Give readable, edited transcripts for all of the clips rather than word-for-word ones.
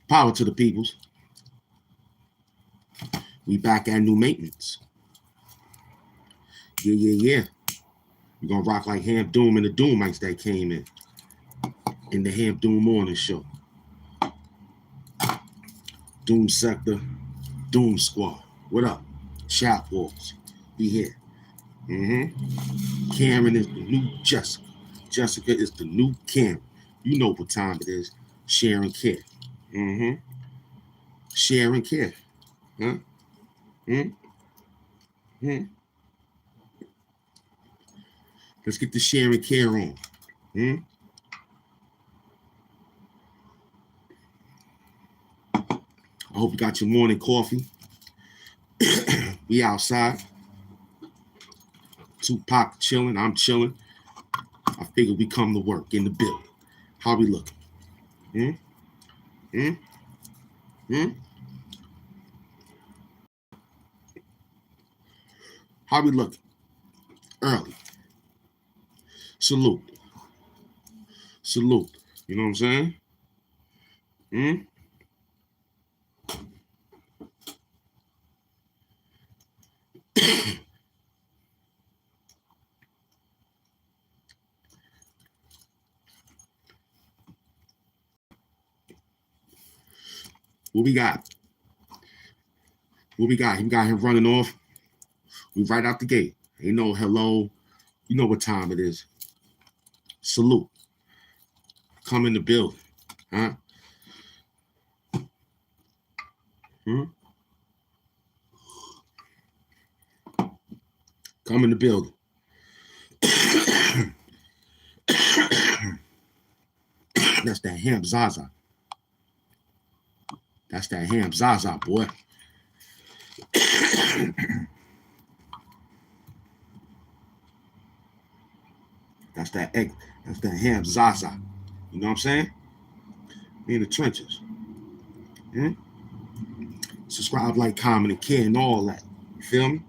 Power to the peoples. We back at new maintenance. Yeah. We're gonna rock like Hamp, Doom, and the Doomites that came in the Hamp Doom Morning Show. Doom Sector, Doomsquad. What up? Chatwars. We here. Karen is the new Jessica. Jessica is the new Karen. You know what time it is. Share and care. Share and care. Huh? Let's get the share and care on. I hope you got your morning coffee. We outside. Tupac chilling. I'm chilling. I figured we come to work in the building. How we looking? How we looking? Early. Salute. You know what I'm saying? What we got? He got him running off. We right out the gate. Ain't no hello. You know what time it is. Salute. Come in the building. Huh? Come in the building. That's that Hamp Zaza. That's that Hamp Zaza, boy. That's that egg. That's that Hamp Zaza. You know what I'm saying? We in the trenches. Subscribe, like, comment, and care, and all that. You feel me?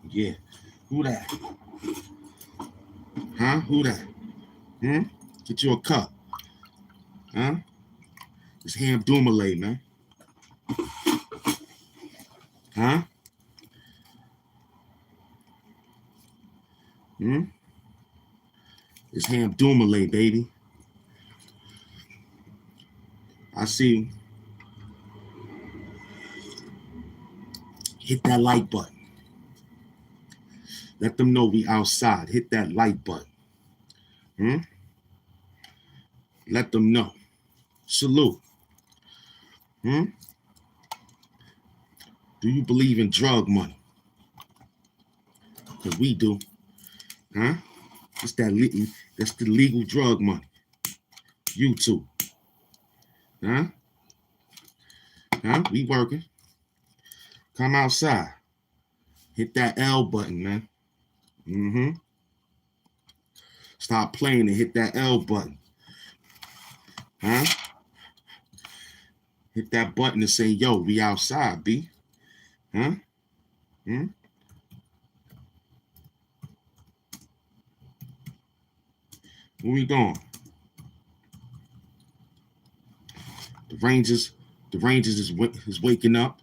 Yeah. Who that? Huh? Who that? Get you a cup. Huh? It's Hamp Doomalay, man. Huh? It's Hamp Doomalay, baby. I see you. Hit that like button. Let them know we outside. Hit that like button. Let them know. Salute. Do you believe in drug money? Because we do. Huh? That's the legal drug money. You too. Huh? We working. Come outside. Hit that L button, man. Stop playing and hit that L button. Huh? Hit that button and say, yo, we outside, B. Huh? Where we going? The Rangers is waking up.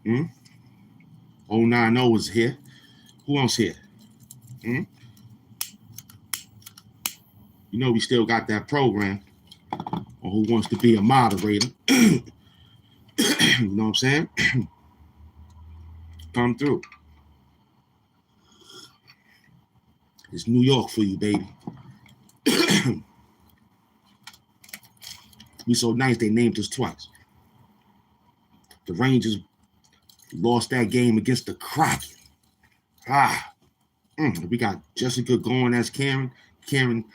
090 is here. Who else here? You know we still got that program on Who Wants to Be a Moderator. You know what I'm saying? Come through. It's New York for you, baby. We so nice they named us twice. The Rangers lost that game against the Kraken. We got Jessica going as Karen. Karen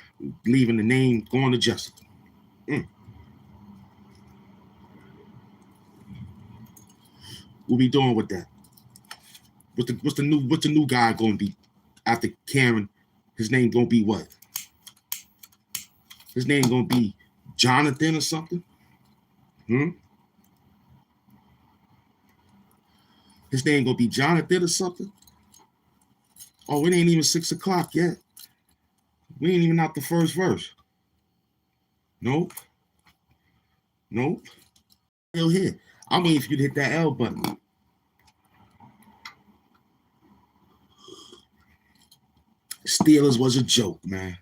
leaving the name, going to Jessica. What we doing with that? What's the new guy gonna be after Karen? His name gonna be what? His name gonna be Jonathan or something? His name gonna be Jonathan or something? Oh, it ain't even 6 o'clock yet. We ain't even out the first verse. Nope. Nope. Still here. I'm waiting for you to hit that L button. Steelers was a joke, man.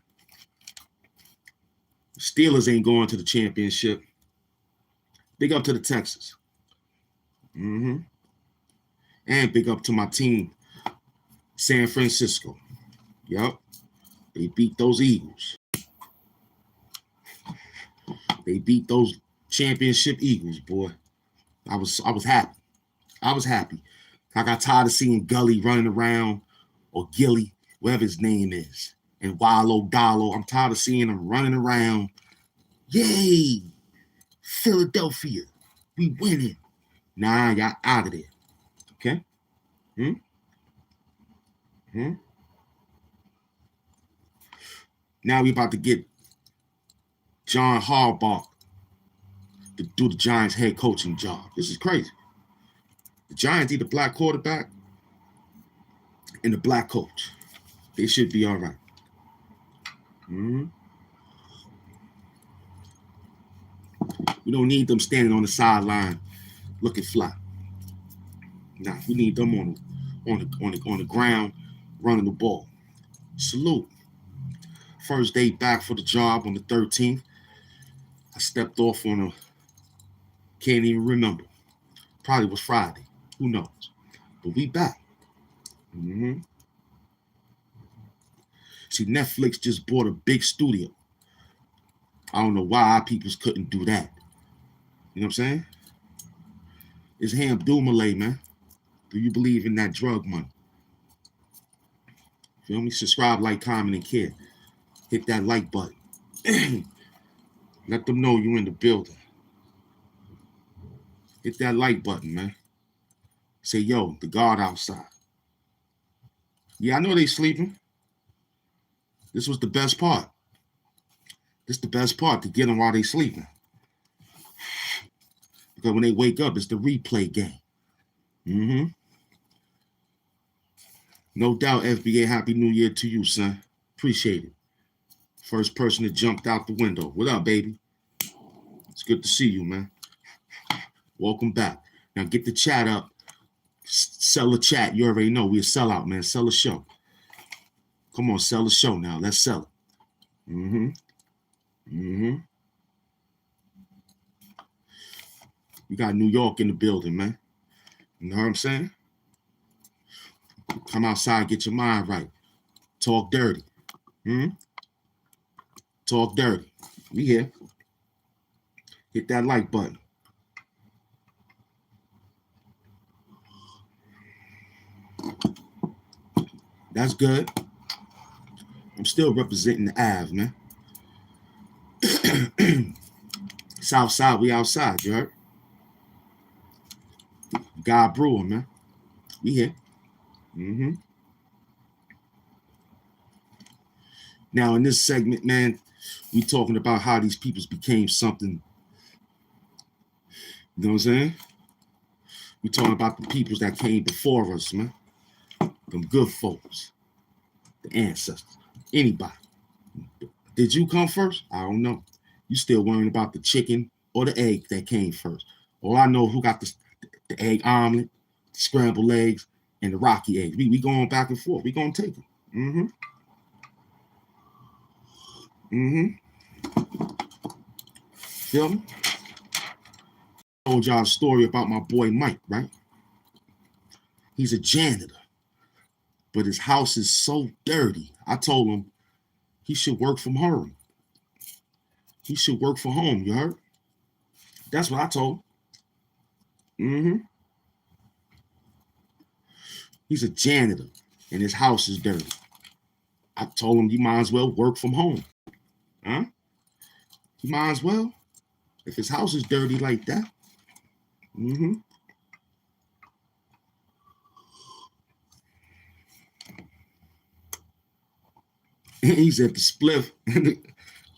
Steelers ain't going to the championship. Big up to the Texans. And big up to my team, San Francisco. Yup. They beat those Eagles. They beat those championship Eagles, boy. I was happy. I was happy. I got tired of seeing Gully running around, or Gilly, whatever his name is, and Wallow Gallo. I'm tired of seeing him running around. Yay! Philadelphia, we winning. Nah, y'all out of there. Okay? Now we about to get John Harbaugh to do the Giants head coaching job. This is crazy. The Giants need a black quarterback and a black coach. They should be all right. We don't need them standing on the sideline looking fly. Nah, we need them on the ground running the ball. Salute. First day back for the job on the 13th. I stepped off on a, can't even remember. Probably was Friday. Who knows? But we back. See, Netflix just bought a big studio. I don't know why our peoples couldn't do that. You know what I'm saying? It's Hamp, man. Do you believe in that drug money? Feel me? Subscribe, like, comment, and care. Hit that like button. Let them know you in the building. Hit that like button, man. Say, yo, the guard outside. Yeah, I know they sleeping. This was the best part. This is the best part, to get them while they sleeping. Because when they wake up, it's the replay game. No doubt, FBA, Happy New Year to you, son. Appreciate it. First person that jumped out the window. What up, baby? It's good to see you, man. Welcome back. Now get the chat up. Sell a chat. You already know we a sellout, man. Sell a show. Come on, sell a show now. Let's sell it. We got New York in the building, man. You know what I'm saying? Come outside, get your mind right. Talk dirty. Talk dirty. We here. Hit that like button. That's good. I'm still representing the Ave, man. South side, we outside, you heard? God Brewer, man. We here. Now, in this segment, man, we talking about how these peoples became something. You know what I'm saying? We talking about the peoples that came before us, man. Them good folks. The ancestors. Anybody. Did you come first? I don't know. You still worrying about the chicken or the egg that came first. All I know who got the egg omelet, scrambled eggs, and the rocky eggs. We going back and forth. We gonna take them. Feel me? I told y'all a story about my boy Mike, right? He's a janitor, but his house is so dirty. I told him he should work from home. He should work from home, you heard? That's what I told him. He's a janitor, and his house is dirty. I told him you might as well work from home. Huh? You might as well. If his house is dirty like that. He said the spliff.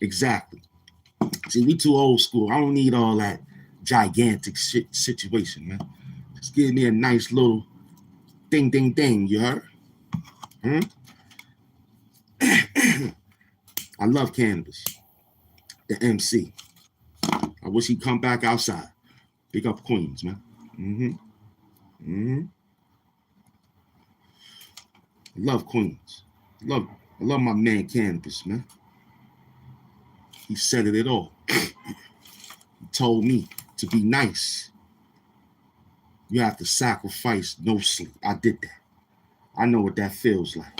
Exactly. See, we too old school. I don't need all that gigantic shit situation, man. Just give me a nice little Ding, ding, ding, you heard? I love cannabis. The MC. I wish he'd come back outside. Big up Queens, man. I love Queens. I love my man Cannabis, man. He said it all. He told me to be nice. You have to sacrifice no sleep. I did that. I know what that feels like.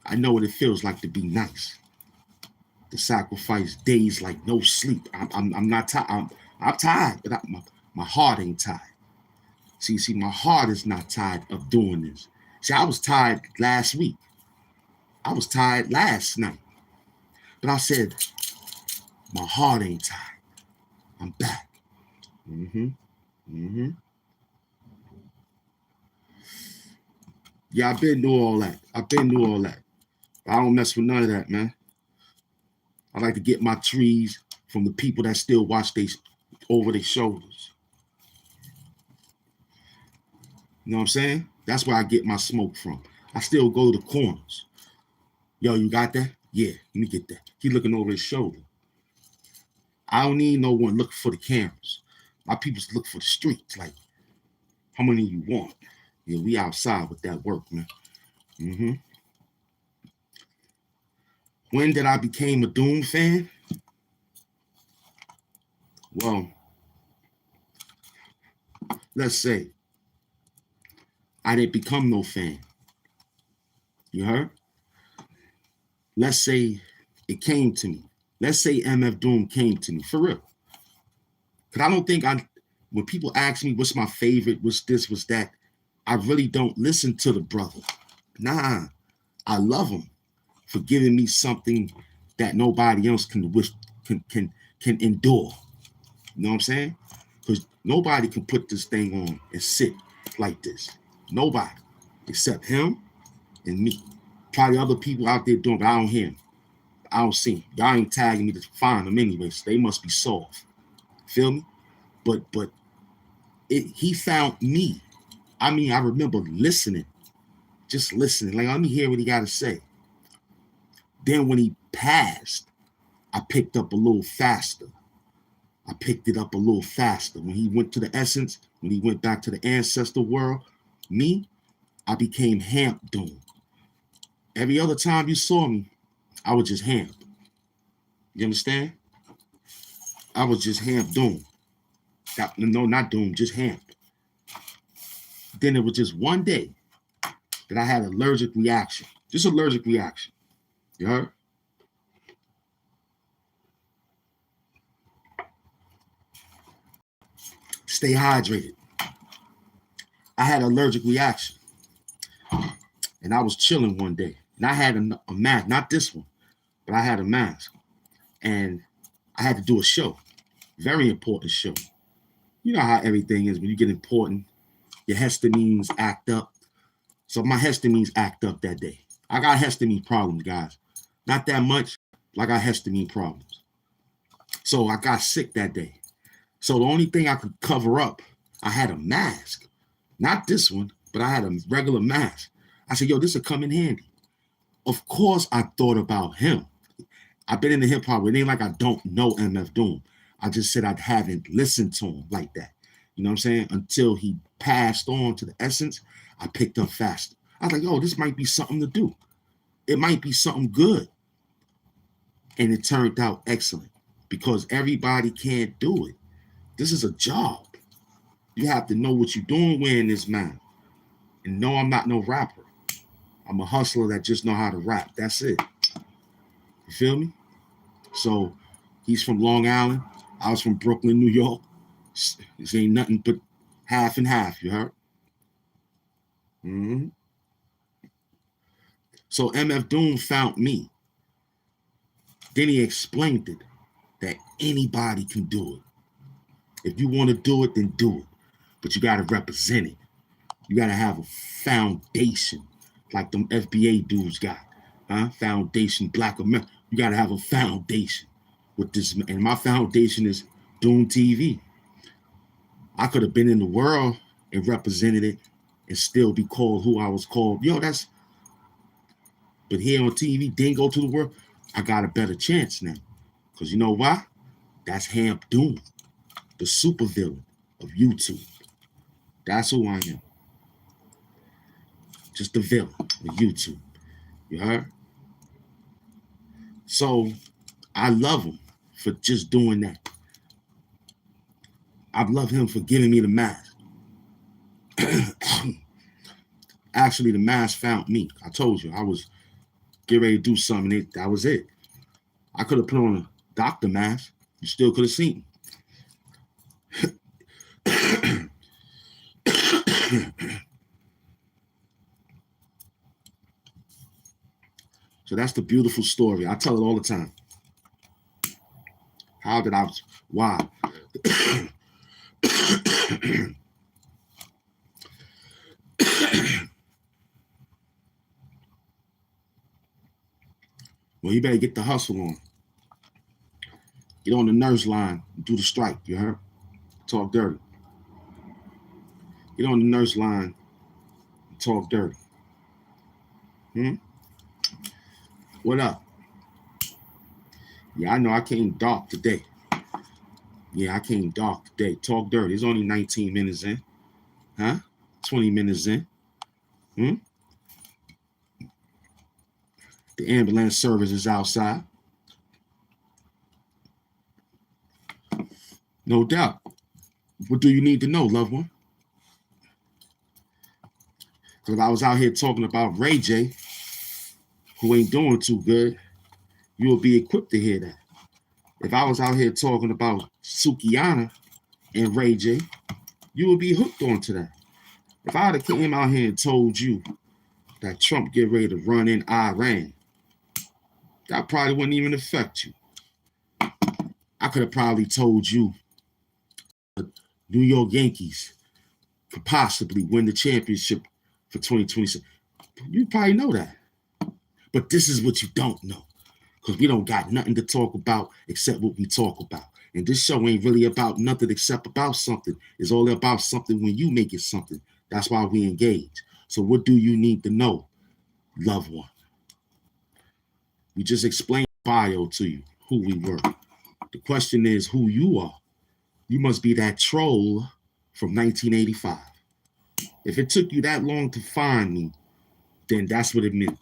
I know what it feels like to be nice. To sacrifice days like no sleep. I'm not tired. I'm tired, but my heart ain't tired. See, my heart is not tired of doing this. See, I was tired last week. I was tired last night. But I said, my heart ain't tired. I'm back. Yeah, I've been through all that. I don't mess with none of that, man. I like to get my trees from the people that still watch over their shoulders. You know what I'm saying? That's where I get my smoke from. I still go to the corners. Yo, you got that? Yeah, let me get that. He looking over his shoulder. I don't need no one looking for the cameras. My people look for the streets. Like, how many you want? Yeah, we outside with that work, man. When did I became a Doom fan? Well, let's say I didn't become no fan. You heard? Let's say it came to me. Let's say MF Doom came to me, for real. Because I don't think when people ask me what's my favorite, what's this, what's that, I really don't listen to the brother. Nah, I love him for giving me something that nobody else can endure. You know what I'm saying? Because nobody can put this thing on and sit like this. Nobody, except him and me. Probably other people out there doing, but I don't hear him. I don't see him. Y'all ain't tagging me to find them anyway, so they must be soft. Feel me? But he found me. I mean, I remember listening, just listening. Like, let me hear what he got to say. Then when he passed, I picked up a little faster. I picked it up a little faster. When he went to the essence, when he went back to the ancestor world, me, I became Hamp Doom. Every other time you saw me, I was just Hamp. You understand? I was just Hamp Doom. No, not Doom, just Hamp. Then it was just one day that I had an allergic reaction. Just allergic reaction. You heard? Stay hydrated. I had an allergic reaction. And I was chilling one day. And I had a mask, not this one, but I had a mask. And I had to do a show. Very important show. You know how everything is when you get important. Your histamines act up. So my histamines act up that day. I got histamine problems, guys. Not that much, but I got histamine problems. So I got sick that day. So the only thing I could cover up, I had a mask. Not this one, but I had a regular mask. I said, yo, this will come in handy. Of course, I thought about him. I've been in the hip hop. It ain't like I don't know MF Doom. I just said I haven't listened to him like that. You know what I'm saying? Until he passed on to the essence, I picked up faster. I was like, yo, this might be something to do. It might be something good. And it turned out excellent because everybody can't do it. This is a job. You have to know what you're doing wearing this man. And no, I'm not no rapper. I'm a hustler that just know how to rap. That's it. You feel me? So he's from Long Island. I was from Brooklyn, New York. This ain't nothing but half and half, you heard? So MF Doom found me. Then he explained it, that anybody can do it. If you want to do it, then do it. But you got to represent it. You got to have a foundation, like them FBA dudes got. Foundation, Black America. You got to have a foundation with this. And my foundation is Doom TV. I could have been in the world and represented it and still be called who I was called. Yo, but here on TV, didn't go to the world. I got a better chance now. Because you know why? That's Hamp Doom, the supervillain of YouTube. That's who I am. Just the villain of YouTube. You heard? So I love him for just doing that. I love him for giving me the mask. Actually, the mask found me. I told you, I was getting ready to do something. That was it. I could have put on a doctor mask. You still could have seen me. So that's the beautiful story. I tell it all the time. How did I? Why? Well, you better get the hustle on. Get on the nurse line and do the strike, you heard? Talk dirty. Get on the nurse line and talk dirty. What up? Yeah, I know I came dark today. Talk dirty. It's only 19 minutes in. 20 minutes in. The ambulance service is outside. No doubt. What do you need to know, loved one? Because I was out here talking about Ray J, who ain't doing too good, you will be equipped to hear that. If I was out here talking about Sukiyana and Ray J, you would be hooked onto that. If I had came out here and told you that Trump get ready to run in Iran, that probably wouldn't even affect you. I could have probably told you the New York Yankees could possibly win the championship for 2026. You probably know that. But this is what you don't know. Because we don't got nothing to talk about except what we talk about. And this show ain't really about nothing except about something. It's all about something when you make it something. That's why we engage. So what do you need to know, loved one? We just explained bio to you, who we were. The question is who you are. You must be that troll from 1985. If it took you that long to find me, then that's what it meant.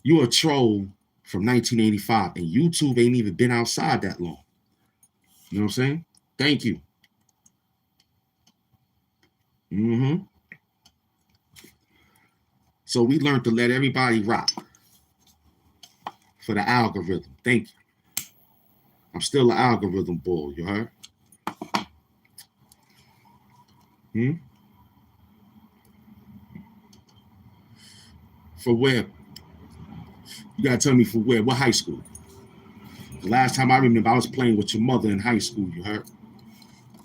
You're a troll from 1985, and YouTube ain't even been outside that long. You know what I'm saying? Thank you. So we learned to let everybody rock for the algorithm. Thank you. I'm still an algorithm bull, you heard? For where? You gotta tell me for where? What high school? The last time I remember, I was playing with your mother in high school, you heard?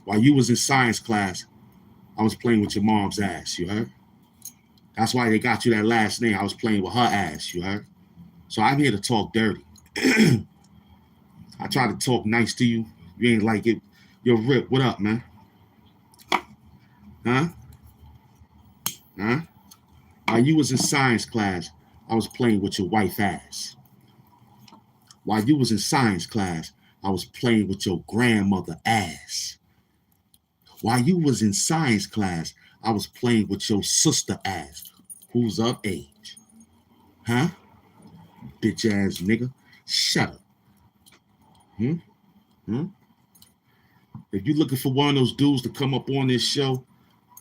While you was in science class, I was playing with your mom's ass, you heard? That's why they got you that last name. I was playing with her ass, you heard? So I'm here to talk dirty. I try to talk nice to you. You ain't like it. Yo, Rip, what up, man? Huh? While you was in science class, I was playing with your wife ass. While you was in science class, I was playing with your grandmother ass. While you was in science class, I was playing with your sister ass, who's of age. Huh? Bitch ass nigga. Shut up. If you're looking for one of those dudes to come up on this show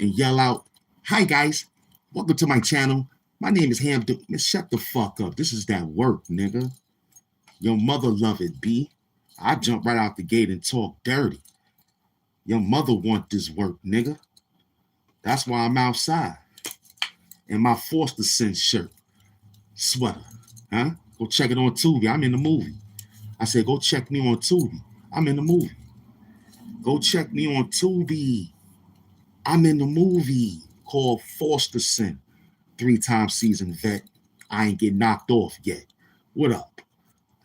and yell out, "Hi guys, welcome to my channel. My name is Hamp." Shut the fuck up. This is that work, nigga. Your mother love it, B. I jump right out the gate and talk dirty. Your mother want this work, nigga. That's why I'm outside. In my Forced Descent shirt, sweater. Go check it on Tubi. I'm in the movie. I said, go check me on Tubi. I'm in the movie. Go check me on Tubi. I'm in the movie called Forced Descent. 3-time season vet. I ain't get knocked off yet. What up?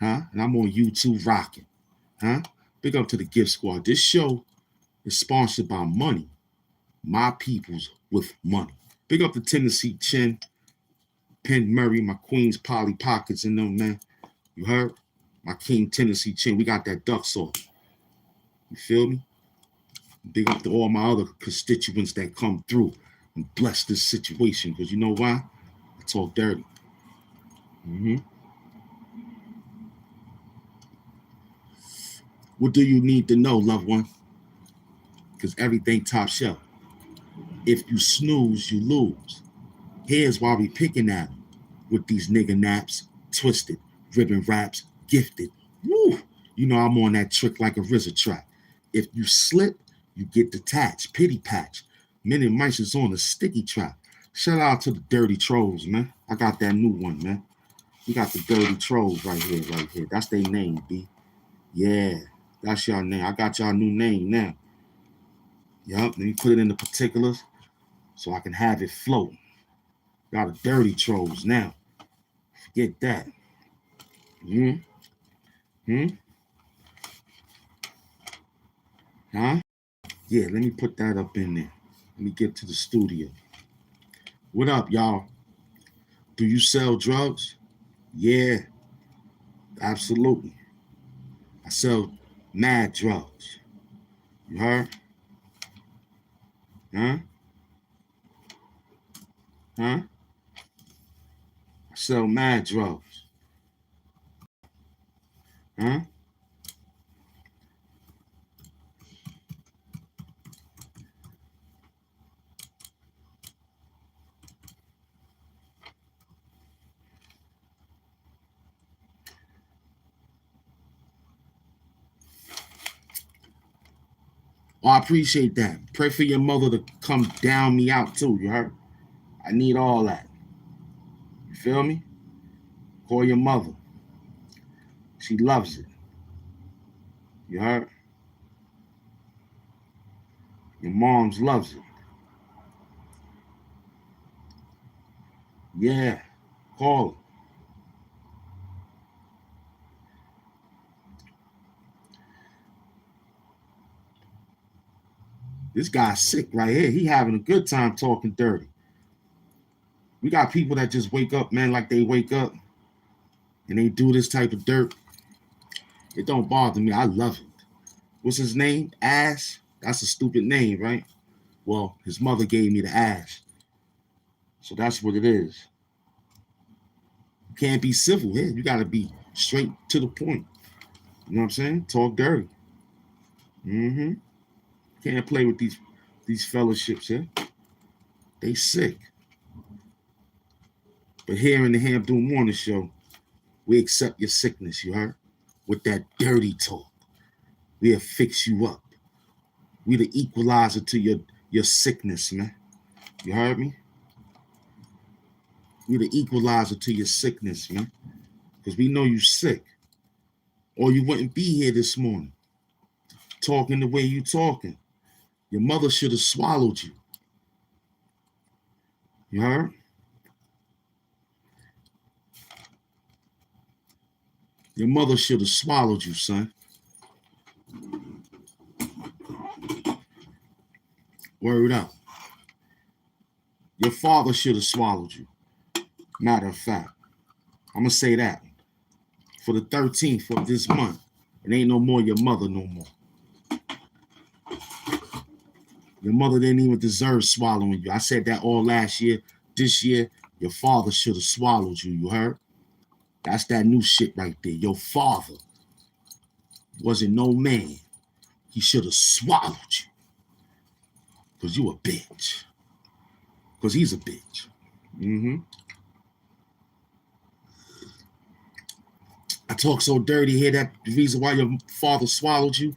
And I'm on YouTube rocking. Big up to the Gift Squad. This show is sponsored by money. My peoples with money. Big up the Tennessee Chin, Penn Murray, my Queens Polly Pockets in them, man. You heard? My King Tennessee Chin. We got that duck sauce. You feel me? Big up to all my other constituents that come through and bless this situation. Because you know why? I talk dirty. What do you need to know, loved one? Because everything top shelf. If you snooze, you lose. Here's why we picking at them with these nigga naps, twisted, ribbon raps, gifted. Woo! You know I'm on that trick like a RZA track. If you slip, you get detached. Pity patch. Men and mice is on a sticky trap. Shout out to the dirty trolls, man. I got that new one, man. We got the dirty trolls right here, right here. That's their name, B. Yeah, that's y'all name. I got y'all new name now. Yup, let me put it in the particulars so I can have it float. Got a dirty trolls now. Forget that. Huh? Yeah, let me put that up in there. Let me get to the studio. What up, y'all? Do you sell drugs? Yeah, absolutely. I sell mad drugs. You heard? Huh? I sell mad drugs. Huh? Oh, I appreciate that. Pray for your mother to come down me out too, you heard? I need all that. You feel me? Call your mother. She loves it. You heard? Your mom's loves it. Yeah. Call her. This guy's sick right here. He having a good time talking dirty. We got people that just wake up, man, like they wake up and they do this type of dirt. It don't bother me. I love it. What's his name? Ash? That's a stupid name, right? Well, his mother gave me the Ash. So that's what it is. You can't be civil here. You got to be straight to the point. You know what I'm saying? Talk dirty. Can't play with these fellowships here. They sick. But here in the Hamp Morning Show, we accept your sickness, you heard? With that dirty talk. We'll fix you up. We the equalizer to your sickness, man. You heard me? We the equalizer to your sickness, man. Because we know you sick. Or you wouldn't be here this morning. Talking the way you talking. Your mother should have swallowed you. You heard? Your mother should have swallowed you, son. Word up. Your father should have swallowed you. Matter of fact, I'm going to say that. For the 13th of this month, it ain't no more your mother no more. Your mother didn't even deserve swallowing you. I said that all last year. This year, your father should have swallowed you. You heard? That's that new shit right there. Your father wasn't no man. He should have swallowed you. Because you a bitch. Because he's a bitch. I talk so dirty here that the reason why your father swallowed you,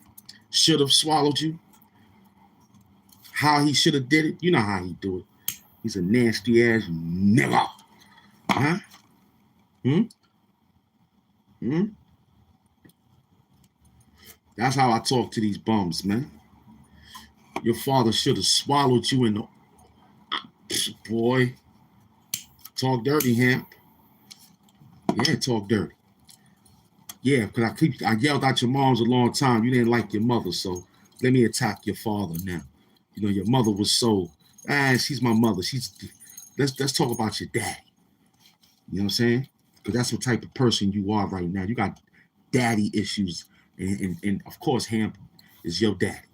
should have swallowed you, how he should have did it, you know how he do it. He's a nasty ass nigga. Huh? That's how I talk to these bums, man. Your father should have swallowed you in the... Boy. Talk dirty, Hamp. Yeah, talk dirty. Yeah, because I yelled at your moms a long time. You didn't like your mother, so let me attack your father now. You know, your mother was so... she's my mother. She's let's talk about your daddy. You know what I'm saying? Because that's what type of person you are right now. You got daddy issues, and of course, Hamp is your daddy.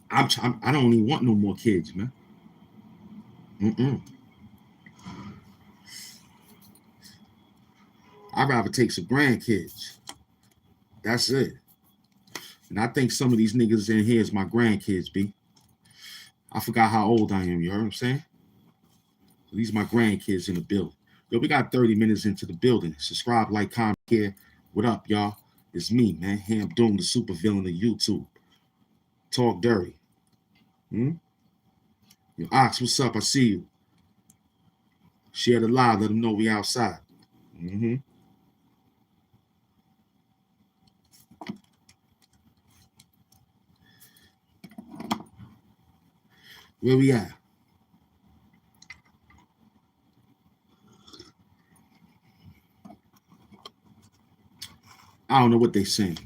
I don't even want no more kids, man. I'd rather take some grandkids. That's it. And I think some of these niggas in here is my grandkids, B. I forgot how old I am, you heard what I'm saying? So these are my grandkids in the building. Yo, we got 30 minutes into the building. Subscribe, like, comment, care. What up, y'all? It's me, man. Hamp Doom, the super villain of YouTube. Talk dirty. Yo, Ox, what's up? I see you. Share the live. Let them know we outside. Where we at? I don't know what they saying.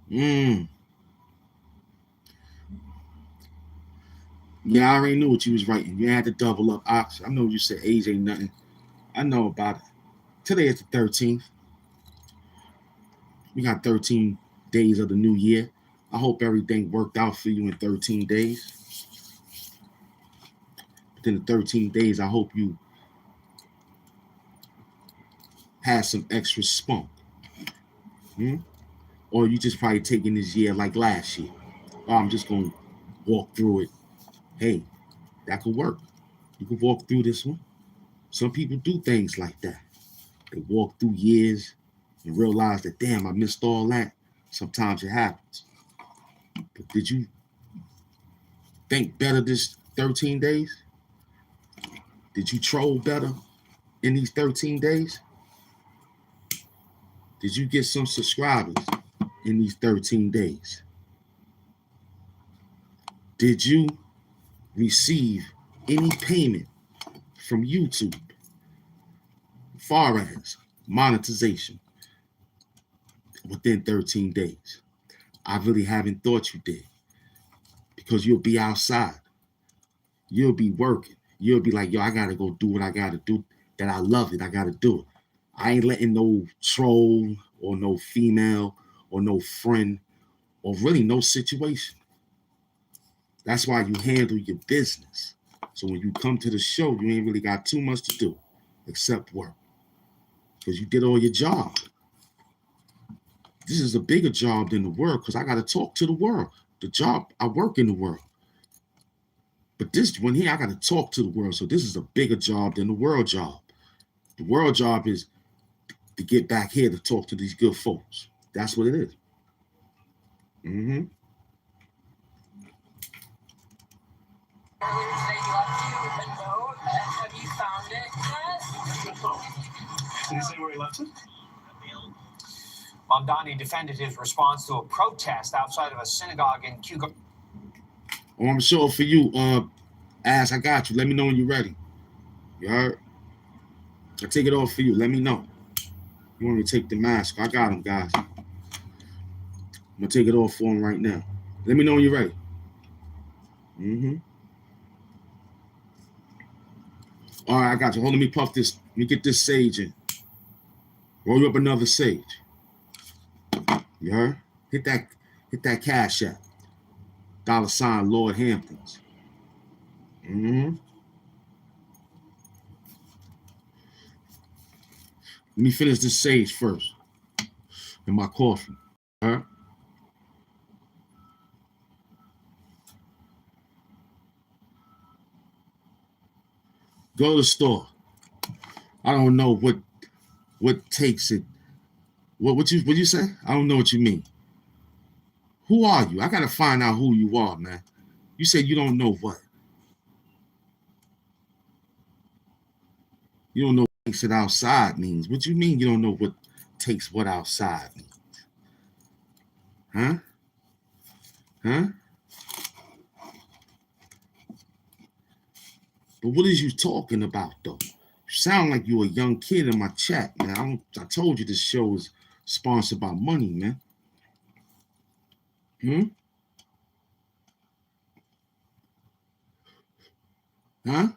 Yeah, I already knew what you was writing. You had to double up. I know you said age ain't nothing. I know about it. Today is the 13th. We got 13 days of the new year. I hope everything worked out for you in 13 days. Within the 13 days, I hope you had some extra spunk. Or you just probably taking this year like last year. Oh, I'm just going to walk through it. Hey, that could work. You could walk through this one. Some people do things like that. They walk through years and realize that, damn, I missed all that. Sometimes it happens. But did you think better this 13 days? Did you troll better in these 13 days? Did you get some subscribers in these 13 days? Did you receive any payment from YouTube as far as monetization within 13 days? I really haven't thought you did, because you'll be outside. You'll be working. You'll be like, yo, I got to go do what I got to do, that I love it. I got to do it. I ain't letting no troll or no female or no friend or really no situation. That's why you handle your business. So when you come to the show, you ain't really got too much to do except work, because you did all your job. This is a bigger job than the world, because I got to talk to the world. The job, I work in the world. But this one here, I got to talk to the world. So this is a bigger job than the world job. The world job is to get back here to talk to these good folks. That's what it is. Have you found it yet? Did he say where he left it? Mamdani defended his response to a protest outside of a synagogue in Cuba. Oh, I'm sure for you, Ass, I got you. Let me know when you're ready. You heard? I'll take it off for you. Let me know. You want me to take the mask? I got him, guys. I'm going to take it off for him right now. Let me know when you're ready. All right, I got you. Hold on, let me puff this. Let me get this sage in. Roll you up another sage. You heard? Hit that cash app. $ Lord Hamptons. Let me finish this sage first. In my coffee. All right? Go to the store. I don't know what takes it. What you say? I don't know what you mean. Who are you? I gotta find out who you are, man. You said you don't know what. You don't know what takes it outside means. What you mean you don't know what takes what outside means? Huh? But what is you talking about, though? You sound like you a young kid in my chat, man. I told you this show is sponsored by money, man. Huh?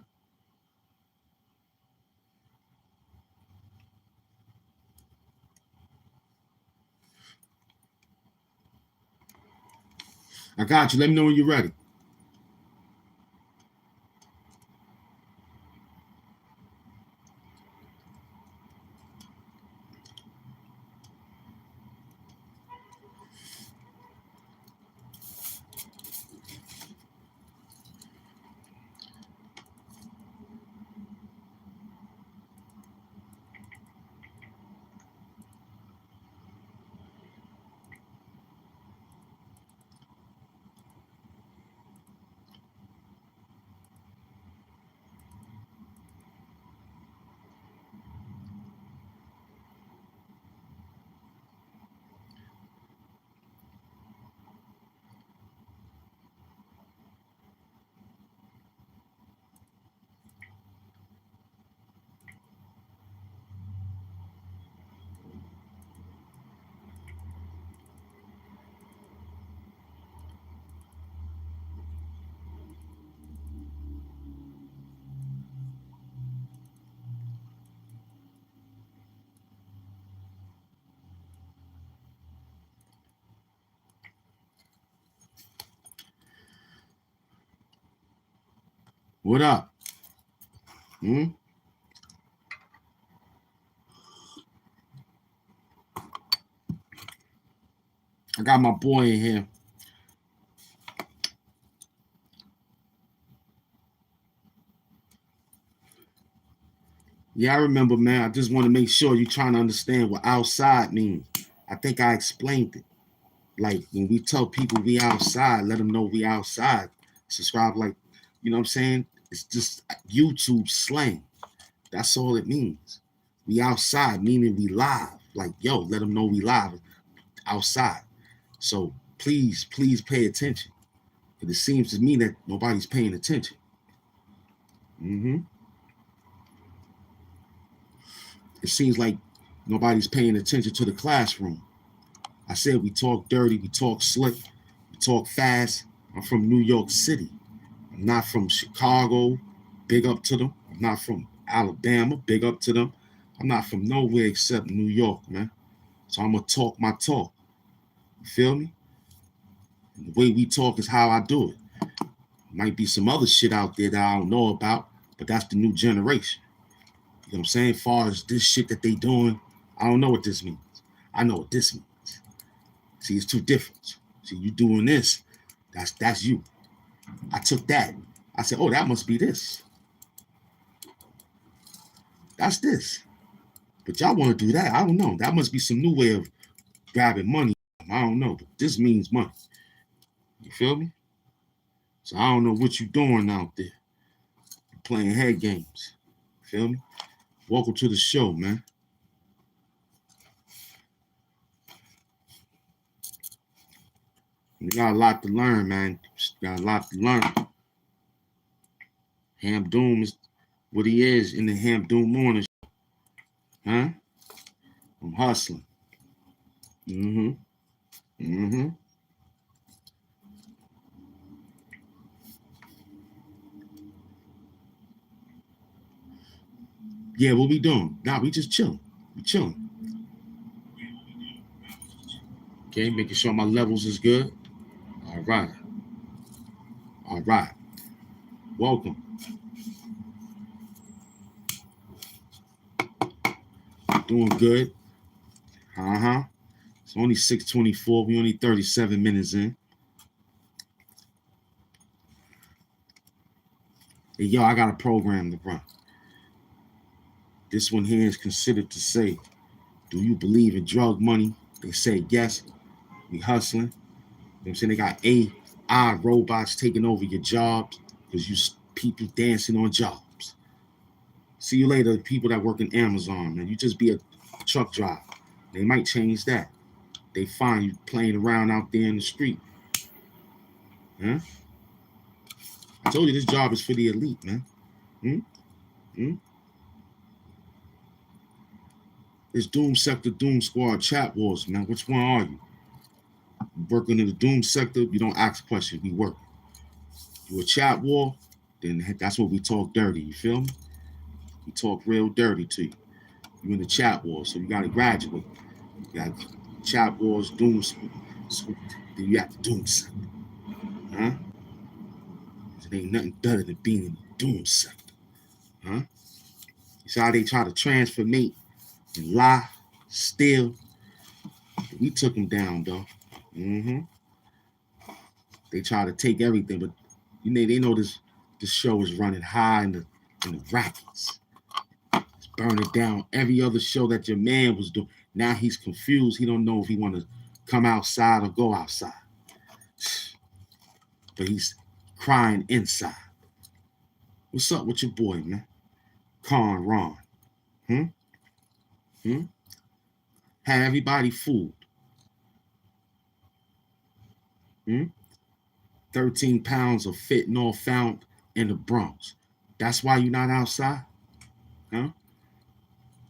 I got you. Let me know when you're ready. What up? Hmm? I got my boy in here. Yeah, I remember, man. I just want to make sure you're trying to understand what outside means. I think I explained it. Like when we tell people we outside, let them know we outside. Subscribe, like, you know what I'm saying? It's just YouTube slang. That's all it means. We outside, meaning we live. Like, yo, let them know we live outside. So please pay attention. Because it seems to me that nobody's paying attention. Mm-hmm. It seems like nobody's paying attention to the classroom. I said we talk dirty, we talk slick, we talk fast. I'm from New York City. I'm not from Chicago. Big up to them. I'm not from Alabama. Big up to them. I'm not from nowhere except New York, man. So I'm going to talk my talk. You feel me? And the way we talk is how I do it. Might be some other shit out there that I don't know about, but that's the new generation. You know what I'm saying? As far as this shit that they doing, I don't know what this means. I know what this means. See, it's two different. See, you doing this, that's you. I took that. I said, oh, that must be this. That's this. But y'all want to do that. I don't know. That must be some new way of grabbing money. I don't know. But this means money. You feel me? So I don't know what you doing out there. You're playing head games. You feel me? Welcome to the show, man. We got a lot to learn, man. Got a lot to learn. Hamp Doom is what he is in the Hamp Doom morning. Huh? I'm hustling. Mm-hmm. Mm-hmm. Yeah, what we doing? Nah, we just chilling. We chilling. Okay, making sure my levels is good. All right. All right. Welcome. Doing good. Uh-huh. It's only 6:24. We only 37 minutes in. Hey, yo, I got a program to run. This one here is considered to say, do you believe in drug money? They say yes. We hustling. You know what I'm saying? They got AI robots taking over your jobs because you people dancing on jobs. See you later, people that work in Amazon, man. You just be a truck driver. They might change that. They find you playing around out there in the street. Huh? I told you this job is for the elite, man. Hmm? Hmm? It's Doom Sector, Doom Squad, Chatwars, man. Which one are you? You working in the Doom Sector, you don't ask questions. We work. You a chat war, then that's what we talk dirty. You feel me? We talk real dirty to you. You in the chat wars, so you got to graduate. You got Chatwars, Doomsquad. Then you have to Doomsquad. Huh? It ain't nothing better than being in the Doom sector. Huh? You see how they try to transformate and lie, steal. We took them down, though. Mm-hmm. They try to take everything, but they know this show is running high in the rackets. It's burning down every other show that your man was doing. Now he's confused. He don't know if he want to come outside or go outside. But he's crying inside. What's up with your boy, man? Con Ron. Had everybody fooled. 13 pounds of fentanyl found in the Bronx. That's why you're not outside? Huh?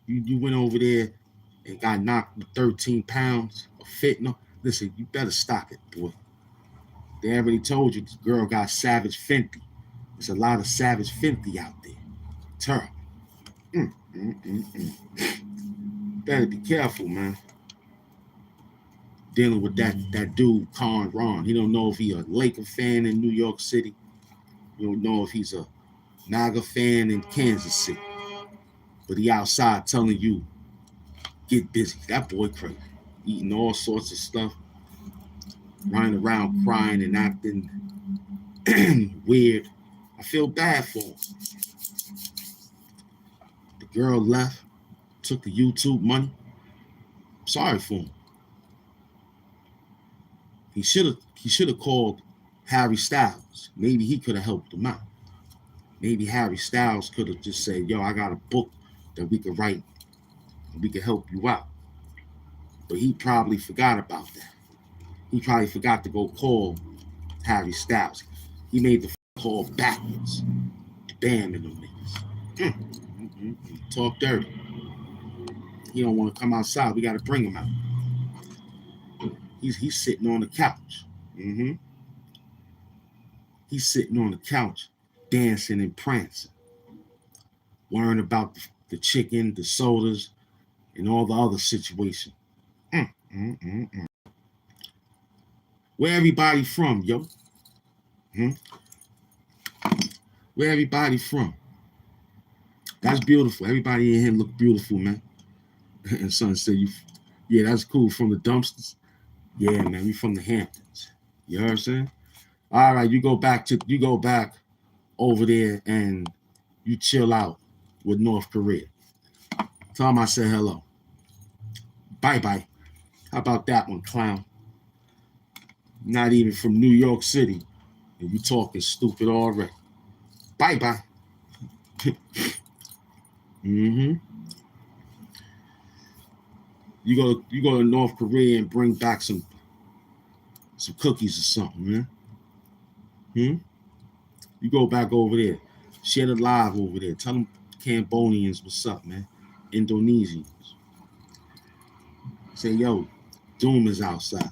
You went over there and got knocked with 13 pounds of fentanyl. Listen, you better stop it, boy. They already told you this girl got Savage Fenty. There's a lot of Savage Fenty out there. Terrible. Better be careful, man. Dealing with that dude, Con Ron. He don't know if he's a Laker fan in New York City. You don't know if he's a Naga fan in Kansas City. But he outside telling you, get busy. That boy crazy. Eating all sorts of stuff. Running around crying and acting weird. I feel bad for him. The girl left, took the YouTube money. I'm sorry for him. He should have called Harry Styles. Maybe he could have helped him out. Maybe Harry Styles could have just said, yo, I got a book that we could write and we could help you out. But he probably forgot about that. He probably forgot to go call Harry Styles. He made the call backwards. Damn in them niggas. Talk dirty. He don't want to come outside. We got to bring him out. He's sitting on the couch. He's sitting on the couch, dancing and prancing, worrying about the chicken, the sodas, and all the other situation. Where everybody from, yo? Where everybody from? That's beautiful. Everybody in here look beautiful, man. And son said, yeah, that's cool. From the dumpsters. Yeah, man, we from the Hamptons. You heard what I'm saying? All right, you go back over there and you chill out with North Korea. Tell them I said hello. Bye-bye. How about that one, clown? Not even from New York City. And you talking stupid already. Bye-bye. You go to North Korea and bring back some cookies or something, man. You go back over there. Share the live over there. Tell them Cambodians what's up, man. Indonesians. Say, yo, Doom is outside.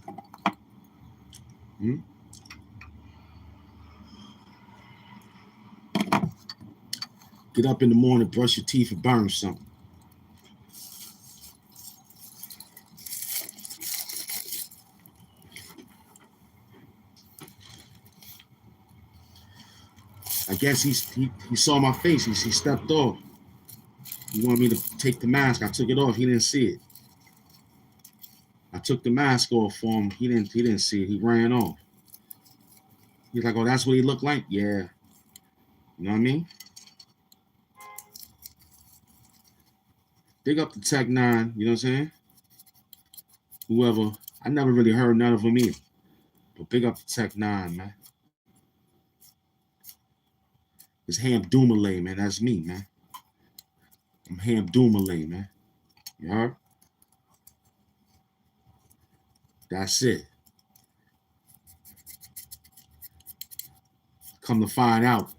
Get up in the morning, brush your teeth, and burn something. I guess he saw my face. He stepped off. He wanted me to take the mask. I took it off. He didn't see it. I took the mask off for him. He didn't see it. He ran off. He's like, oh, that's what he looked like? Yeah. You know what I mean? Big up the Tech 9, you know what I'm saying? Whoever. I never really heard none of them either. But big up the Tech 9, man. It's Hamp Doomalay, man. That's me, man. I'm Hamp Doomalay, man. You heard? That's it. Come to find out,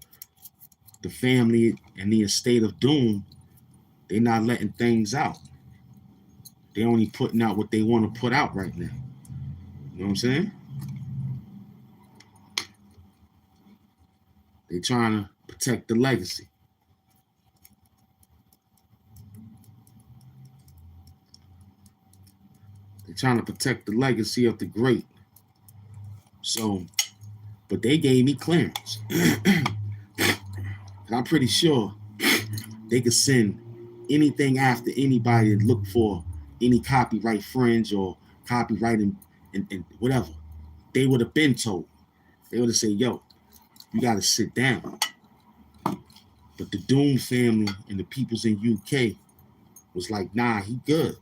the family and the estate of Doom, they're not letting things out. They're only putting out what they want to put out right now. You know what I'm saying? They trying to protect the legacy. They're trying to protect the legacy of the great. So, but they gave me clearance. I'm pretty sure they could send anything after anybody and look for any copyright fringe or copyright and whatever. They would have been told. They would have said, yo, you got to sit down. But the Doom family and the peoples in UK was like, nah, he good.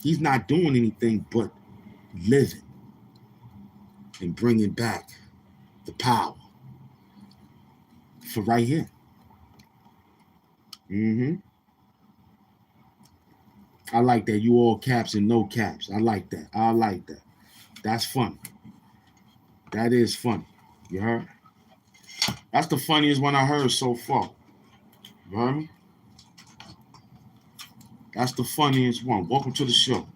He's not doing anything but living and bringing back the power for right here. I like that. You all caps and no caps. I like that. I like that. That's funny. That is funny. You heard? That's the funniest one I heard so far. You heard me? That's the funniest one. Welcome to the show.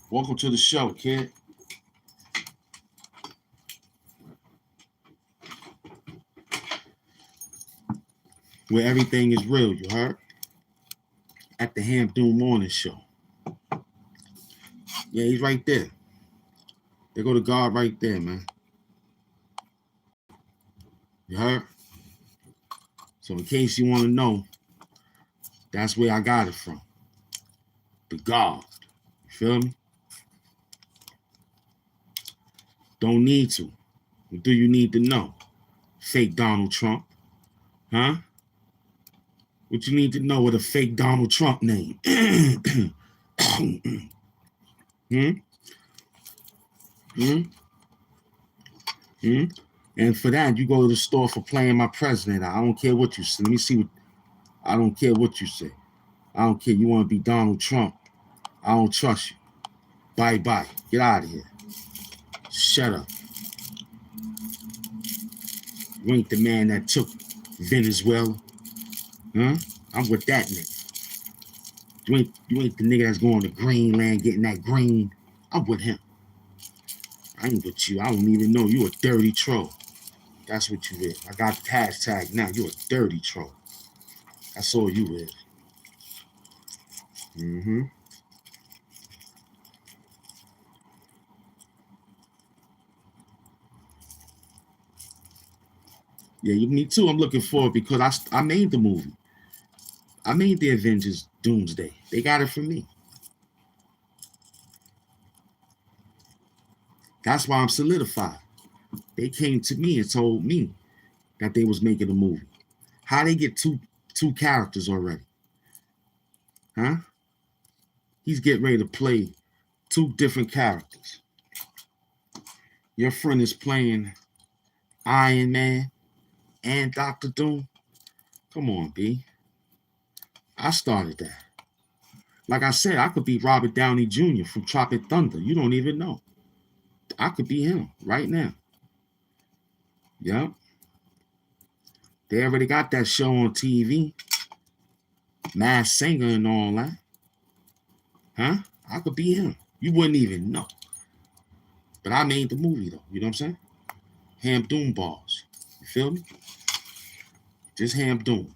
Welcome to the show, kid. Where everything is real, you heard? At the Hamp Morning Show. Yeah, he's right there. There go the guard right there, man. You heard? So in case you want to know, that's where I got it from. The guard. You feel me? Don't need to. What do you need to know? Fake Donald Trump. Huh? What you need to know with a fake Donald Trump name? And for that, you go to the store for playing my president. I don't care what you say. Let me see what. I don't care what you say. I don't care. You want to be Donald Trump. I don't trust you. Bye-bye. Get out of here. Shut up. You ain't the man that took Venezuela. Huh? I'm with that nigga. You ain't the nigga that's going to Greenland getting that green. I'm with him. I ain't with you. I don't even know. You a dirty troll. That's what you is. I got the hashtag now. You a dirty troll. That's all you is. Yeah, me too. I'm looking forward because I made the movie. I made the Avengers Doomsday. They got it from me. That's why I'm solidified. They came to me and told me that they was making a movie. How they get two characters already? Huh? He's getting ready to play two different characters. Your friend is playing Iron Man and Dr. Doom. Come on, B. I started that. Like I said, I could be Robert Downey Jr. from Tropic Thunder. You don't even know. I could be him right now. Yep. They already got that show on TV. Masked Singer and all that. Huh? I could be him. You wouldn't even know. But I made the movie though. You know what I'm saying? Hamp Doom balls. You feel me? Just Hamp Doom.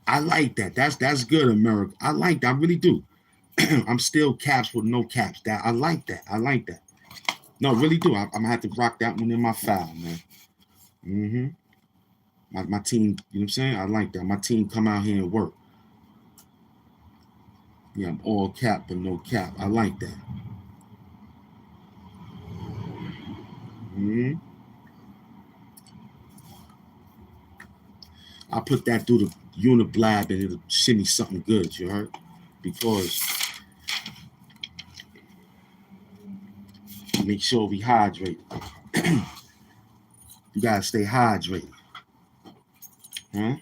I like that. That's good, America. I like that. I really do. I'm still caps with no caps. That I like that. I like that. No, really do. I'm gonna have to rock that one in my file, man. My team, you know what I'm saying? I like that. My team come out here and work. Yeah, I'm all cap but no cap. I like that. I put that through the Uniblab and it'll send me something good, you heard? Because make sure we hydrate. You gotta stay hydrated. Huh?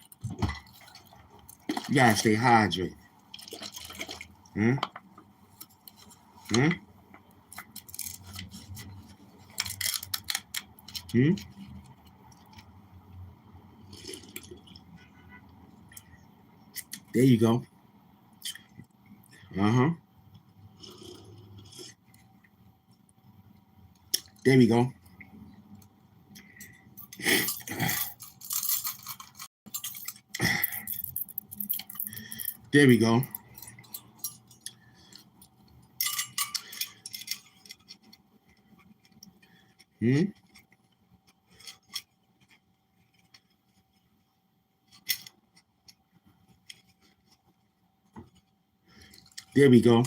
You gotta stay hydrated. Huh? Huh? There you go. There we go. There we go. There we go.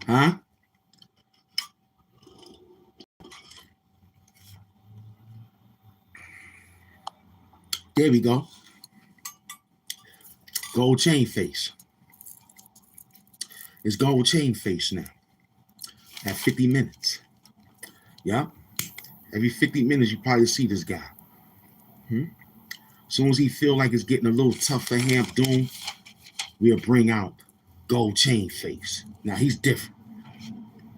Huh? There we go. Gold chain face. It's gold chain face now. At 50 minutes. Yeah. Every 50 minutes, you probably see this guy. As soon as he feel like it's getting a little tough for Hamp Doom, we'll bring out gold chain face. Now, he's different.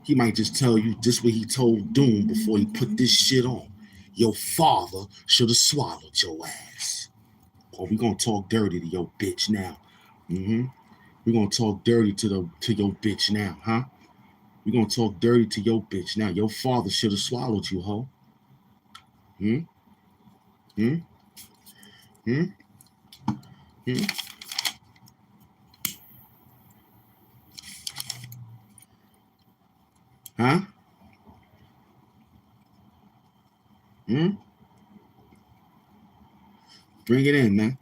He might just tell you just what he told Doom before he put this shit on. Your father should have swallowed your ass. Or we gonna talk dirty to your bitch now. We're gonna talk dirty to your bitch now, huh? We're gonna talk dirty to your bitch now. Your father should have swallowed you, ho. Huh? Bring it in, man.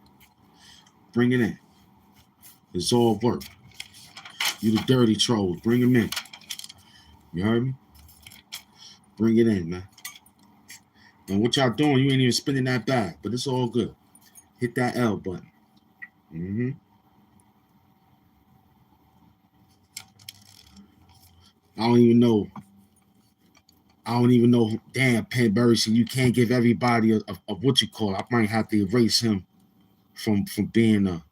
Bring it in. It's all work. You the dirty trolls. Bring them in. You heard me? Bring it in, man. And what y'all doing, you ain't even spinning that bag, but it's all good. Hit that L button. I don't even know. Damn, Penberry, so you can't give everybody a what you call it. I might have to erase him from being a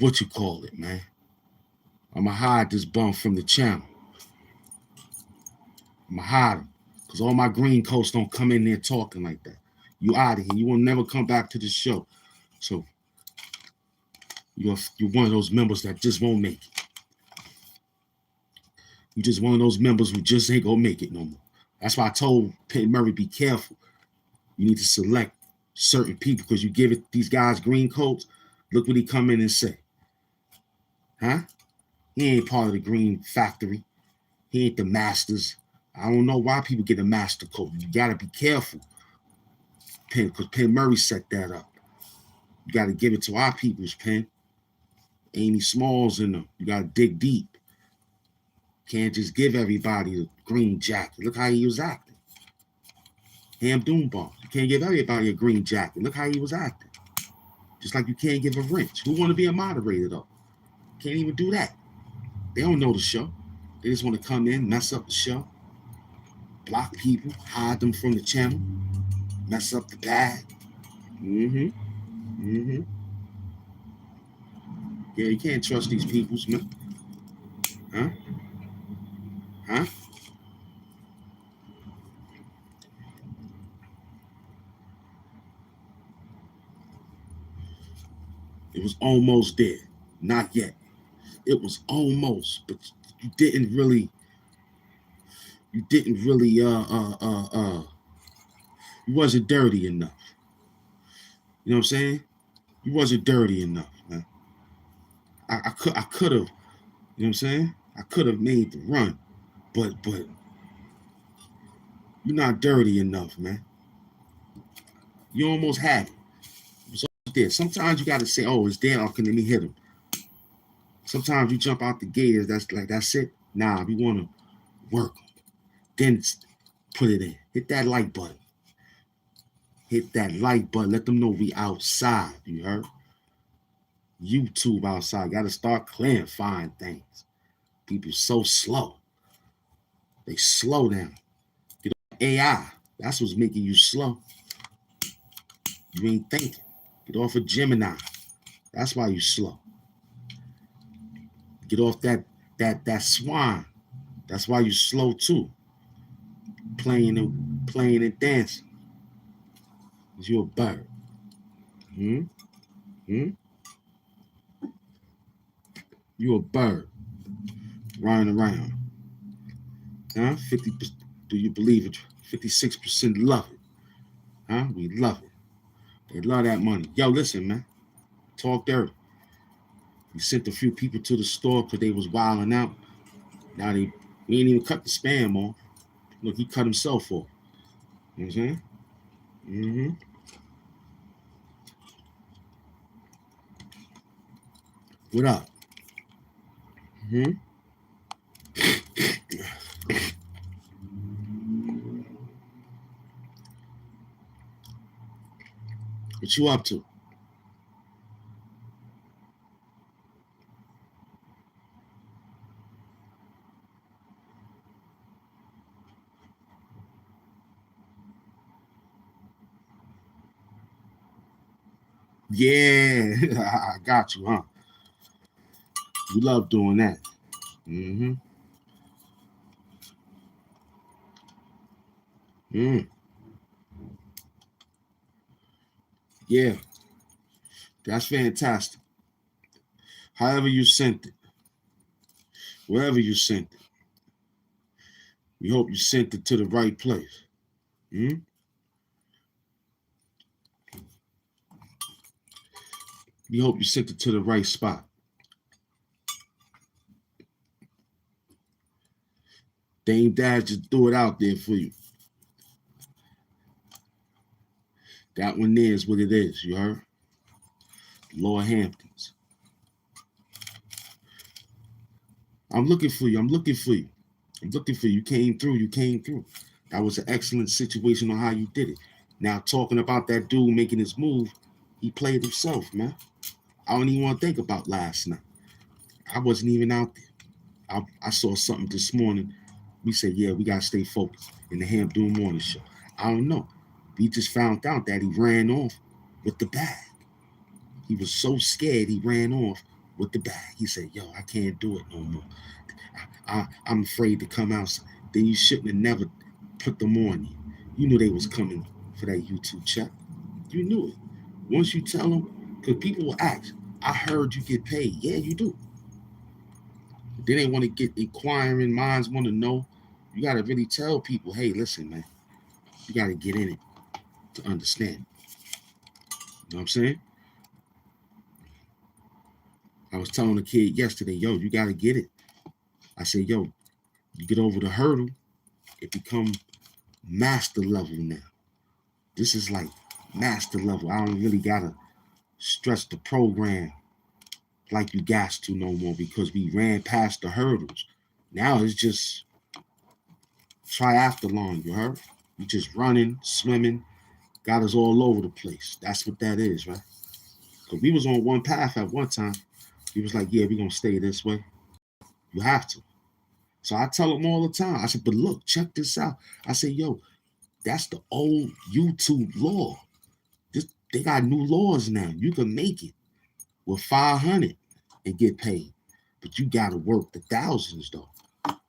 what you call it, man. I'm going to hide this bum from the channel. I'm going to hide him. Because all my green coats don't come in there talking like that. You out of here. You will never come back to the show. So you're one of those members that just won't make it. You just one of those members who just ain't gonna make it no more. That's why I told Penn Murray, be careful. You need to select certain people because you give it these guys green coats. Look what he come in and say. Huh? He ain't part of the green factory. He ain't the masters. I don't know why people get a master coat. You gotta be careful. Because Penn Murray set that up. You gotta give it to our people's Penn. Amy Smalls in them. You gotta dig deep. Can't just give everybody a green jacket. Look how he was acting. Ham Doom Bomb. You can't give everybody a green jacket. Look how he was acting. Just like you can't give a wrench. Who want to be a moderator though? Can't even do that. They don't know the show. They just want to come in, mess up the show, block people, hide them from the channel, mess up the bag. Yeah, you can't trust these peoples, man. Huh? It was almost there. Not yet. It was almost, but you didn't really, you wasn't dirty enough. You know what I'm saying? You wasn't dirty enough, man. I could have, you know what I'm saying? I could have made the run, but you're not dirty enough, man. You almost had it. It was almost there. Sometimes you got to say, oh, it's there. Okay, let me hit him. Sometimes you jump out the gate. That's it. Nah, we want to work. Then put it in. Hit that like button. Hit that like button. Let them know we outside. You heard? YouTube outside. Got to start clarifying things. People so slow. They slow down. Get off AI. That's what's making you slow. You ain't thinking. Get off of Gemini. That's why you slow. Get off that swine. That's why you slow too. Playing and dancing. Cause you're a bird. You a bird running around. Huh? 50%. Do you believe it? 56% love it. Huh? We love it. They love that money. Yo, listen, man. Talk dirty. We sent a few people to the store because they was wilding out. Now we ain't even cut the spam off. Look, he cut himself off. You know what I'm saying? Mm-hmm. What up? Mm-hmm. What you up to? Yeah, I got you, huh? You love doing that. Mm-hmm. Mm. Yeah, that's fantastic. However you sent it, wherever you sent it, we hope you sent it to the right place. Mm? We hope you sent it to the right spot. Dame Dash just threw it out there for you. That one there is what it is, you heard? Lower Hamptons. I'm looking for you. I'm looking for you. I'm looking for you. You came through. You came through. That was an excellent situation on how you did it. Now, talking about that dude making his move, he played himself, man. I don't even want to think about last night. I wasn't even out there. I saw something this morning. We said, yeah, we got to stay focused in the Hamp Morning Show. I don't know. We just found out that he ran off with the bag. He was so scared he ran off with the bag. He said, yo, I can't do it no more. I'm afraid to come out. Then you shouldn't have never put them on you. You knew they was coming for that YouTube check. You knew it. Once you tell them, because people will ask, I heard you get paid. Yeah, you do. Then they want to get inquiring minds, want to know. You got to really tell people, hey, listen, man, you got to get in it to understand. You know what I'm saying? I was telling a kid yesterday, yo, you got to get it. I said, yo, you get over the hurdle, it become master level now. This is like master level. I don't really got to stretch the program like you got to no more because we ran past the hurdles. Now it's just triathlon, you heard? We just running, swimming, got us all over the place. That's what that is, right? Because we was on one path at one time. He was like, yeah, we're going to stay this way. You have to. So I tell them all the time. I said, but look, check this out. I said, yo, that's the old YouTube law. They got new laws now. You can make it with 500 and get paid. But you got to work the thousands, though.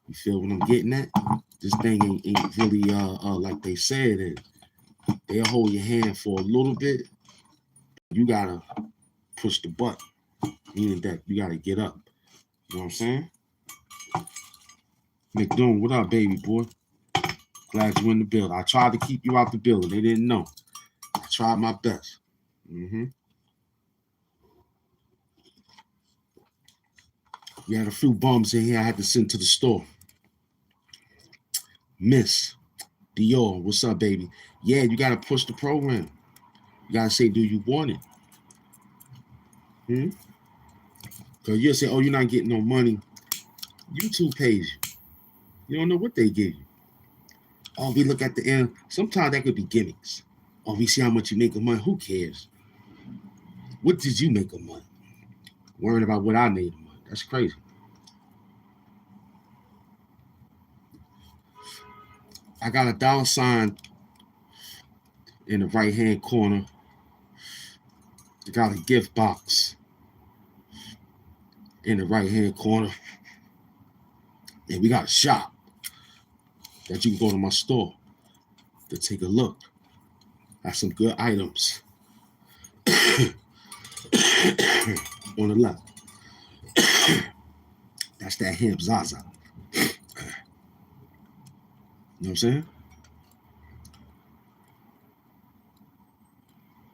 You feel what I'm getting at? This thing ain't really like they said it. They'll hold your hand for a little bit. You got to push the button. Meaning that you got to get up. You know what I'm saying? McDoom, what up, baby boy? Glad you in the building. I tried to keep you out the building. They didn't know. I tried my best. Mm-hmm. We had a few bums in here I had to send to the store. Miss Dior, what's up, baby? Yeah, you got to push the program. You got to say, do you want it? Because you'll say, oh, you're not getting no money. YouTube pays you. You don't know what they give you. Oh, we look at the end. Sometimes that could be gimmicks. Oh, we see how much you make of money. Who cares? What did you make of money? Worrying about what I made of money. That's crazy. I got a $sign in the right-hand corner. I got a gift box in the right-hand corner. And we got a shop that you can go to my store to take a look at some good items on the left. That's that Hamp Zaza. You know what I'm saying?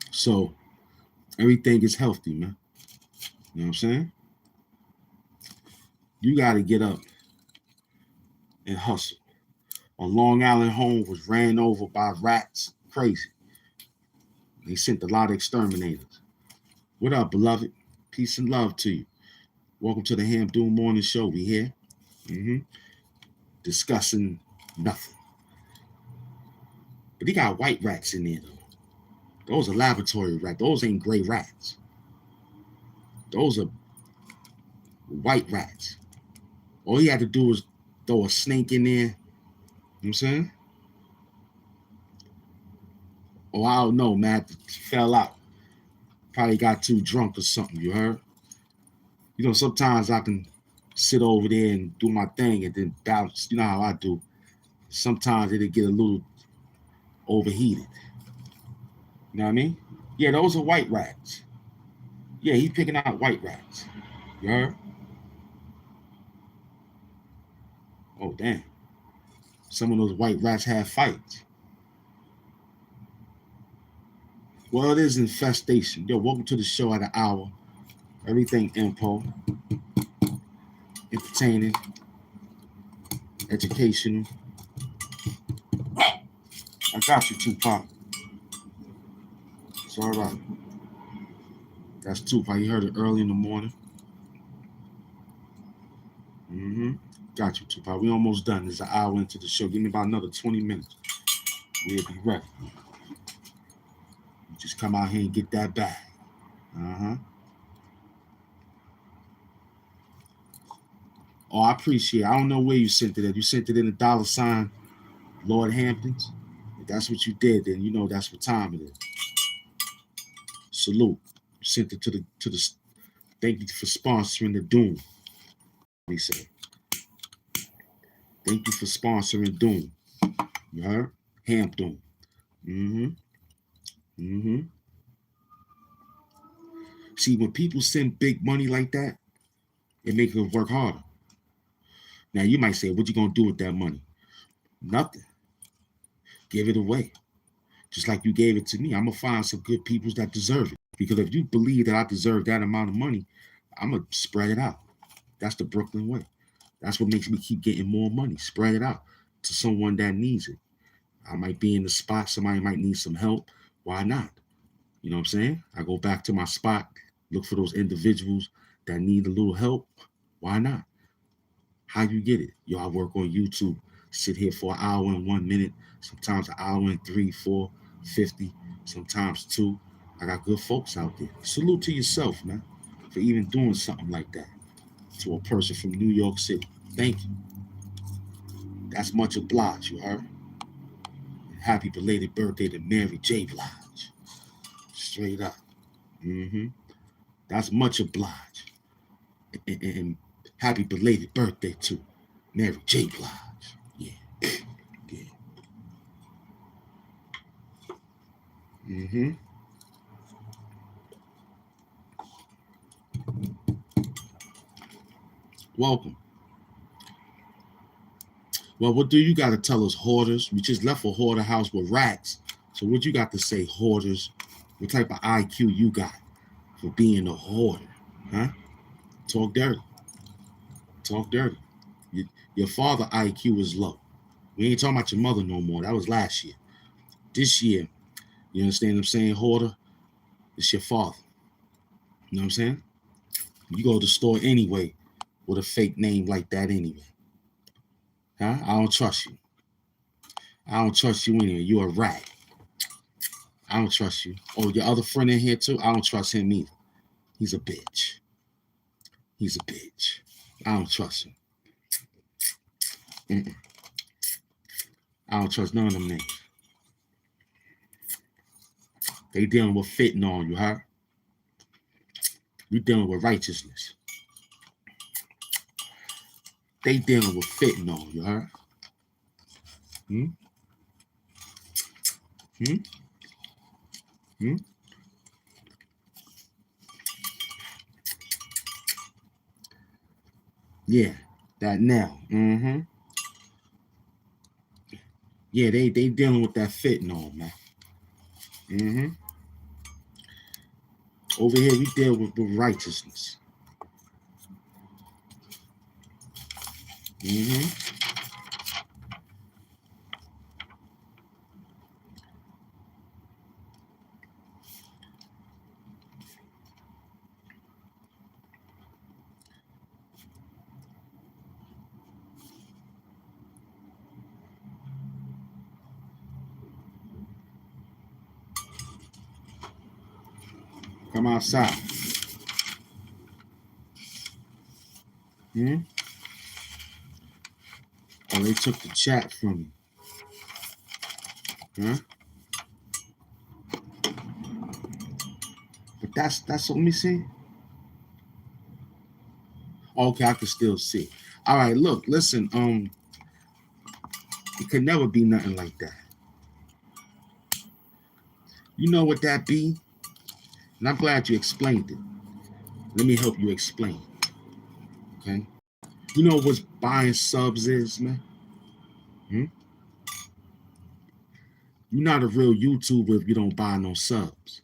So everything is healthy, man. You know what I'm saying? You got to get up and hustle. A Long Island home was ran over by rats. Crazy. They sent a lot of exterminators. What up, beloved? Peace and love to you. Welcome to the Hamp Doom Morning Show. We here discussing nothing. But he got white rats in there, though. Those are laboratory rats. Those ain't gray rats. Those are white rats. All he had to do was throw a snake in there. You know what I'm saying? Oh, I don't know, man. He fell out. Probably got too drunk or something, you heard? You know, sometimes I can sit over there and do my thing and then bounce. You know how I do. Sometimes it'll get a little overheated. You know what I mean? Yeah, those are white rats. Yeah, he's picking out white rats. You heard? Oh, damn. Some of those white rats have fights. Well, it is infestation. Yo, welcome to the show at an hour. Everything info. Entertaining. Educational. I got you, Tupac. It's all right. That's Tupac. You heard it early in the morning. Got you, Tupac. We almost done. There's an hour into the show. Give me about another 20 minutes. We'll be ready. You just come out here and get that bag. Oh, I appreciate it. I don't know where you sent it at. You sent it in a $, Lord Hamptons. If that's what you did, then you know that's what time it is. Salute. You sent it to the thank you for sponsoring the Doom. He said. Thank you for sponsoring Doom. You heard? Hamp Doom. See, when people send big money like that, it makes them work harder. Now, you might say, what you going to do with that money? Nothing. Give it away. Just like you gave it to me. I'm going to find some good people that deserve it. Because if you believe that I deserve that amount of money, I'm going to spread it out. That's the Brooklyn way. That's what makes me keep getting more money. Spread it out to someone that needs it. I might be in the spot. Somebody might need some help. Why not? You know what I'm saying? I go back to my spot, look for those individuals that need a little help. Why not? How you get it? Yo, I work on YouTube, sit here for an hour and 1 minute, sometimes an hour and 3, 4, 50, sometimes 2. I got good folks out there. Salute to yourself, man, for even doing something like that to a person from New York City. Thank you. That's much obliged, you heard? Happy belated birthday to Mary J. Blige. Straight up. That's much obliged. And happy belated birthday to Mary J. Blige. Yeah. Welcome. Well, what do you got to tell us, hoarders? We just left a hoarder house with rats. So what you got to say, hoarders? What type of IQ you got for being a hoarder? Huh? Talk dirty. Talk dirty. Your father IQ is low. We ain't talking about your mother no more. That was last year. This year, you understand what I'm saying, hoarder? It's your father. You know what I'm saying? You go to the store anyway with a fake name like that anyway. Huh? I don't trust you. I don't trust you anyway. You're a rat. I don't trust you. Oh, your other friend in here too? I don't trust him either. He's a bitch. He's a bitch. I don't trust him. I don't trust none of them niggas. They dealing with fitting on you, huh? You dealing with righteousness. They dealing with fitting on you, huh? Yeah, that now. Mm-hmm. Yeah, they dealing with that fentanyl, man. Mm-hmm. Over here, we deal with righteousness. Mm-hmm. Come outside. Hmm? Oh, they took the chat from me. Huh? But that's let me see. Okay, I can still see. All right, look, listen, it could never be nothing like that. You know what that be? And I'm glad you explained it. Let me help you explain. Okay. You know what buying subs is, man? Hmm? You're not a real YouTuber if you don't buy no subs.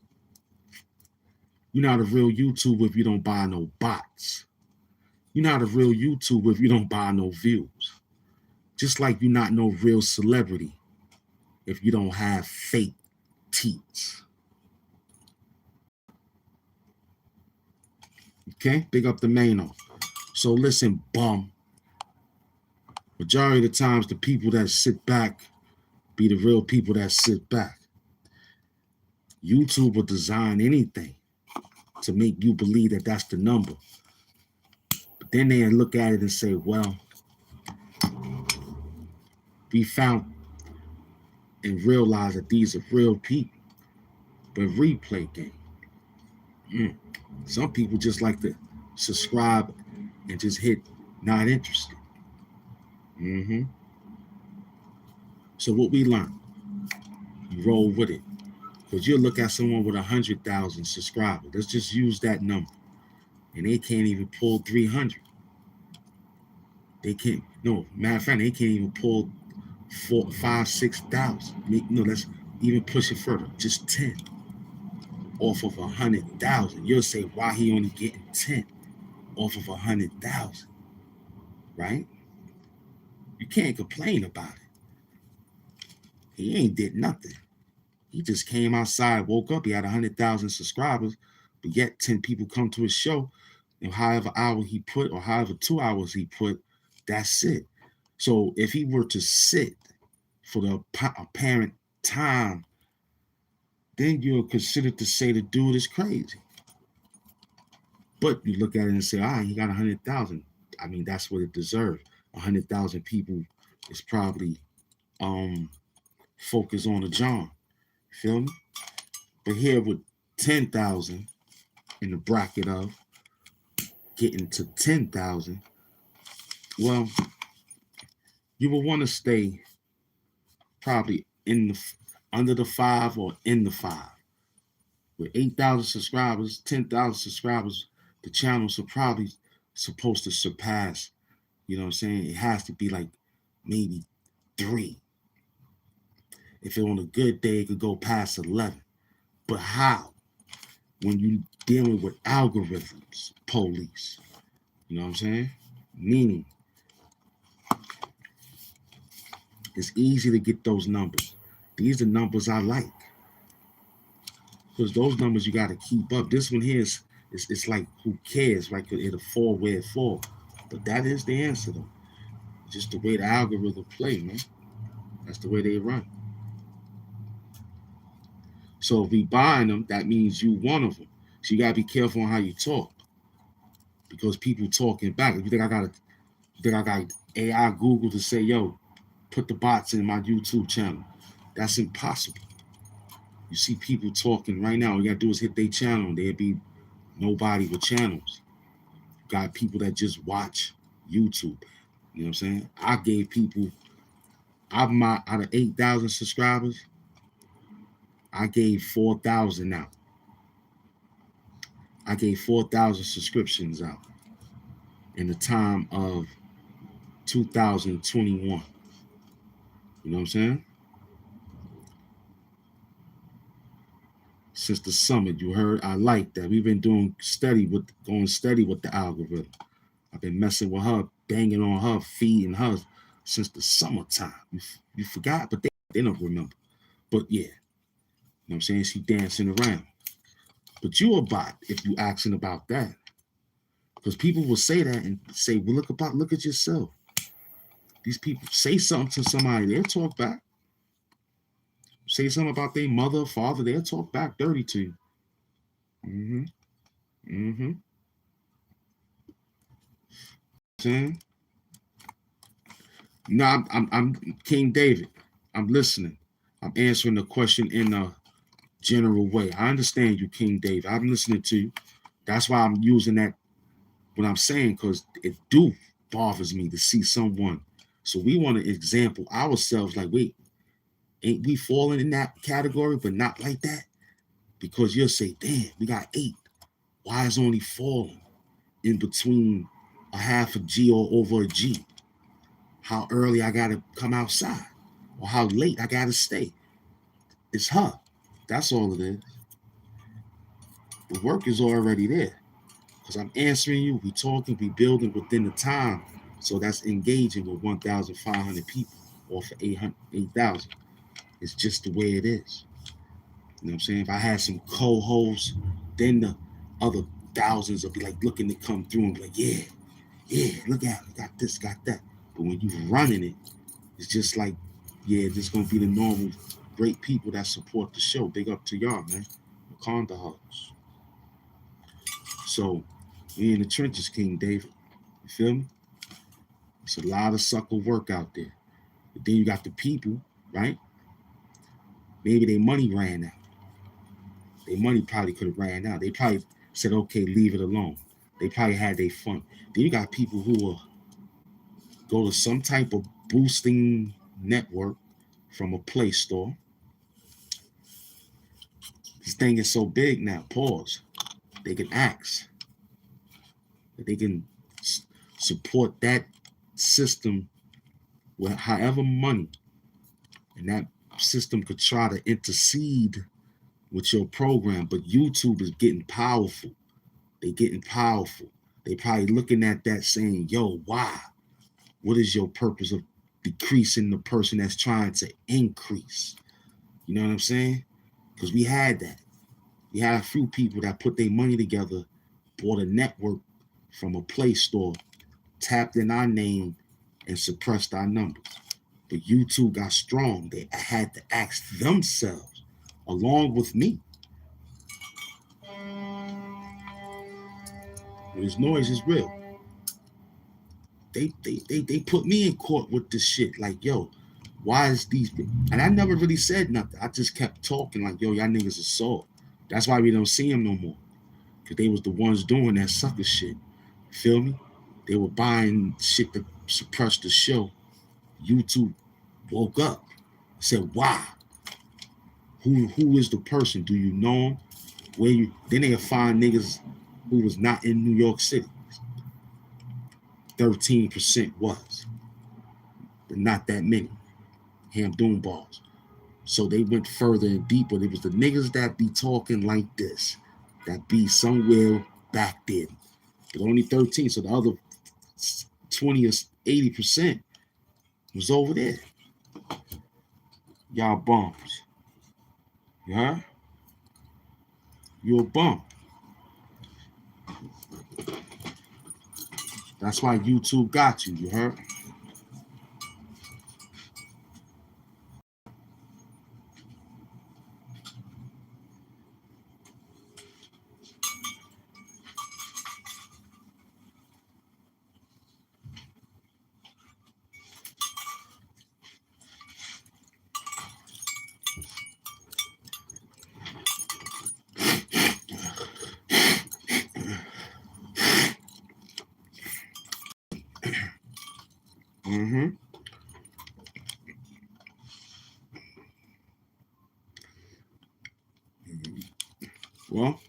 You're not a real YouTuber if you don't buy no bots. You're not a real YouTuber if you don't buy no views. Just like you're not no real celebrity if you don't have fake teats. Okay? Big up the main off. So listen, bum. Majority of the times, the people that sit back be the real people that sit back. YouTube will design anything to make you believe that that's the number. But then they look at it and say, well, we found and realize that these are real people. But replay game. Some people just like to subscribe and just hit not interested. Mm-hmm. So what we learn, you roll with it. Because you'll look at someone with 100,000 subscribers. Let's just use that number. And they can't even pull 300. They can't, no, matter of fact, they can't even pull 4, 5, 6,000. No, let's even push it further. Just 10 off of 100,000. You'll say, why he only getting 10 off of 100,000, right? You can't complain about it. He ain't did nothing. He just came outside, woke up, he had 100,000 subscribers, but yet 10 people come to his show, and however hour he put, or however 2 hours he put, that's it. So if he were to sit for the apparent time, then you'll consider to say the dude is crazy. But you look at it and say, he got 100,000. I mean, that's what it deserved. 100,000 people is probably focused on a John. Feel me? But here with 10,000 in the bracket of getting to 10,000, well, you will want to stay probably in the under the 5 or in the 5. With 8,000 subscribers, 10,000 subscribers, the channel's probably supposed to surpass, you know what I'm saying? It has to be like maybe 3. If it on a good day, it could go past 11. But how? When you dealing with algorithms, police, you know what I'm saying? Meaning, it's easy to get those numbers. These are numbers I like. Because those numbers you got to keep up. This one here is it's like, who cares, right? It'll fall where it fall. But that is the answer, though. Just the way the algorithm play, man. That's the way they run. So if we buying them, that means you one of them. So you got to be careful on how you talk. Because people talking back. If you think I got AI Google to say, yo, put the bots in my YouTube channel. That's impossible. You see people talking right now. All you got to do is hit their channel. There'll be nobody with channels. Got people that just watch YouTube. You know what I'm saying? I gave people, out of 8,000 subscribers, I gave 4,000 out. I gave 4,000 subscriptions out. in the time of 2021. You know what I'm saying? Since the summit, you heard, I like that. We've been going steady with the algorithm. I've been messing with her, banging on her, feeding her since the summertime. You forgot, but they don't remember. But yeah, you know what I'm saying? She dancing around. But you a bot if you asking about that. Because people will say that and say, well, look at yourself. These people say something to somebody, they'll talk back. Say something about their mother, father, they'll talk back dirty to you. Mm-hmm. Mm-hmm. Saying? No, I'm King David. I'm listening. I'm answering the question in a general way. I understand you, King David. I'm listening to you. That's why I'm using that what I'm saying, because it do bothers me to see someone. So we want to example ourselves like, wait, ain't we falling in that category, but not like that? Because you'll say, damn, we got 8. Why is only falling in between a half a G or over a G? How early I gotta come outside, or how late I gotta stay. It's her. That's all it is. The work is already there. Because I'm answering you, we talking, we building within the time. So that's engaging with 1,500 people or for 8,000. It's just the way it is. You know what I'm saying? If I had some co-hosts, then the other thousands will be like looking to come through and be like, yeah, look at it, got this, got that. But when you running it, it's just like, yeah, just gonna be the normal great people that support the show. Big up to y'all, man. Wakanda hugs. So we in the trenches, King David. You feel me? It's a lot of sucker work out there. But then you got the people, right? Maybe their money ran out. Their money probably could have ran out. They probably said, okay, leave it alone. They probably had their fun. Then you got people who will go to some type of boosting network from a Play Store. This thing is so big now, pause. They can ask. They can support that system with however money. And that system could try to intercede with your program. But YouTube is getting powerful. They getting powerful. They probably looking at that saying, yo, why? What is your purpose of decreasing the person that's trying to increase? You know what I'm saying? Because we had that. We had a few people that put their money together, bought a network from a Play Store, tapped in our name, and suppressed our numbers. But YouTube got strong. They had to ask themselves, along with me. This noise is real. They put me in court with this shit. Like, yo, why is these? And I never really said nothing. I just kept talking like, yo, y'all niggas are soft. That's why we don't see them no more. Because they was the ones doing that sucker shit. Feel me? They were buying shit to suppress the show. YouTube woke up, said, why? Who is the person? Do you know him? Where you? Then they'll find niggas who was not in New York City. 13% was, but not that many. Hamp balls. So they went further and deeper. It was the niggas that be talking like this, that be somewhere back there. But only 13. So the other 20 or 80% was over there. Y'all bums. You heard? You a bum. That's why YouTube got you. You heard? Mm-hmm. Well,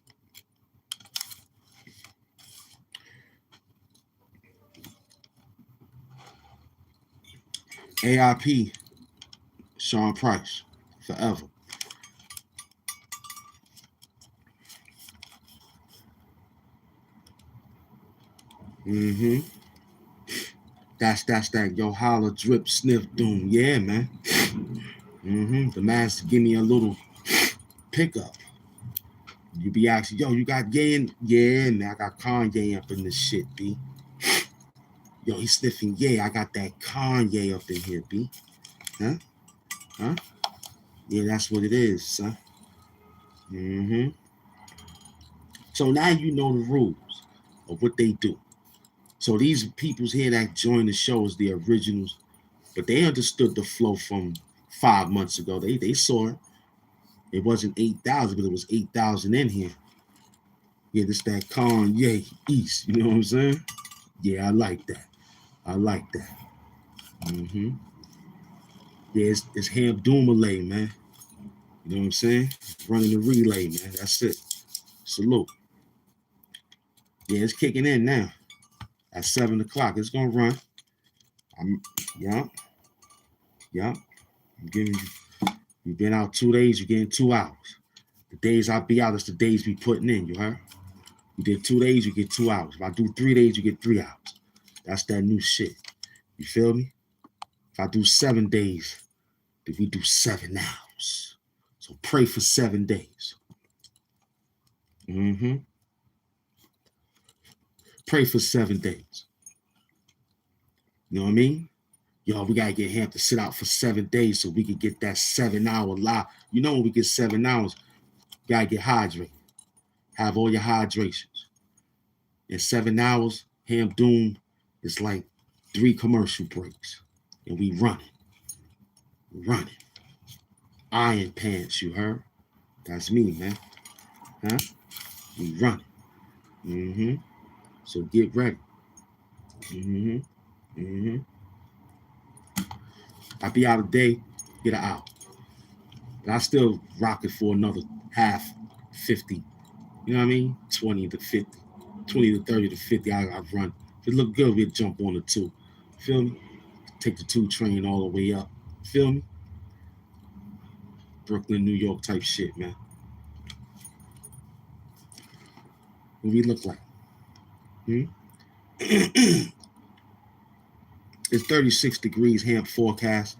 AIP, Sean Price, forever. Mm-hmm. That's that. Yo, holla, drip, sniff, doom. Yeah, man. Mm-hmm. The master give me a little pickup. You be asking, yo, you got Ye in? Yeah, man, I got Kanye up in this shit, B. Yo, he's sniffing, yeah, I got that Kanye up in here, B. Huh? Huh? Yeah, that's what it is, son. Mm-hmm. So now you know the rules of what they do. So these peoples here that join the show is the originals, but they understood the flow from 5 months ago. They saw it. It wasn't 8,000, but it was 8,000 in here. Yeah, this that Kanye East. You know what I'm saying? Yeah, I like that. I like that. Mm-hmm. Yeah, it's Hamp Doomalay, man. You know what I'm saying? Running the relay, man. That's it. Salute. Yeah, it's kicking in now. At 7 o'clock. It's gonna run. Yeah. I'm giving you. You've been out 2 days, you're getting 2 hours. The days I'll be out, it's the days we putting in, you heard? You did 2 days, you get 2 hours. If I do 3 days, you get 3 hours. That's that new shit. You feel me? If I do 7 days, then we do 7 hours. So pray for 7 days. Mm-hmm. Pray for 7 days. You know what I mean? Yo, we gotta get Hamp to sit out for 7 days so we can get that 7-hour live. You know when we get 7 hours, you gotta get hydrated. Have all your hydrations. In 7 hours, Hamp Doom is like 3 commercial breaks. And we running. Running. Iron pants, you heard? That's me, man. Huh? We running. Mm-hmm. So get ready. Mm-hmm. Mm-hmm. I'll be out a day, get an hour. But I still rock it for another half, 50. You know what I mean? 20 to 50. 20 to 30 to 50, I run. If it look good, we'll jump on the 2. Feel me? Take the 2 train all the way up. Feel me? Brooklyn, New York type shit, man. What we look like? It's 36 degrees, Hamp forecast.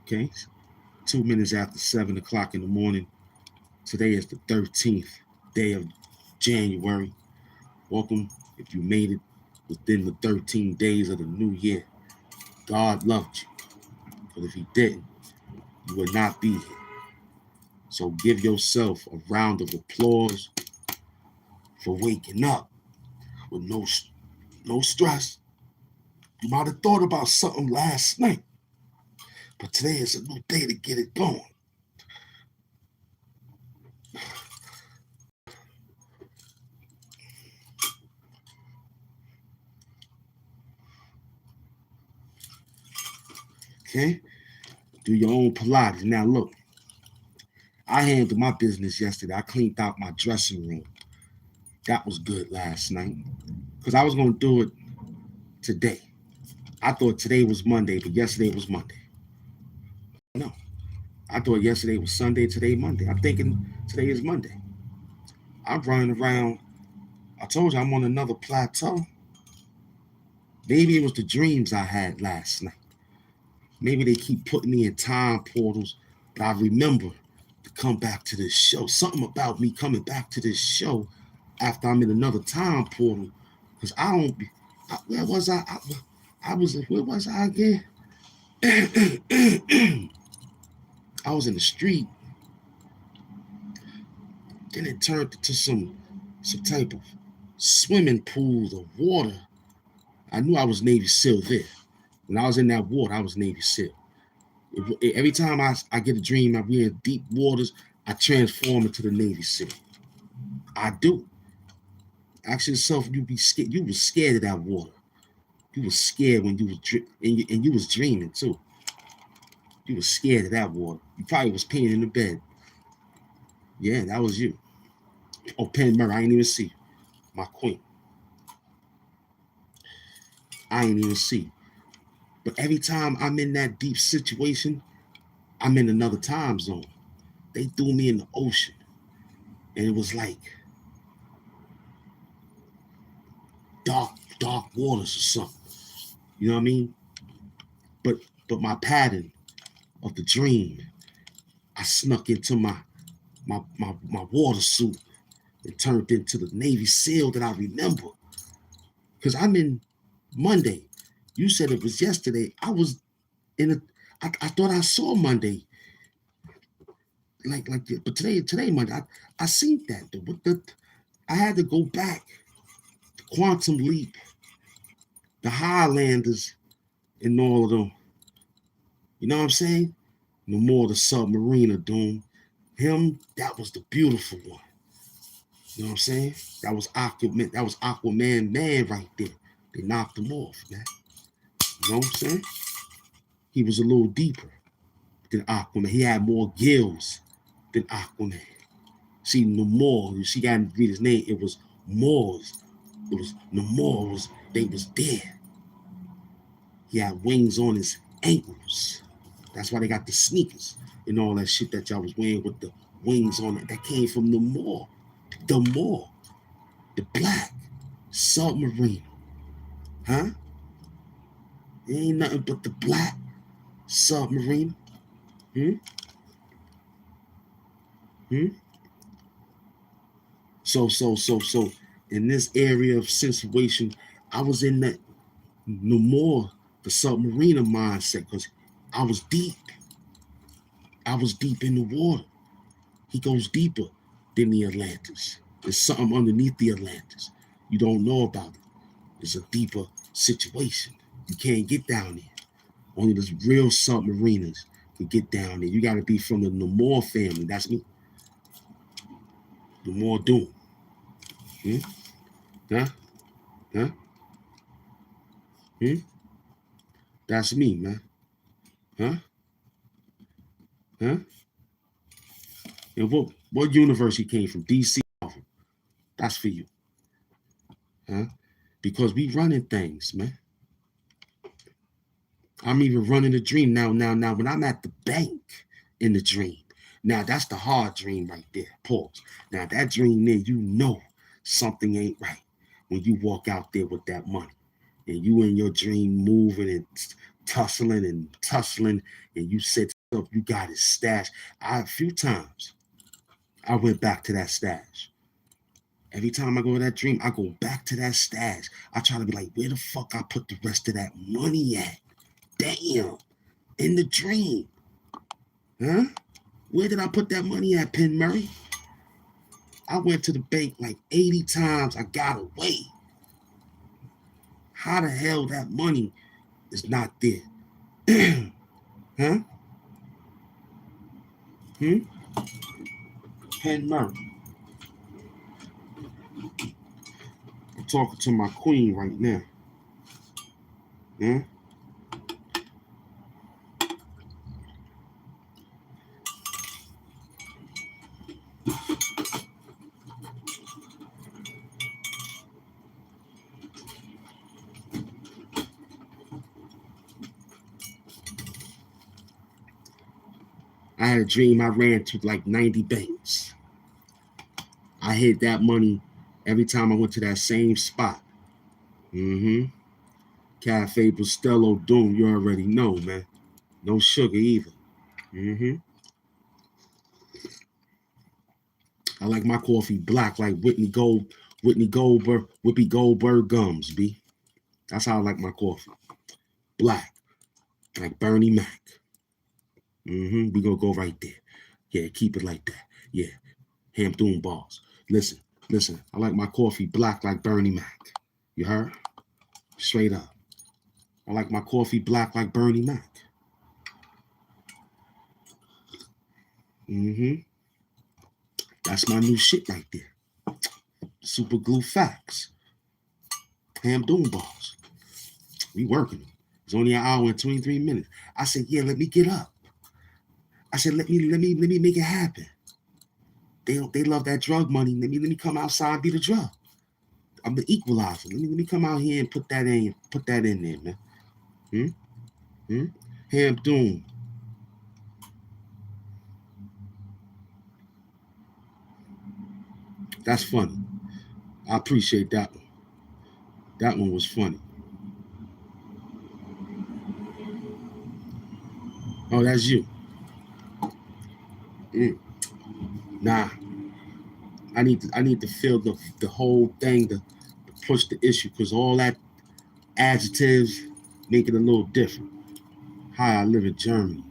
Okay? 2 minutes after 7 o'clock in the morning. Today is the 13th day of January. Welcome if you made it within the 13 days of the new year. God loved you. But if he didn't, you would not be here. So give yourself a round of applause for waking up with no stress. You might have thought about something last night, but today is a new day to get it going. Okay? Do your own Pilates. Now look, I handled my business yesterday. I cleaned out my dressing room. That was good last night. Because I was going to do it today. I thought today was Monday, but yesterday was Monday. No. I thought yesterday was Sunday, today Monday. I'm thinking today is Monday. I'm running around. I told you I'm on another plateau. Maybe it was the dreams I had last night. Maybe they keep putting me in time portals, but I remember to come back to this show. Something about me coming back to this show after I'm in another time portal. Because I don't be, where was I? Where was I again? I was in the street. Then it turned into some type of swimming pool of water. I knew I was Navy SEAL there. When I was in that water, I was Navy SEAL. Every time I get a dream, we're in deep waters, I transform into the Navy SEAL. I do. Ask yourself, you be scared. You was scared of that water. You was scared when you was and you was dreaming too. You was scared of that water. You probably was peeing in the bed. Yeah, that was you. Oh, Penn Murray, I ain't even see you. My queen. I ain't even see you. But every time I'm in that deep situation, I'm in another time zone. They threw me in the ocean, and it was like dark waters or something. You know what I mean? But my pattern of the dream, I snuck into my water suit and turned into the Navy SEAL that I remember. Because I'm in Monday. You said it was yesterday. I was in a. I thought I saw Monday. But today Monday. I seen that. I had to go back. The Quantum Leap, the Highlanders, and all of them. You know what I'm saying? No more the Submariner, Doom. Him, that was the beautiful one. You know what I'm saying? That was Aquaman. That was Aquaman man right there. They knocked him off, man. You know what I'm saying? He was a little deeper than Aquaman. He had more gills than Aquaman. See, Namor, you see, I didn't read his name. It was Moors. It was Namor. They was there. He had wings on his ankles. That's why they got the sneakers and all that shit that y'all was wearing with the wings on it. That came from Namor. The Moor. The black submarine. Huh? It ain't nothing but the black submarine. Hmm? Hmm? So, in this area of situation, I was in that no more the submariner mindset because I was deep. I was deep in the water. He goes deeper than the Atlantis. There's something underneath the Atlantis. You don't know about it. It's a deeper situation. You can't get down there. Only the real submariners can get down there. You got to be from the Namor family. That's me. Namor Doom. Hmm? Huh? Huh? Hmm? That's me, man. Huh? Huh? And what universe he came from? DC. That's for you. Huh? Because we running things, man. I'm even running a dream now. When I'm at the bank in the dream, now that's the hard dream right there. Pause. Now that dream there, you know something ain't right when you walk out there with that money and you in your dream moving and tussling, and you said you got it stashed. A few times I went back to that stash. Every time I go to that dream, I go back to that stash. I try to be like, where the fuck I put the rest of that money at? Damn, in the dream. Huh? Where did I put that money at, Penn Murray? I went to the bank like 80 times. I got away. How the hell that money is not there? Huh? Penn Murray. I'm talking to my queen right now. Huh? I had a dream I ran to like 90 banks. I hid that money every time I went to that same spot. Cafe Bustelo Doom, you already know, man. No sugar either. I like my coffee black like Whoopi Goldberg gums, B. That's how I like my coffee. Black, like Bernie Mac. We gonna go right there. Yeah, keep it like that. Yeah, Hamp Doom balls. Listen. I like my coffee black like Bernie Mac. You heard? Straight up. I like my coffee black like Bernie Mac. That's my new shit right there. Super glue facts. Ham Doom balls. We working. It's only an hour and 23 minutes. I said, yeah, let me get up. I said, let me make it happen. They love that drug money. Let me come outside and be the drug. I'm the equalizer. Let me come out here and put that in there, man. Hamp Doom. That's funny. I appreciate that one. That one was funny. Oh, that's you. Nah, I need to feel the whole thing to push the issue, because all that adjectives make it a little different. Hi, I live in Germany.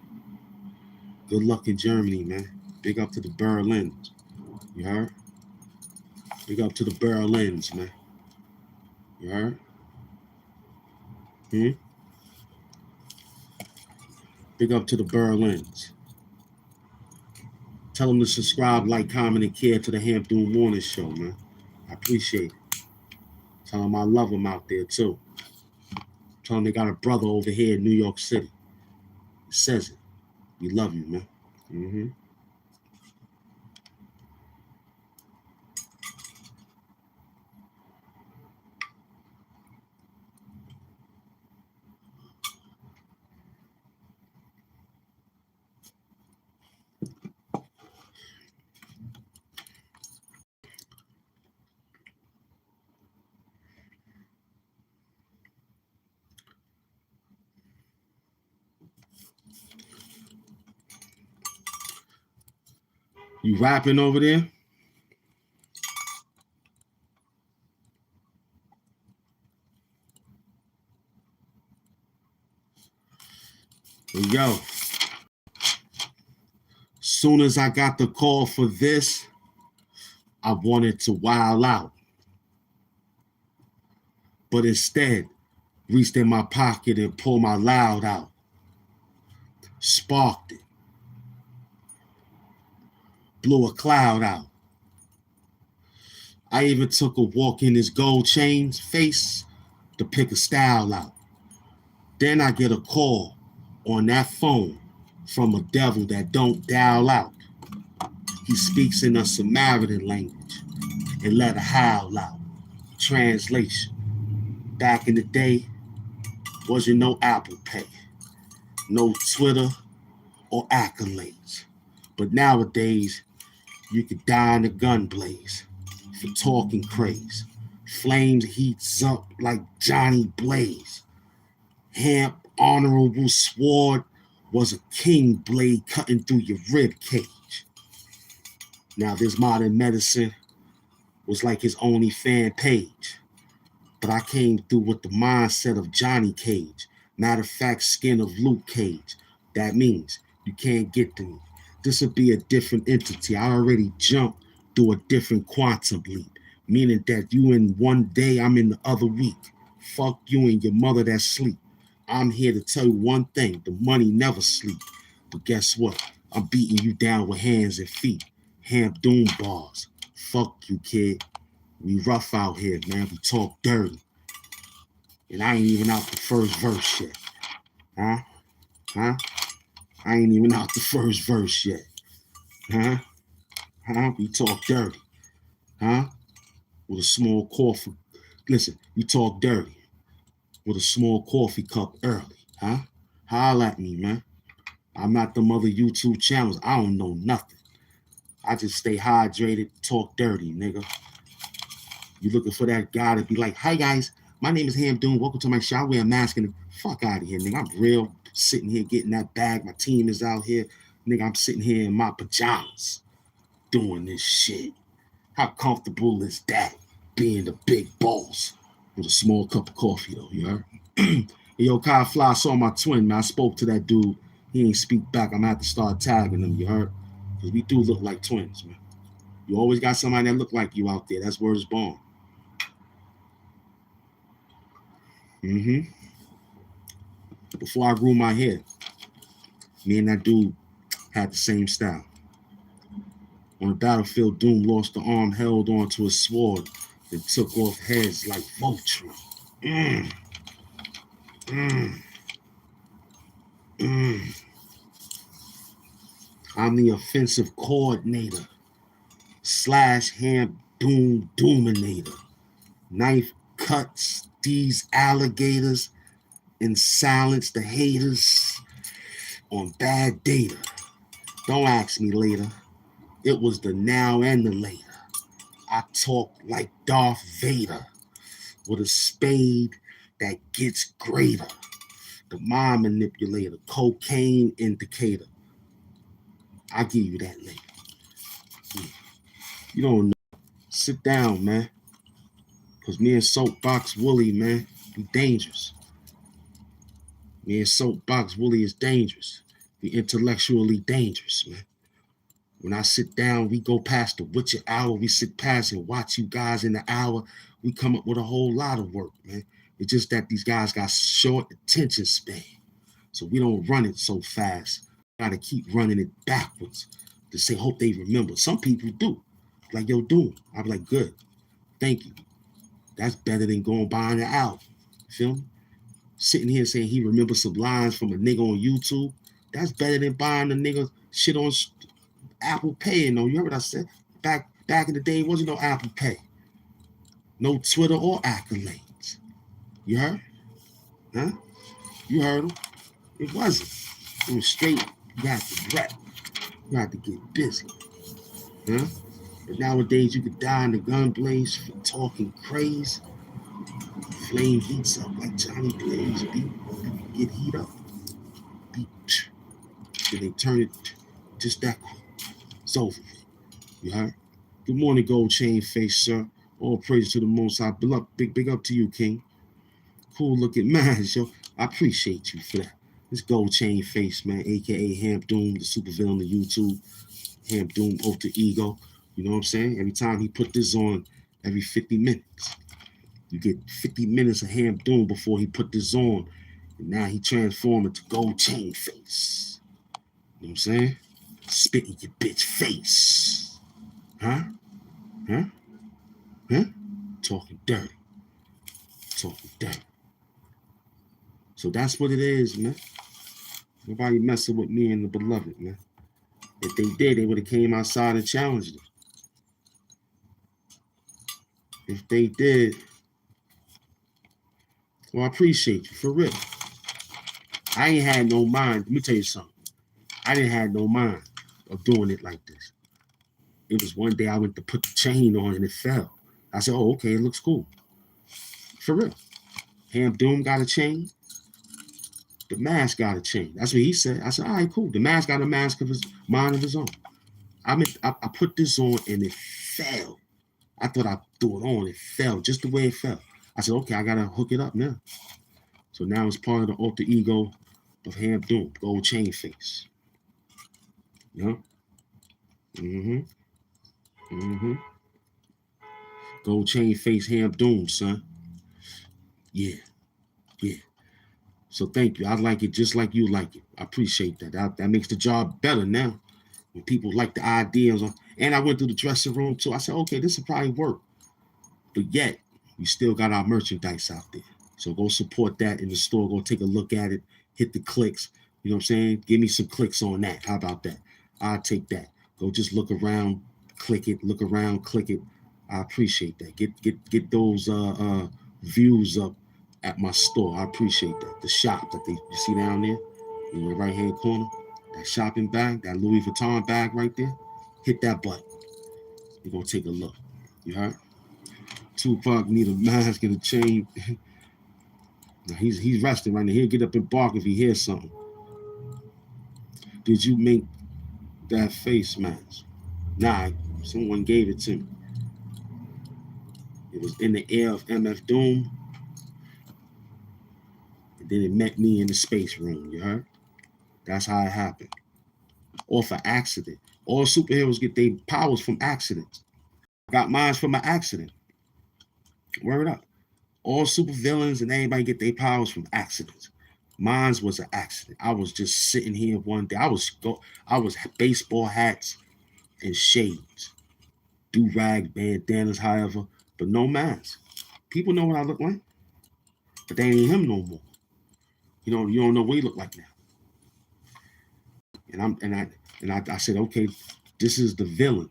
Good luck in Germany, man. Big up to the Berlins. You heard? Big up to the Berlins, man. You heard? Big up to the Berlins. Tell them to subscribe, like, comment, and care to the Hamp Doom Morning Show, man. I appreciate it. Tell them I love them out there, too. Tell them they got a brother over here in New York City. It says it. We love you, man. You rapping over there? Yo, soon as I got the call for this, I wanted to wild out. But instead, reached in my pocket and pulled my loud out. Sparked it. Blew a cloud out. I even took a walk in his gold chain's face to pick a style out. Then I get a call on that phone from a devil that don't dial out. He speaks in a Samaritan language and let a howl out. Translation. Back in the day, wasn't no Apple Pay, no Twitter or accolades. But nowadays, you could die in a gun blaze for talking craze. Flames heats up like Johnny Blaze. Hamp, honorable sword, was a king blade cutting through your rib cage. Now this modern medicine was like his only fan page. But I came through with the mindset of Johnny Cage. Matter of fact, skin of Luke Cage. That means you can't get to me. This would be a different entity. I already jumped through a different quantum leap, meaning that you in one day, I'm in the other week. Fuck you and your mother that sleep. I'm here to tell you one thing, the money never sleep. But guess what? I'm beating you down with hands and feet. Hamp Doom bars. Fuck you, kid. We rough out here, man. We talk dirty. And I ain't even out the first verse yet. Huh? I ain't even out the first verse yet. Huh? We talk dirty. Huh? With a small coffee. Listen, we talk dirty. With a small coffee cup early. Huh? Holla at me, man. I'm not the mother YouTube channels. I don't know nothing. I just stay hydrated, talk dirty, nigga. You looking for that guy to be like, hi guys, my name is Hamp Doom. Welcome to my show. I wear a mask and fuck out of here, nigga. I'm real sitting here getting that bag. My team is out here. Nigga, I'm sitting here in my pajamas doing this shit. How comfortable is that? Being the big boss with a small cup of coffee, though, you heard? Hey, yo, Kyle Fly saw my twin, man. I spoke to that dude. He ain't speak back. I'm gonna have to start tagging him, you heard? Because we do look like twins, man. You always got somebody that look like you out there. That's where it's born. Before I grew my hair, me and that dude had the same style. On the battlefield, Doom lost the arm, held on to his sword, and took off heads like Voltron. I'm the offensive coordinator / Hamp Doom Doominator. Knife cuts these alligators and silence the haters on bad data. Don't ask me later. It was the now and the later. I talk like Darth Vader with a spade that gets greater. The mind manipulator, cocaine indicator. I'll give you that later. You don't know. Sit down, man. Because me and Soapbox Wooly, man, we dangerous. Me and Soapbox Wooly is dangerous. We intellectually dangerous, man. When I sit down, we go past the witcher hour. We sit past and watch you guys in the hour. We come up with a whole lot of work, man. It's just that these guys got short attention span. So we don't run it so fast. Got to keep running it backwards to say, hope they remember. Some people do. Like, yo, Doom. I'm like, good. Thank you. That's better than going buying an album. Feel me? Sitting here saying he remembers some lines from a nigga on YouTube. That's better than buying a nigga shit on Apple Pay. You know, you heard what I said? Back in the day, wasn't no Apple Pay. No Twitter or accolades. You heard? Huh? You heard him? It wasn't. It was straight. You had to rap. You had to get busy. Huh? But nowadays, you could die in the gun blaze for talking crazy. Flame heats up like Johnny Blaze. Beat get heat up. Beat. Then they turn it just that quick. It's over. You heard? Good morning, gold chain face, sir. All praise to the Most High. Big up to you, King. Cool looking man, yo. I appreciate you for that. This gold chain face, man, aka Hamp Doom, the supervillain of YouTube. Hamp Doom, alter ego. You know what I'm saying? Every time he put this on, every 50 minutes. You get 50 minutes of Hamp Doom before he put this on. And now he transformed into gold chain face. You know what I'm saying? Spit in your bitch face. Huh? Huh? Huh? Talking dirty. Talking dirty. So that's what it is, man. Nobody messing with me and the beloved, man. If they did, they would have came outside and challenged it. If they did, well, I appreciate you, for real. I ain't had no mind. Let me tell you something. I didn't have no mind of doing it like this. It was one day I went to put the chain on and it fell. I said, oh, okay, it looks cool. For real. Hamp Doom got a chain. The mask got a chain. That's what he said. I said, all right, cool. The mask got a mask of his mind of his own. I put this on and it fell. I thought I threw it on. It fell just the way it fell. I said, okay, I got to hook it up now. So now it's part of the alter ego of Hamp Doom, gold chain face. You know? Gold chain face Hamp Doom, son. Yeah. So thank you. I like it just like you like it. I appreciate that. That makes the job better now. When people like the ideas. And I went through the dressing room too. I said, okay, this will probably work. But yet, we still got our merchandise out there. So go support that in the store. Go take a look at it. Hit the clicks. You know what I'm saying? Give me some clicks on that. How about that? I'll take that. Go just look around, click it. Look around, click it. I appreciate that. Get those views up at my store. I appreciate that. The shop that you see down there in your right hand corner, that shopping bag, that Louis Vuitton bag right there. Hit that button. You're gonna take a look. You heard? Tupac need a mask and a chain. Now he's resting right now. He'll get up and bark if he hears something. Did you make that face mask? Nah, someone gave it to me. It was in the air of MF Doom. And then it met me in the space room, you heard? That's how it happened. Or for accident. All superheroes get their powers from accidents. Got mine from an accident. Word up. All supervillains and everybody get their powers from accidents. Mine was an accident. I was just sitting here one day. I was baseball hats and shades, do-rag bandanas, however, but no mask. People know what I look like, but they ain't him no more. You don't know what he look like now. And I said, okay, this is the villain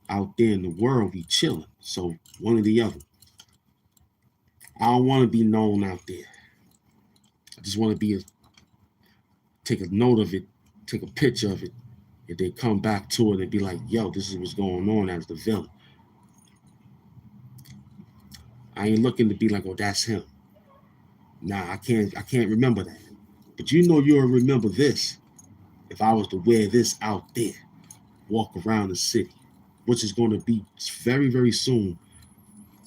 out there in the world. We chilling. So one or the other. I don't want to be known out there. just want to take a note of it, take a picture of it, and then come back to it and be like, yo, this is what's going on as the villain. I ain't looking to be like, oh, that's him. Nah, I can't remember that. But you'll remember this if I was to wear this out there, walk around the city, which is going to be very, very soon.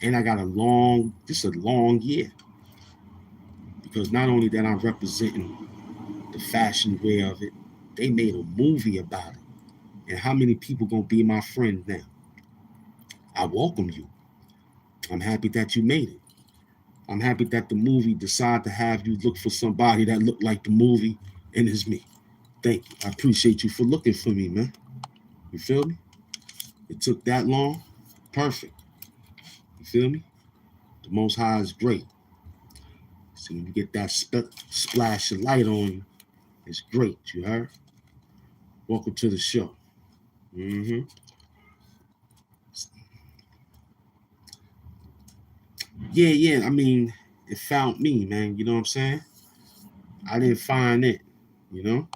And I got a long year. Because not only that I'm representing the fashion wear of it, they made a movie about it. And how many people gonna be my friend now? I welcome you. I'm happy that you made it. I'm happy that the movie decided to have you look for somebody that looked like the movie, and it's me. Thank you. I appreciate you for looking for me, man. You feel me? It took that long. Perfect. You feel me? The Most High is great. So when you get that splash of light on you, it's great. You heard? Welcome to the show. Mm-hmm. Yeah. I mean, it found me, man. You know what I'm saying? I didn't find it, you know?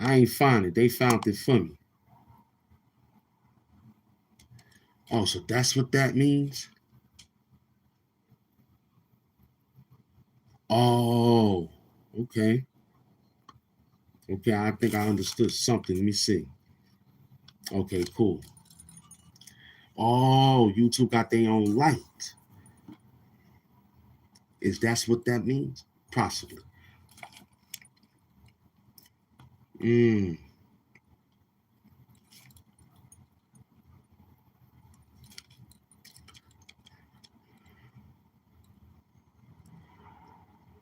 I ain't find it. They found it for me. Oh, so that's what that means? Oh, okay. Okay, I think I understood something. Let me see. Okay, cool. Oh, YouTube got their own light. Is that what that means? Possibly.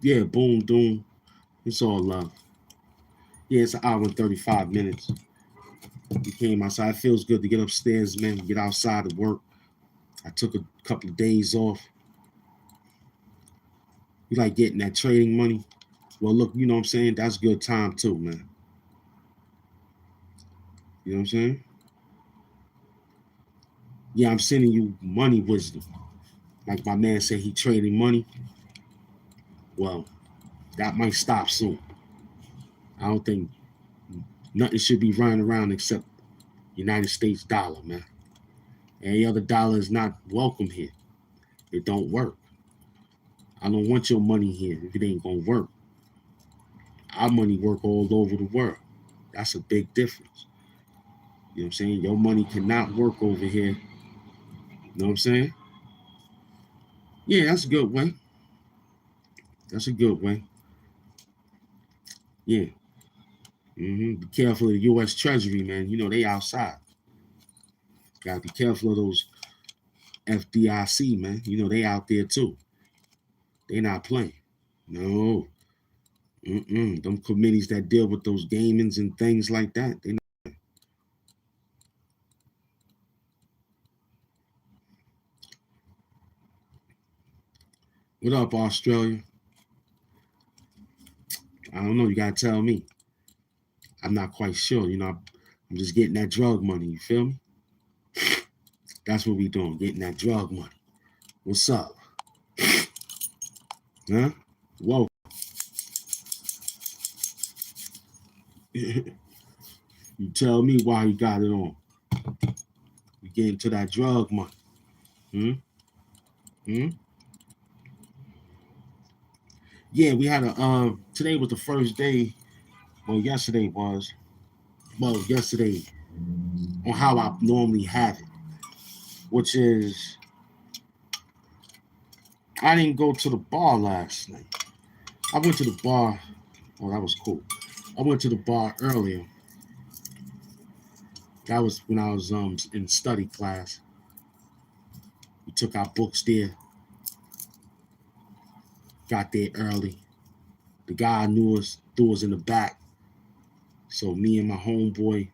Yeah, boom, doom. It's all love. Yeah, it's an hour and 35 minutes. We came outside. It feels good to get upstairs, man, get outside of work. I took a couple of days off. You like getting that trading money? Well, look, you know what I'm saying? That's good time too, man. You know what I'm saying? Yeah, I'm sending you money wisdom. Like my man said, he trading money. Well, that might stop soon. I don't think nothing should be running around except United States dollar, man. Any other dollar is not welcome here. It don't work. I don't want your money here if it ain't gonna work. Our money work all over the world. That's a big difference. You know what I'm saying? Your money cannot work over here. You know what I'm saying? Yeah, that's a good way. That's a good way. Yeah. Be careful of the U.S. Treasury, man. You know, they outside. Gotta be careful of those FDIC, man. You know, they out there too. They not playing. No. Them committees that deal with those gamings and things like that, they not. What up, Australia? I don't know. You gotta tell me. I'm not quite sure. You know, I'm just getting that drug money. You feel me? That's what we doing. Getting that drug money. What's up? Huh? Whoa. You tell me why you got it on. You get into that drug money. Yeah, we had today was the first day. Well, yesterday was. Well, yesterday on how I normally have it, which is I didn't go to the bar last night. I went to the bar. Oh, that was cool. I went to the bar earlier. That was when I was in study class. We took our books there. Got there early. The guy knew us, threw us in the back. So me and my homeboy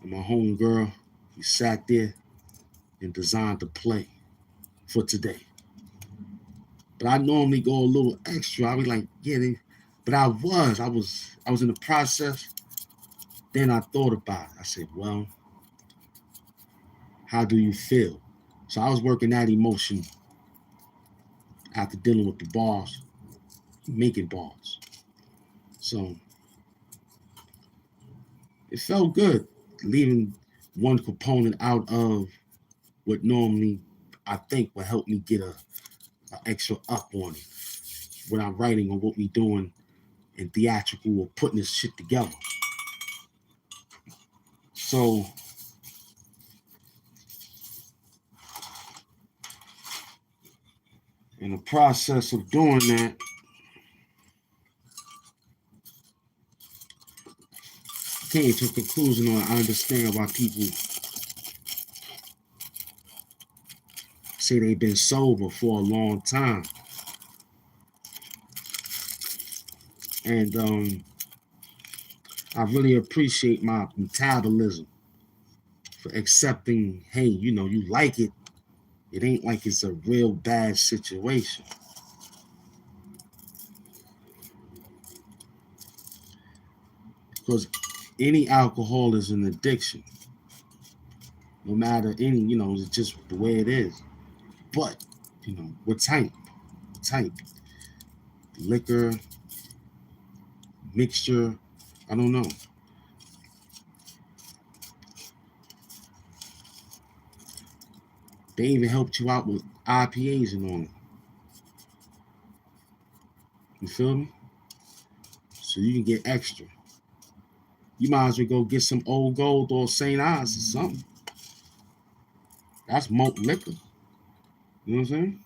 and my homegirl, we sat there and designed the play for today. But I normally go a little extra. I was like, but I was in the process. Then I thought about it. I said, well, How do you feel? So I was working that emotion after dealing with the bars, making bars. So it felt good leaving one component out of what normally I think would help me get a extra up on it when I'm writing on what we doing in theatrical or putting this shit together. So in the process of doing that, came to a conclusion on I understand why people say they've been sober for a long time. And I really appreciate my metabolism for accepting, hey, you know, you like it. It ain't like it's a real bad situation. Because any alcohol is an addiction. No matter any, you know, it's just the way it is. But, you know, what type? Liquor, mixture, I don't know. They even helped you out with IPAs and all. You feel me? So you can get extra. You might as well go get some Old Gold or St. Ives or something. That's malt liquor. You know what I'm saying?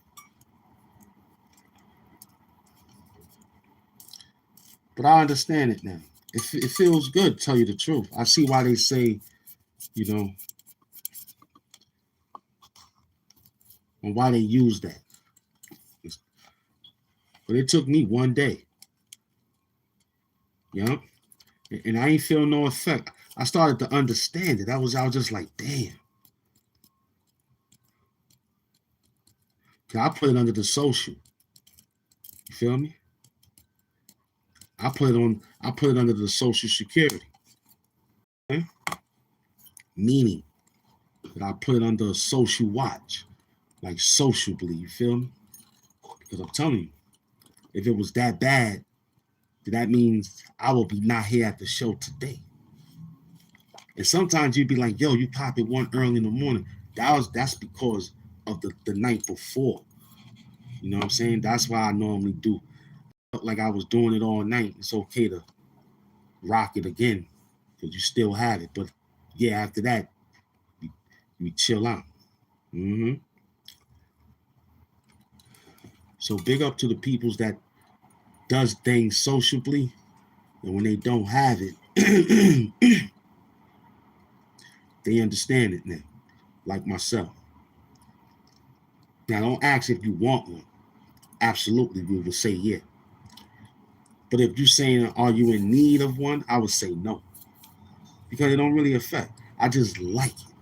But I understand it now. It feels good, to tell you the truth. I see why they say, you know, and why they use that. But it took me one day. You know? And I ain't feel no effect. I started to understand it. I was just like, damn. I put it under the social. You feel me? I put it under the social security. Okay? Meaning that I put it under a social watch. Like sociably, you feel me? Because I'm telling you, if it was that bad, then that means I will be not here at the show today. And sometimes you'd be like, yo, you pop it one early in the morning. That's because of the night before. You know what I'm saying? That's why I normally do. Felt like I was doing it all night. It's okay to rock it again because you still have it. But yeah, after that, you chill out. Mm-hmm. So big up to the peoples that does things sociably, and when they don't have it, they understand it now, like myself. Now, don't ask if you want one. Absolutely, we would say yeah. But if you're saying, are you in need of one? I would say no. Because it don't really affect. I just like it.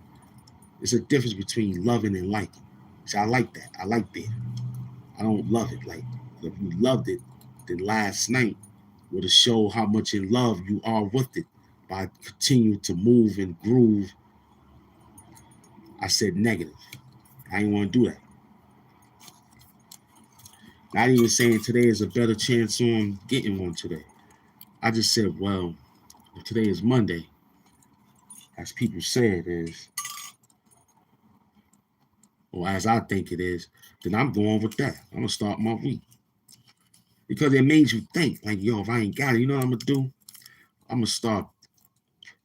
There's a difference between loving and liking. So I like that. I like beer. I don't love it. Like, if you loved it, then last night would have showed how much in love you are with it by continuing to move and groove. I said negative. I didn't want to do that. Not even saying today is a better chance on getting one today. I just said, well, if today is Monday, as people say it is, or as I think it is, then I'm going with that. I'm going to start my week. Because it made you think, like, yo, if I ain't got it, you know what I'm going to do? I'm going to start.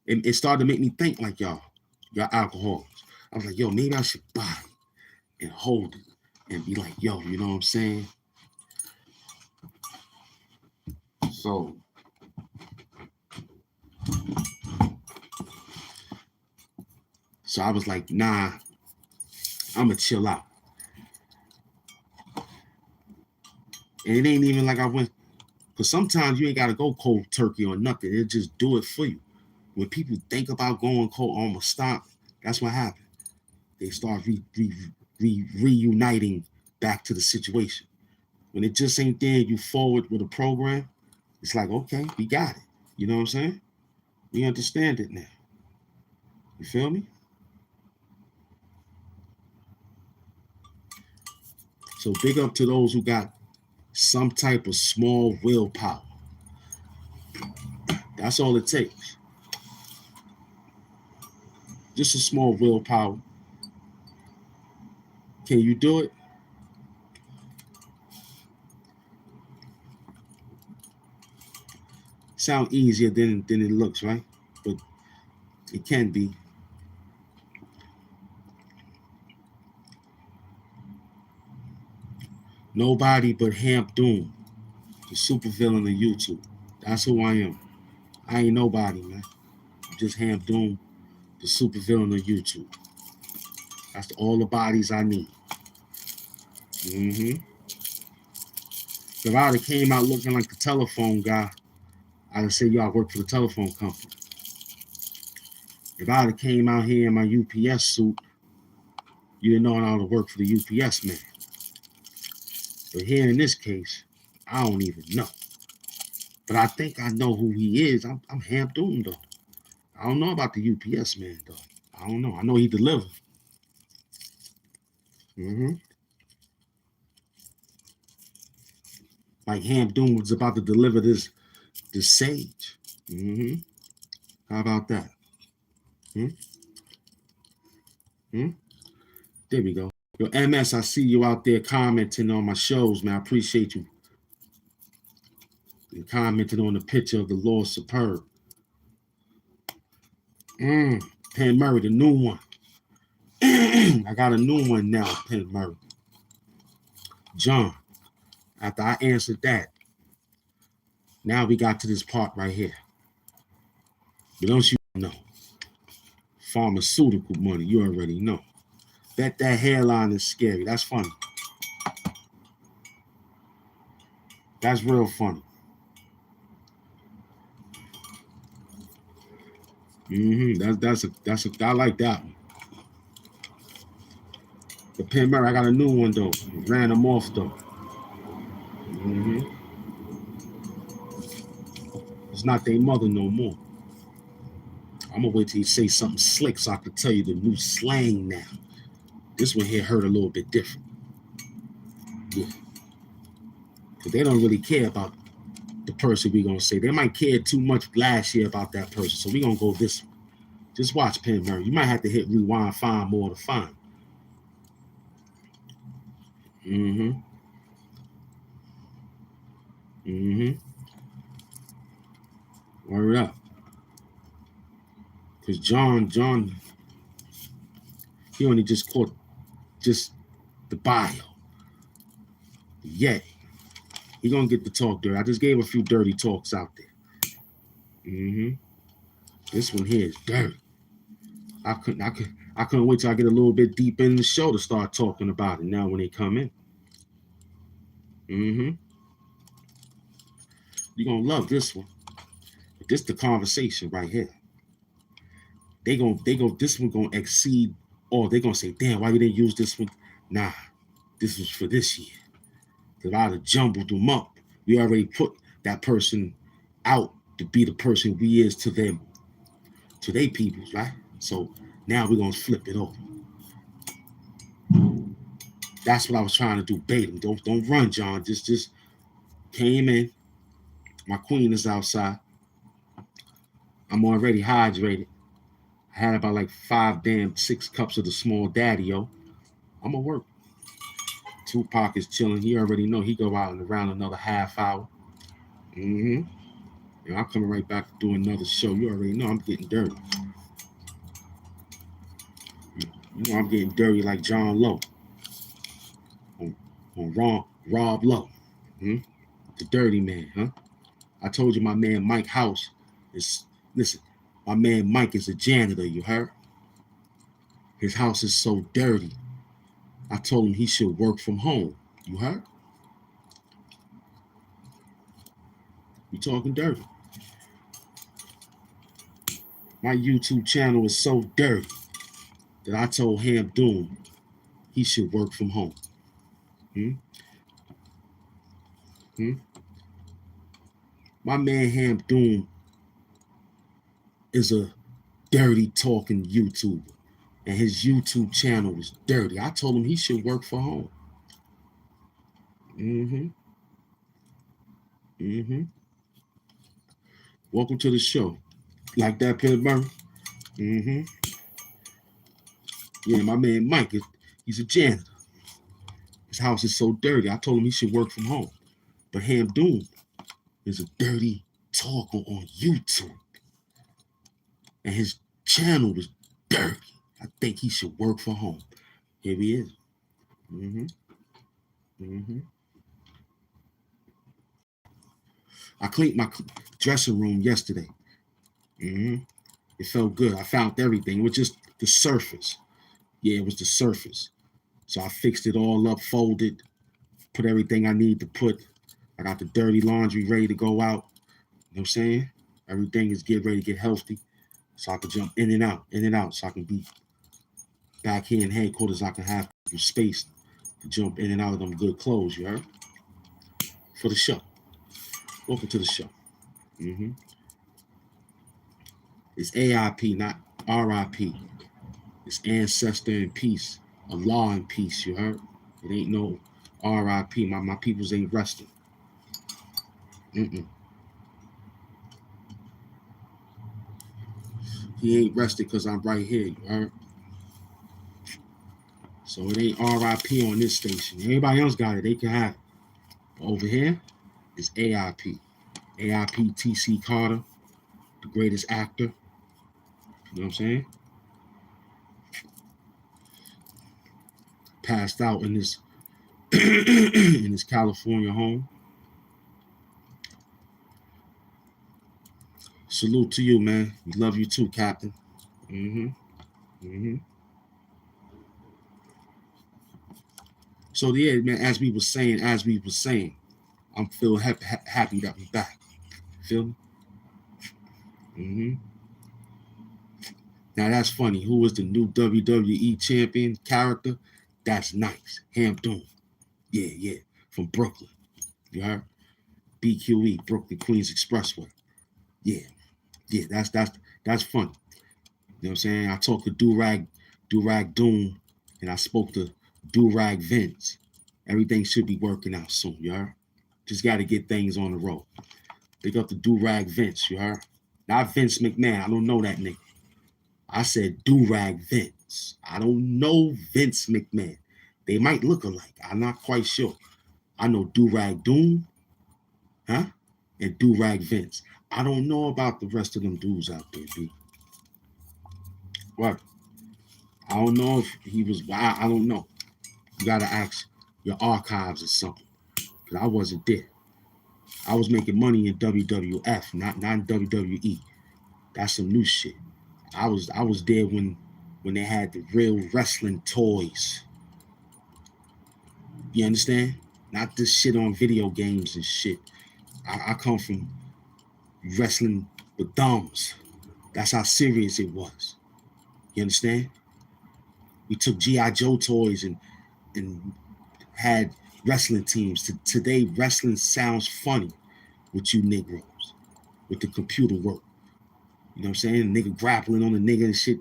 It started to make me think like y'all alcoholics. I was like, yo, maybe I should buy it and hold it and be like, yo, you know what I'm saying? So I was like, nah, I'm going to chill out. And it ain't even like I went, because sometimes you ain't got to go cold turkey or nothing. It'll just do it for you. When people think about going cold, almost stop, that's what happened. They start reuniting back to the situation. When it just ain't there, you forward with a program, it's like, okay, we got it. You know what I'm saying? We understand it now. You feel me? So big up to those who got some type of small willpower. That's all it takes. Just a small willpower. Can you do it? Sound easier than it looks, right? But it can be. Nobody but Hamp, the supervillain of YouTube. That's who I am. I ain't nobody, man. I'm just Hamp, the supervillain of YouTube. That's all the bodies I need. If I'd have came out looking like the telephone guy, I'd have said, yo, I work for the telephone company. If I'd have came out here in my UPS suit, you didn't know I ought to work for the UPS man. But here in this case, I don't even know. But I think I know who he is. I'm Hamp Doom, though. I don't know about the UPS man, though. I don't know. I know he delivered. Like Hamp Doom was about to deliver this sage. How about that? There we go. Yo, MS, I see you out there commenting on my shows, man. I appreciate you. And commenting on the picture of the Lord Superb. Penn Murray, the new one. I got a new one now, Penn Murray. John, after I answered that, now we got to this part right here. But don't you know? Pharmaceutical money, you already know. Bet that hairline is scary. That's funny. That's real funny. That's I like that one. The Penn Murray, I got a new one though. Ran them off though. It's not their mother no more. I'm gonna wait till you say something slick so I can tell you the new slang now. This one here hurt a little bit different. Yeah. Because they don't really care about the person we gonna say. They might care too much last year about that person. So we gonna go this one. Just watch Penn Murray. You might have to hit rewind, find more to find. Word up. Because John, he only just caught just the bio. Yet, he gonna get the talk dirty. I just gave a few dirty talks out there. This one here is dirty. I couldn't wait till I get a little bit deep in the show to start talking about it now when they come in. You're gonna love this one. This the conversation right here. They go, this one gonna exceed all. They gonna say, damn, why you didn't use this one? Nah, this was for this year. Because I'd have jumbled them up. We already put that person out to be the person we is to them, to their people, right? So now we're gonna flip it over. That's what I was trying to do. Bait him. Don't run, John. Just came in. My queen is outside. I'm already hydrated. I had about like 6 cups of the small daddy-o. I'm gonna work. Tupac is chilling. He already know he go out in around another half hour. And I'm coming right back to do another show. You already know I'm getting dirty. You know I'm getting dirty like John Lowe. On Rob Lowe. The dirty man, huh? I told you my man Mike House is, listen, my man Mike is a janitor, you heard? His house is so dirty. I told him he should work from home. You heard? We talking dirty. My YouTube channel is so dirty that I told Hamp Doom he should work from home. My man Hamp Doom is a dirty talking YouTuber. And his YouTube channel is dirty. I told him he should work from home. Mm-hmm. Mm-hmm. Welcome to the show. Like that, Pittsburgh? Mm-hmm. Yeah, my man Mike, he's a janitor. His house is so dirty. I told him he should work from home. But Hamp is a dirty talker on YouTube. And his channel is dirty. I think he should work from home. Here he is. Mm-hmm. Mm-hmm. I cleaned my dressing room yesterday. Mm-hmm. It felt good. I found everything. It was just the surface. Yeah, it was the surface. So I fixed it all up, folded, put everything I need to put. I got the dirty laundry ready to go out. You know what I'm saying? Everything is getting ready to get healthy. So I can jump in and out. So I can be back here in headquarters. I can have space to jump in and out of them good clothes, you heard? For the show. Welcome to the show. Mm-hmm. It's AIP, not RIP. It's ancestor in peace. Allah in peace, you heard? It ain't no RIP. My peoples ain't resting. Mm-mm. He ain't rested because I'm right here, you heard? So it ain't RIP on this station. Everybody else got it. They can have it. But over here, it's AIP. AIP TC Carter, the greatest actor. You know what I'm saying? Passed out in this in his California home. Salute to you, man. We love you too, Captain. Mm-hmm. Mm-hmm. So yeah, man, as we were saying, I'm feel happy that we're back. Feel me? Mm-hmm. Now that's funny. Who was the new WWE champion character? That's nice. Hamp. Yeah. From Brooklyn. You heard? BQE, Brooklyn Queens Expressway. Yeah. That's funny. You know what I'm saying? I talked to Durag Doom, and I spoke to Durag Vince. Everything should be working out soon, you heard? Just got to get things on the road. Pick up the Durag Vince, you heard? Not Vince McMahon. I don't know that nigga. I said Durag Vince. I don't know Vince McMahon. They might look alike. I'm not quite sure. I know Durag Doom, huh? And Durag Vince. I don't know about the rest of them dudes out there, B. What? I don't know if he was. I don't know. You gotta ask your archives or something. Cause I wasn't there. I was making money in WWF, not in WWE. That's some new shit. I was there when they had the real wrestling toys. You understand? Not this shit on video games and shit. I come from wrestling with thumbs. That's how serious it was. You understand? We took G.I. Joe toys and had wrestling teams. Today, wrestling sounds funny with you Negroes, with the computer work. You know what I'm saying? Nigga grappling on the nigga and shit.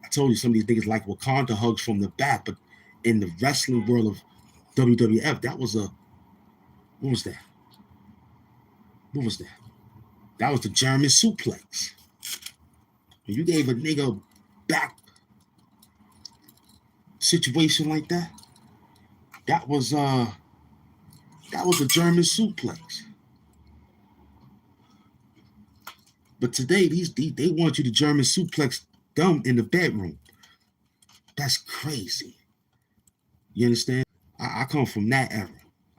I told you some of these niggas like Wakanda hugs from the back, but in the wrestling world of WWF, that was a, what was that? What was that? That was the German suplex. When you gave a nigga back situation like that, that was a German suplex. But today, they want you to German suplex them in the bedroom. That's crazy. You understand? I come from that era.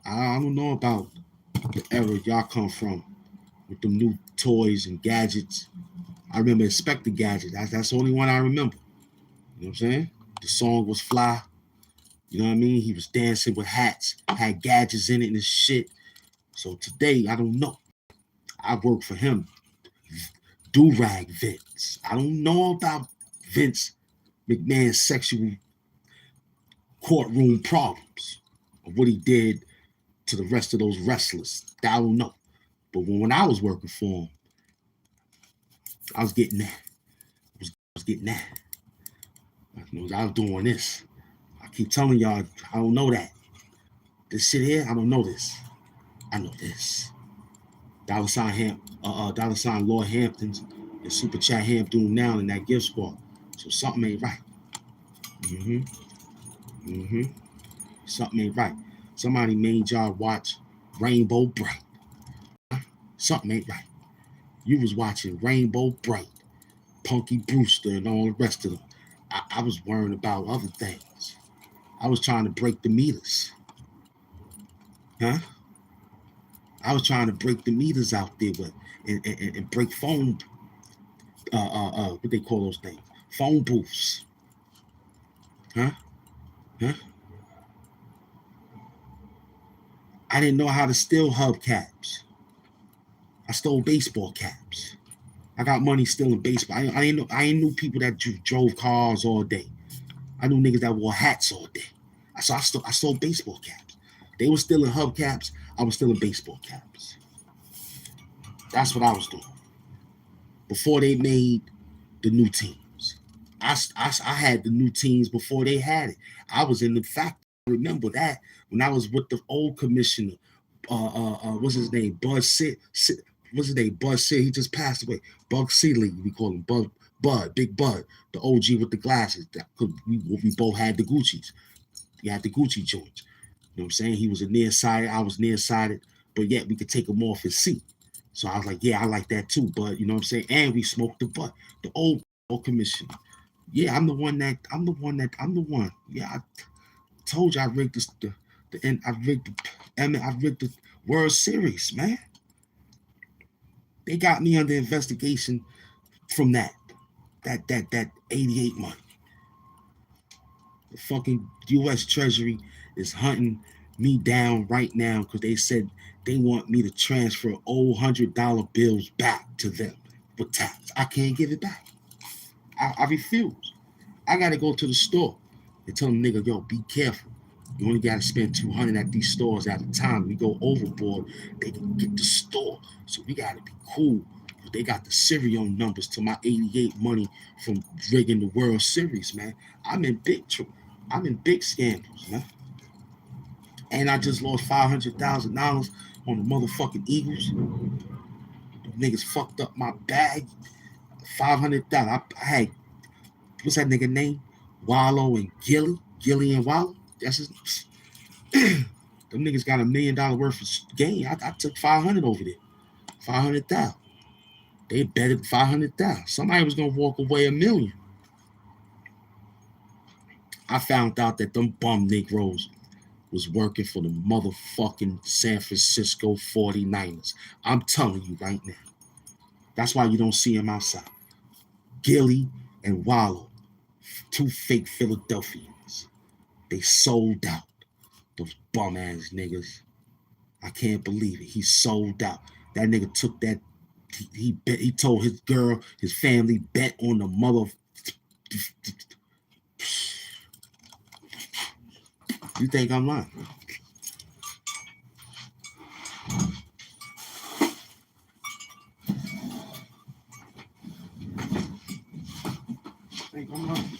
I don't know about the era y'all come from with them new toys and gadgets. I remember Inspector Gadget. That's the only one I remember. You know what I'm saying? The song was fly. You know what I mean? He was dancing with hats, had gadgets in it and shit. So today, I don't know. I work for him. Durag Vince. I don't know about Vince McMahon's sexual courtroom problems or what he did to the rest of those wrestlers. I don't know. But when I was working for him, I was getting that. I was getting that. I was doing this. I keep telling y'all, I don't know that. This shit here, I don't know this. I know this. $$ Lord Hamptons and Super Chat Hamp doing now in that gift squad. So something ain't right. Something ain't right. Somebody made y'all watch Rainbow Bright. Something ain't right. You was watching Rainbow Bright, Punky Brewster, and all the rest of them. I was worrying about other things. I was trying to break the meters. Huh? I was trying to break the meters out there and break phone, what they call those things? Phone booths. Huh? I didn't know how to steal hubcaps. I stole baseball caps. I got money stealing baseball. I ain't knew people that drove cars all day. I knew niggas that wore hats all day. So I stole baseball caps. They were stealing hubcaps. I was stealing baseball caps. That's what I was doing. Before they made the new teams. I had the new teams before they had it. I was in the factory. Remember that when I was with the old commissioner, what's his name? Bud Sid. What's his name? Bud Sid. He just passed away. Bug Seeley, we call him Bud, Big Bud, the OG with the glasses. We both had the Gucci's. We had the Gucci joints. You know what I'm saying? He was a nearsighted, I was nearsighted, but yet we could take him off his seat. So I was like, yeah, I like that too, Bud. You know what I'm saying? And we smoked the butt. The old commissioner. Yeah, I'm the one. Yeah, I told you I rigged I rigged the World Series, man. They got me under investigation from that 88 money. The fucking U.S. Treasury is hunting me down right now because they said they want me to transfer old $100 bills back to them with tax. I can't give it back. I refuse. I gotta go to the store and tell them, nigga, yo, be careful. You only gotta spend $200 at these stores at a time. We go overboard, they can get the store. So we gotta be cool. They got the serial numbers to my 88 money from rigging the World Series, man. I'm in big scandals, man. And I just lost $500,000 on the motherfucking Eagles. The niggas fucked up my bag. $500,000. I had, what's that nigga name? Wallow and Gilly and Wallow. That's his. Them niggas got $1 million worth of gain. I took 500 over there. 500,000. They betted 500,000. Somebody was gonna walk away $1 million. I found out that them bum Negroes was working for the motherfucking San Francisco 49ers. I'm telling you right now. That's why you don't see them outside. Gilly and Wallow, two fake Philadelphians. They sold out. Those bum ass niggas. I can't believe it. He sold out. That nigga took that. He told his girl, his family, bet on the mother. You think I'm lying? Think I'm lying?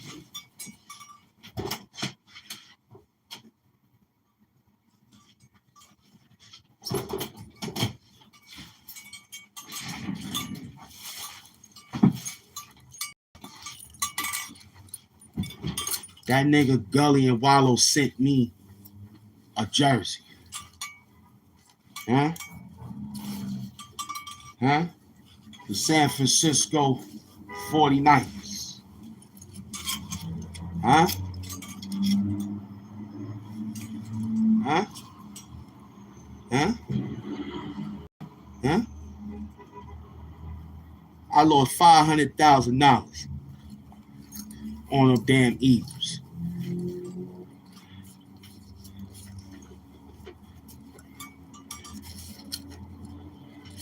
That nigga Gully and Wallow sent me a jersey. Huh? The San Francisco 49ers. Huh? Huh? Huh? Huh? I lost $500,000 on them damn Eagles.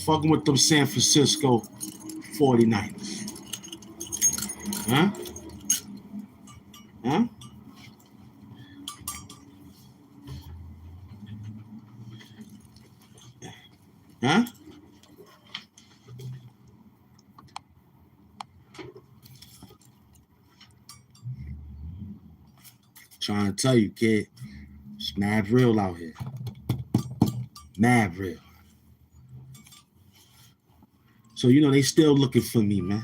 Fucking with them San Francisco 49ers. Huh? Huh? Huh? Trying to tell you, kid, it's mad real out here. Mad real. So, they still looking for me, man.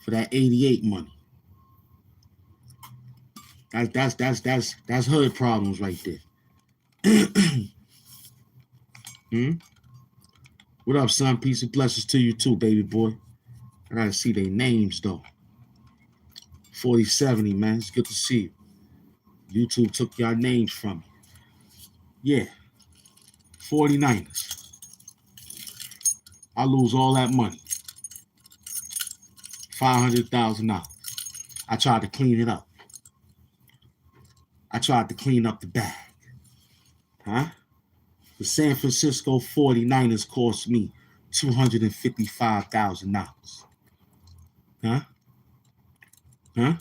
For that 88 money. That's hood problems right there. What up, son? Peace and blessings to you too, baby boy. I gotta see their names though. 4070, man. It's good to see you. YouTube took y'all names from me. Yeah. 49ers. I lose all that money. $500,000. I tried to clean it up. I tried to clean up the bag. Huh? The San Francisco 49ers cost me $255,000. Huh? Huh?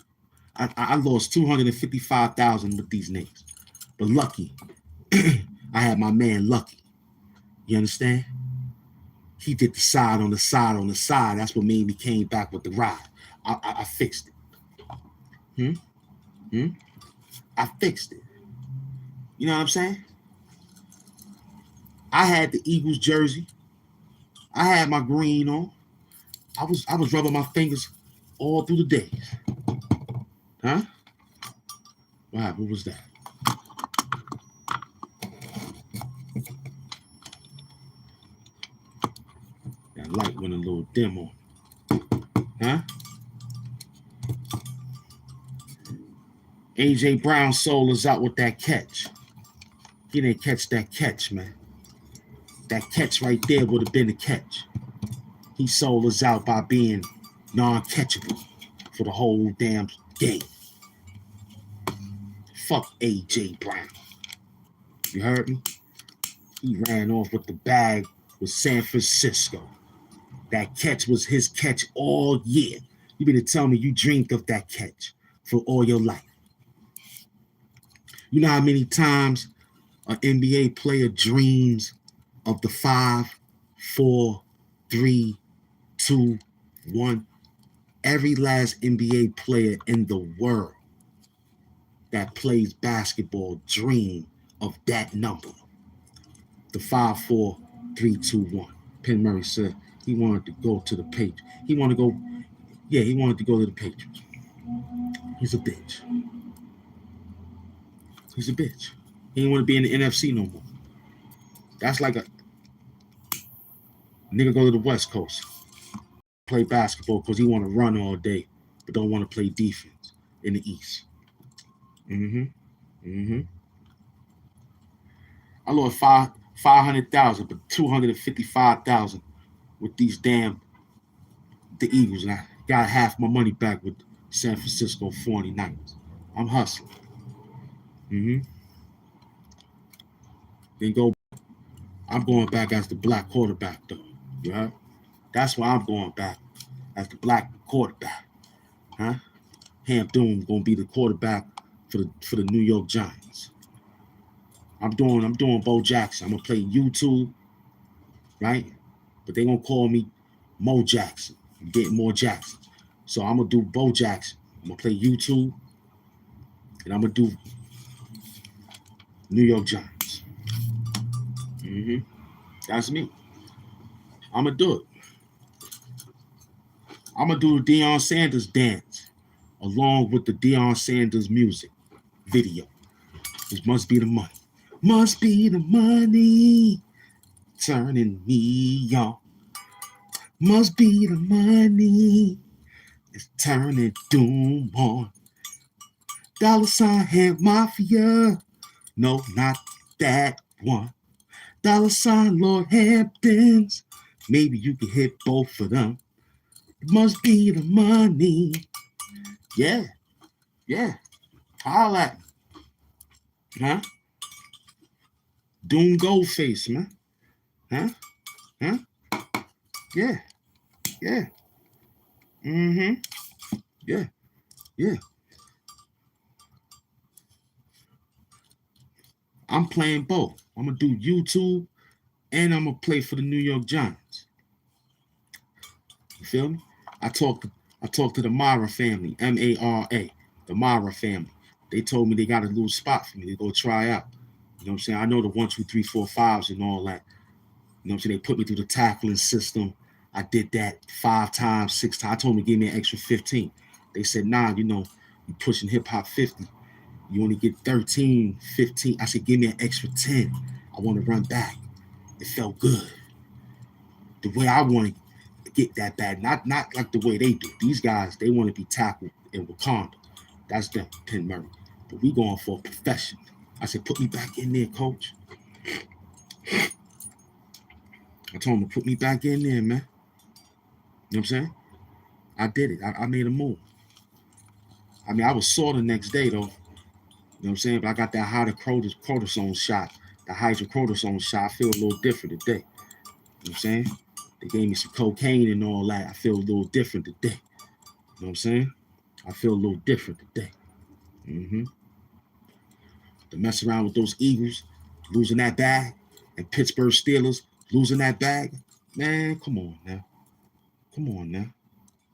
I lost $255,000 with these niggas. But lucky, I had my man Lucky. You understand? He did the side on the side on the side. That's what made me came back with the ride. I fixed it. I fixed it. You know what I'm saying? I had the Eagles jersey. I had my green on. I was rubbing my fingers all through the days. Huh? Wow, what was that? That light went a little dim on. Huh? AJ Brown soul is out with that catch. He didn't catch that catch, man. That catch right there would have been the catch. He sold us out by being non-catchable for the whole damn game. Fuck AJ Brown. You heard me? He ran off with the bag with San Francisco. That catch was his catch all year. You better tell me you dreamed of that catch for all your life. You know how many times an NBA player dreams of the 5, 4, 3, 2, 1? Every last NBA player in the world that plays basketball dream of that number. The 5, 4, 3, 2, 1. Penn Murray said he wanted to go to the Patriots. He wanted to go to the Patriots. He's a bitch. He's a bitch. He didn't want to be in the NFC no more. That's like a nigga go to the West Coast, play basketball because he want to run all day, but don't want to play defense in the East. I lost 500,000, but 255,000 with these the Eagles, and I got half my money back with San Francisco 49ers. I'm hustling. I'm going back as the black quarterback though. You heard? That's why I'm going back as the black quarterback. Huh? Hamp gonna be the quarterback for the New York Giants. I'm doing Bo Jackson. I'm gonna play YouTube, right? But they gonna call me Mo Jackson. I'm getting more Jacksons. So I'm gonna do Bo Jackson. I'm gonna play YouTube, and I'm gonna do New York Giants. That's me. I'm gonna do it. I'm gonna do the Deion Sanders dance along with the Deion Sanders music video. It must be the money. Must be the money turning me on. Must be the money. It's turning Doom on. $sign Hamp Mafia. No, not that one. $sign Lord Hamptons. Maybe you can hit both of them. It must be the money. Yeah. Holla at me. Huh? Doom Goldface, man. Huh? Yeah. Yeah. I'm playing both. I'm gonna do YouTube and I'm gonna play for the New York Giants. You feel me? I talked to the Mara family, M-A-R-A, the Mara family. They told me they got a little spot for me to go try out. You know what I'm saying? I know the 1, 2, 3, 4, 5s and all that. You know what I'm saying? They put me through the tackling system. I did that 5 times, 6 times. I told them to give me an extra 15. They said, nah, you know, you pushing hip hop 50. You only get 13, 15. I said, give me an extra 10. I want to run back. It felt good. The way I want to get that bad, not like the way they do. These guys, they want to be tackled in Wakanda. That's them, Penn Murray. But we going for a profession. I said, put me back in there, coach. I told him to put me back in there, man. You know what I'm saying? I did it. I made a move. I mean, I was sore the next day, though. You know what I'm saying? But I got that hydrocortisone shot. The hydrocortisone shot. I feel a little different today. You know what I'm saying? They gave me some cocaine and all that. I feel a little different today. You know what I'm saying? I feel a little different today. To mess around with those Eagles, losing that bag, and Pittsburgh Steelers losing that bag, man, come on now. Come on now.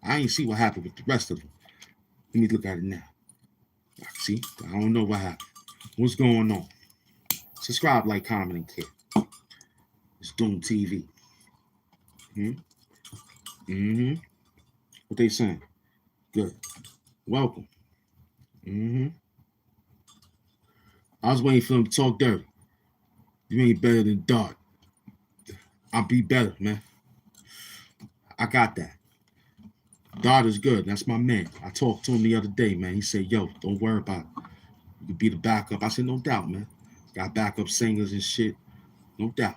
I ain't see what happened with the rest of them. Let me look at it now. See, I don't know what happened. What's going on? Subscribe, like, comment, and care. It's Doom TV. What they saying? Good. Welcome. I was waiting for them to talk dirty. You ain't better than Dart. I'll be better, man. I got that. Dart is good. That's my man. I talked to him the other day, man. He said, yo, don't worry about it. You can be the backup. I said, no doubt, man. Got backup singers and shit. No doubt.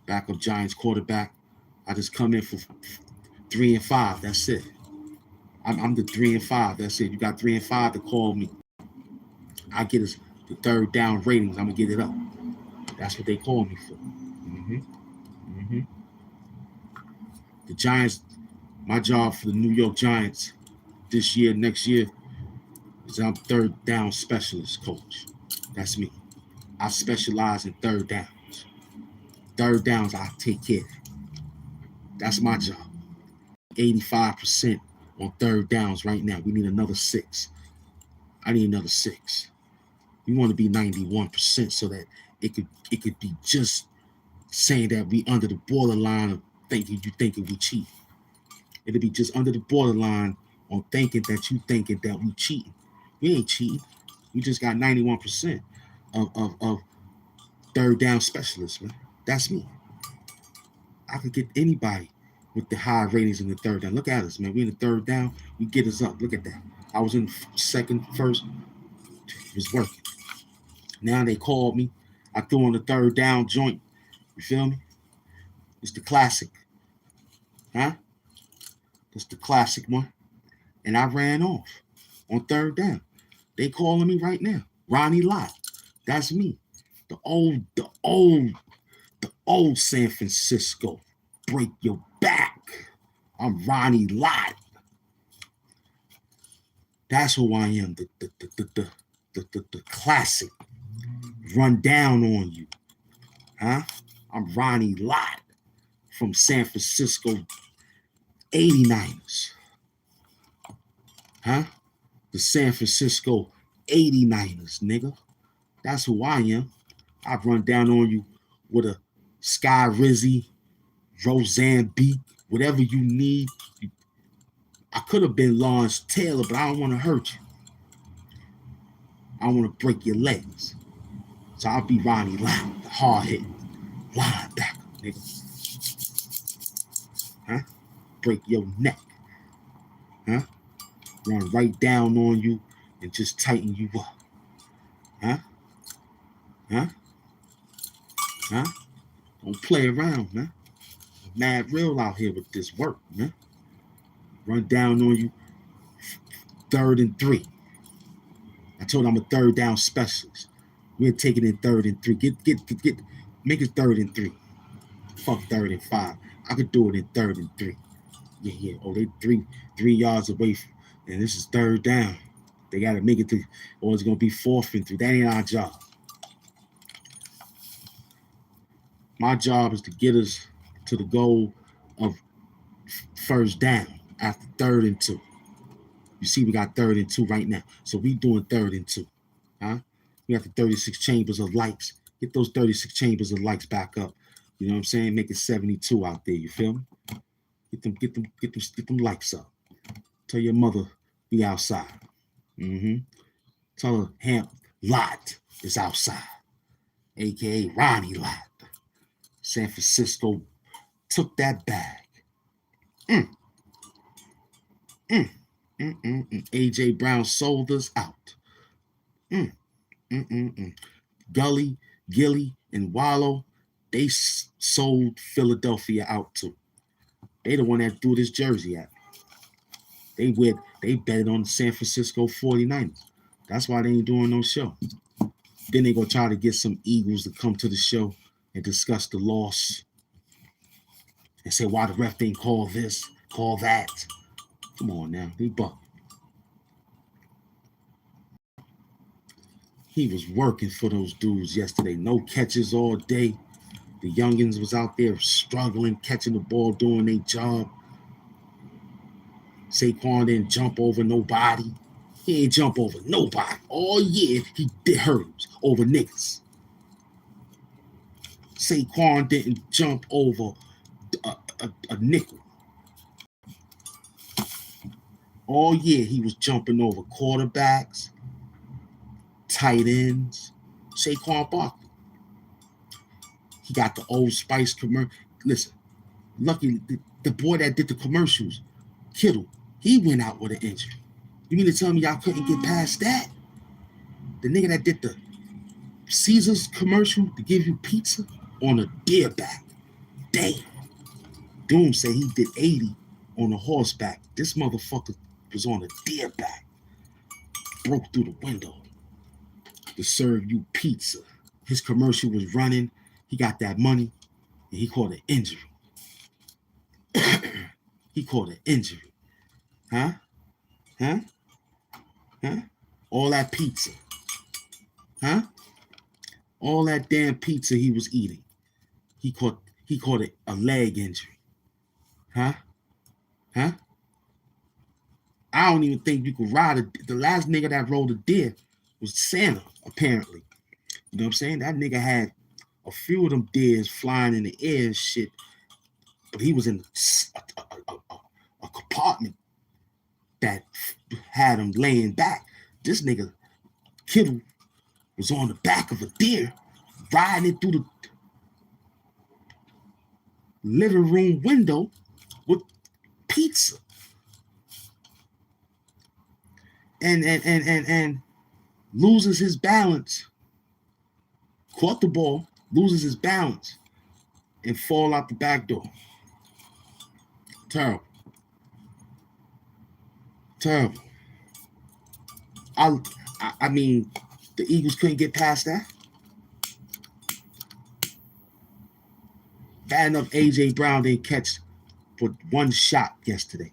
Backup Giants quarterback. I just come in for 3 and 5. That's it. I'm the 3 and 5. That's it. You got 3 and 5 to call me. I get us the third down ratings. I'm going to get it up. That's what they call me for. The Giants, my job for the New York Giants this year, next year, is I'm third down specialist coach. That's me. I specialize in third downs. Third downs, I take care of. That's my job. 85% on third downs right now. We need another 6. I need another 6. We want to be 91% so that it could be just saying that we under the borderline of thinking we cheat. It'll be just under the borderline on thinking that you thinking that we cheating. We ain't cheating. We just got 91% of third down specialists, man. That's me. I could get anybody with the high ratings in the third down. Look at us, man. We in the third down. We get us up. Look at that. I was in second, first. It was working. Now they called me. I threw on the third down joint. You feel me? It's the classic. Huh? That's the classic one. And I ran off on third down. They calling me right now. Ronnie Lott. That's me. The old San Francisco. Break your back. I'm Ronnie Lott. That's who I am. The classic. Run down on you. Huh? I'm Ronnie Lott from San Francisco 89ers. Huh? The San Francisco 89ers, nigga. That's who I am. I run down on you with a Sky Rizzy, Roseanne beat, whatever you need. I could have been Lawrence Taylor, but I don't want to hurt you. I want to break your legs. So I'll be Ronnie Lott, the hard-hitting linebacker, nigga. Huh? Break your neck. Huh? Run right down on you and just tighten you up. Huh? Huh? Huh? Don't play around, man. I'm mad real out here with this work, man. Run down on you. 3rd and 3. I told him I'm a third down specialist. We're taking it 3rd and 3. Make it 3rd and 3. Fuck 3rd and 5. I could do it in 3rd and 3. Yeah. Oh, they 3 yards away from, and this is 3rd down. They gotta make it to, or it's gonna be 4th and 3. That ain't our job. My job is to get us to the goal of 1st down after 3rd and 2. You see, we got 3rd and 2 right now. So we doing 3rd and 2. Huh? We got the 36 chambers of lights Get those 36 chambers of likes back up. You know what I'm saying? Make it 72 out there. You feel me? Get them likes up. Tell your mother be outside. Tell her Hamp Lot is outside, aka Ronnie Lot. San Francisco took that bag. AJ Brown sold us out. Gully, Gilly, and Wallow, they sold Philadelphia out too. They the one that threw this jersey at. They betted on the San Francisco 49ers. That's why they ain't doing no show. Then they gonna try to get some Eagles to come to the show and discuss the loss and say why the ref didn't call this, call that. Come on now, they buck. He was working for those dudes yesterday. No catches all day. The youngins was out there struggling, catching the ball, doing their job. Saquon didn't jump over nobody. He ain't jump over nobody. All year, he did hurdles over niggas. Saquon didn't jump over a nickel. All year, he was jumping over quarterbacks, tight ends, Saquon Barkley. He got the Old Spice commercial. Listen, lucky the boy that did the commercials, Kittle, he went out with an injury. You mean to tell me y'all couldn't get past that? The nigga that did the Caesar's commercial to give you pizza on a deer back. Damn. Doom said he did 80 on a horseback. This motherfucker was on a deer back. Broke through the window to serve you pizza. His commercial was running. He got that money, and he caught an injury. He caught an injury. Huh? All that pizza. Huh? All that damn pizza he was eating. He caught a leg injury. Huh? I don't even think you could ride the last nigga that rode a deer was Santa, apparently. You know what I'm saying? That nigga had a few of them deers flying in the air and shit, but he was in a compartment that had him laying back. This nigga, Kittle, was on the back of a deer, riding it through the living room window with pizza. And loses his balance, caught the ball, loses his balance, and fall out the back door. Terrible. I mean, the Eagles couldn't get past that. Bad enough AJ Brown didn't catch but one shot yesterday.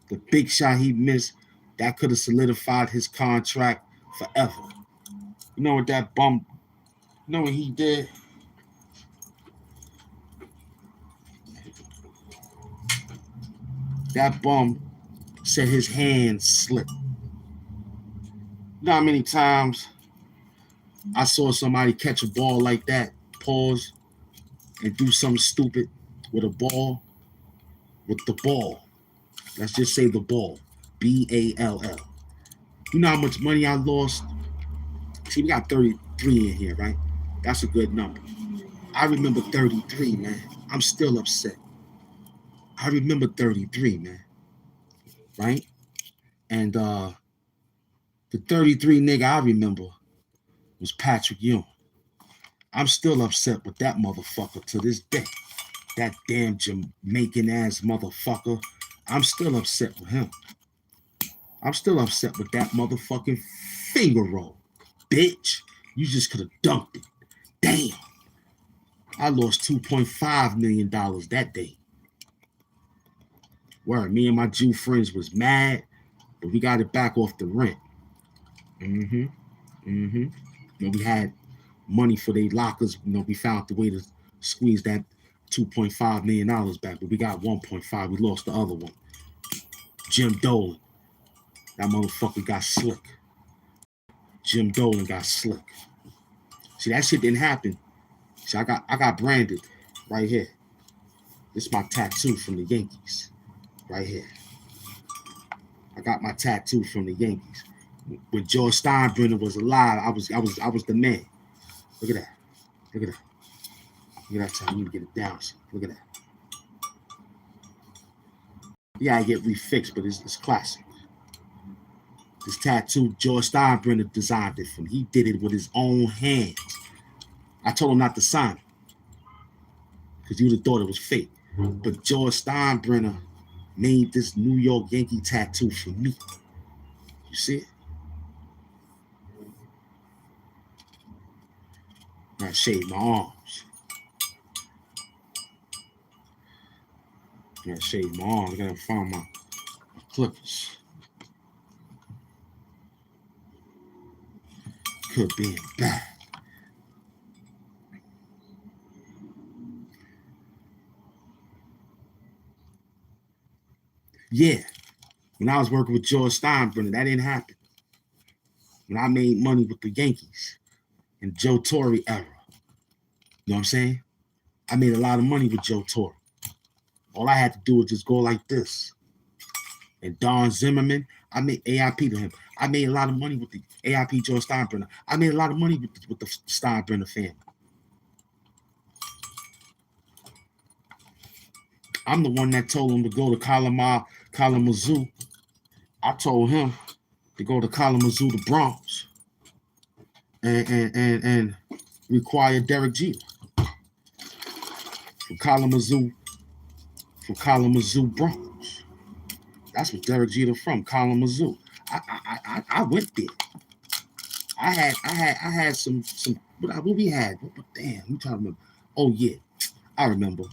The big shot he missed, that could have solidified his contract forever. You know what that bum, you know what he did? That bum said his hand slipped. You know how many times I saw somebody catch a ball like that, pause, and do something stupid with a ball, with the ball. Let's just say the ball, BALL. You know how much money I lost? See, we got 33 in here, right? That's a good number. I remember 33, man. I'm still upset. I remember 33, man. Right? And the 33 nigga I remember was Patrick Ewing. I'm still upset with that motherfucker to this day. That damn Jamaican ass motherfucker. I'm still upset with him. I'm still upset with that motherfucking finger roll. Bitch, you just could have dunked it. Damn. I lost $2.5 million that day. Word, me and my Jew friends was mad, but we got it back off the rent. You know, we had money for their lockers. You know, we found the way to squeeze that $2.5 million back, but we got 1.5. We lost the other one. Jim Dolan. That motherfucker got slick. Jim Dolan got slick. See, that shit didn't happen So I got branded right here. This is my tattoo from the Yankees. Right here. I got my tattoo from the Yankees. When George Steinbrenner was alive, I was the man. Look at that. Look at that. Look at that time. I need to get it down. Look at that. Yeah, I get refixed, but it's classic. This tattoo, George Steinbrenner designed it for me. He did it with his own hands. I told him not to sign it because you'd have thought it was fake. But George Steinbrenner made this New York Yankee tattoo for me. You see it? I shave my arms. I shave my arms. I gotta find my clippers. Could be bad. Yeah. When I was working with George Steinbrenner, that didn't happen. When I made money with the Yankees in Joe Torre era. You know what I'm saying? I made a lot of money with Joe Torre. All I had to do was just go like this. And Don Zimmerman, I made AIP to him. I made a lot of money with the AIP George Steinbrenner. I made a lot of money with the Steinbrenner family. I'm the one that told him to go to Kalamazoo. I told him to go to Kalamazoo, the Bronx, and require Derek Jeter from Kalamazoo, Bronx. That's what Derek Jeter from, Kalamazoo. I went there. I had some what we had. Damn, I'm trying to remember. Oh yeah, I remember.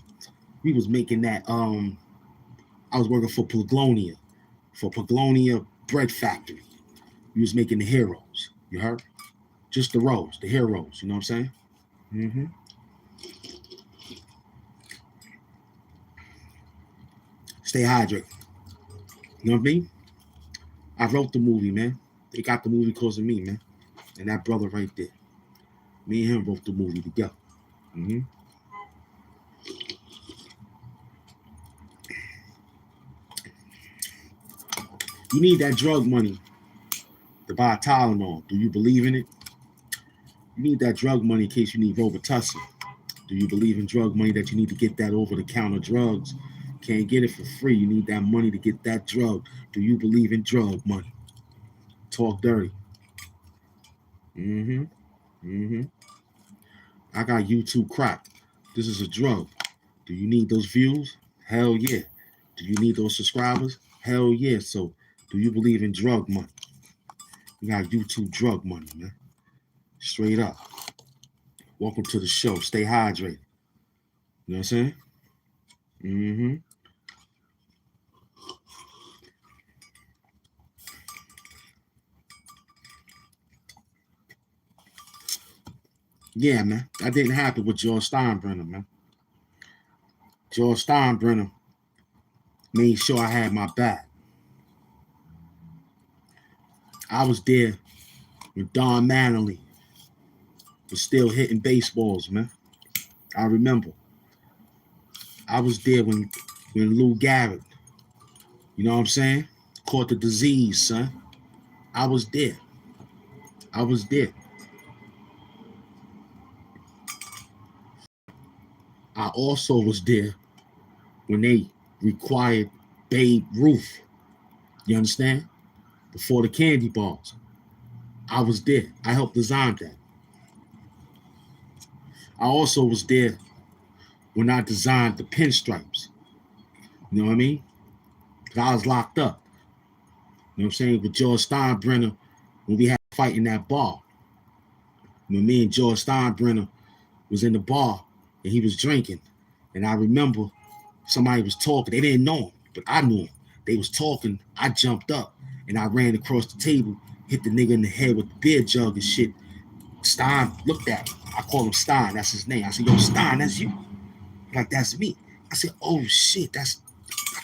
We was making that. I was working for Paglonia Bread Factory. We was making the heroes. You heard? Just the rows, the heroes. You know what I'm saying? Mm-hmm. Stay hydrated. You know what I mean? I wrote the movie, man. They got the movie because of me, man. And that brother right there. Me and him wrote the movie together. Mm-hmm. You need that drug money to buy Tylenol. Do you believe in it? You need that drug money in case you need Robitussin. Do you believe in drug money that you need to get that over-the-counter drugs? Can't get it for free. You need that money to get that drug. Do you believe in drug money? Talk dirty. Mm-hmm. Mm-hmm. I got YouTube crack. This is a drug. Do you need those views? Hell yeah. Do you need those subscribers? Hell yeah. So do you believe in drug money? We got YouTube drug money, man. Straight up. Welcome to the show. Stay hydrated. You know what I'm saying? Mm-hmm. Yeah, man. That didn't happen with George Steinbrenner, man. George Steinbrenner made sure I had my back. I was there when Don Mattingly was still hitting baseballs, man. I remember. I was there when Lou Gehrig, you know what I'm saying, caught the disease, son. I was there. I was there. I also was there when they required Babe Ruth. You understand? Before the candy bars. I was there. I helped design that. I also was there when I designed the pinstripes. You know what I mean? Because I was locked up. You know what I'm saying? With George Steinbrenner, when we had a fight in that bar. When me and George Steinbrenner was in the bar and he was drinking. And I remember somebody was talking. They didn't know him, but I knew him. They was talking. I jumped up and I ran across the table, hit the nigga in the head with the beer jug and shit. Stein looked at me. I call him Stein. That's his name. I said, yo, Stein, that's you. Like, that's me. I said, oh, shit. I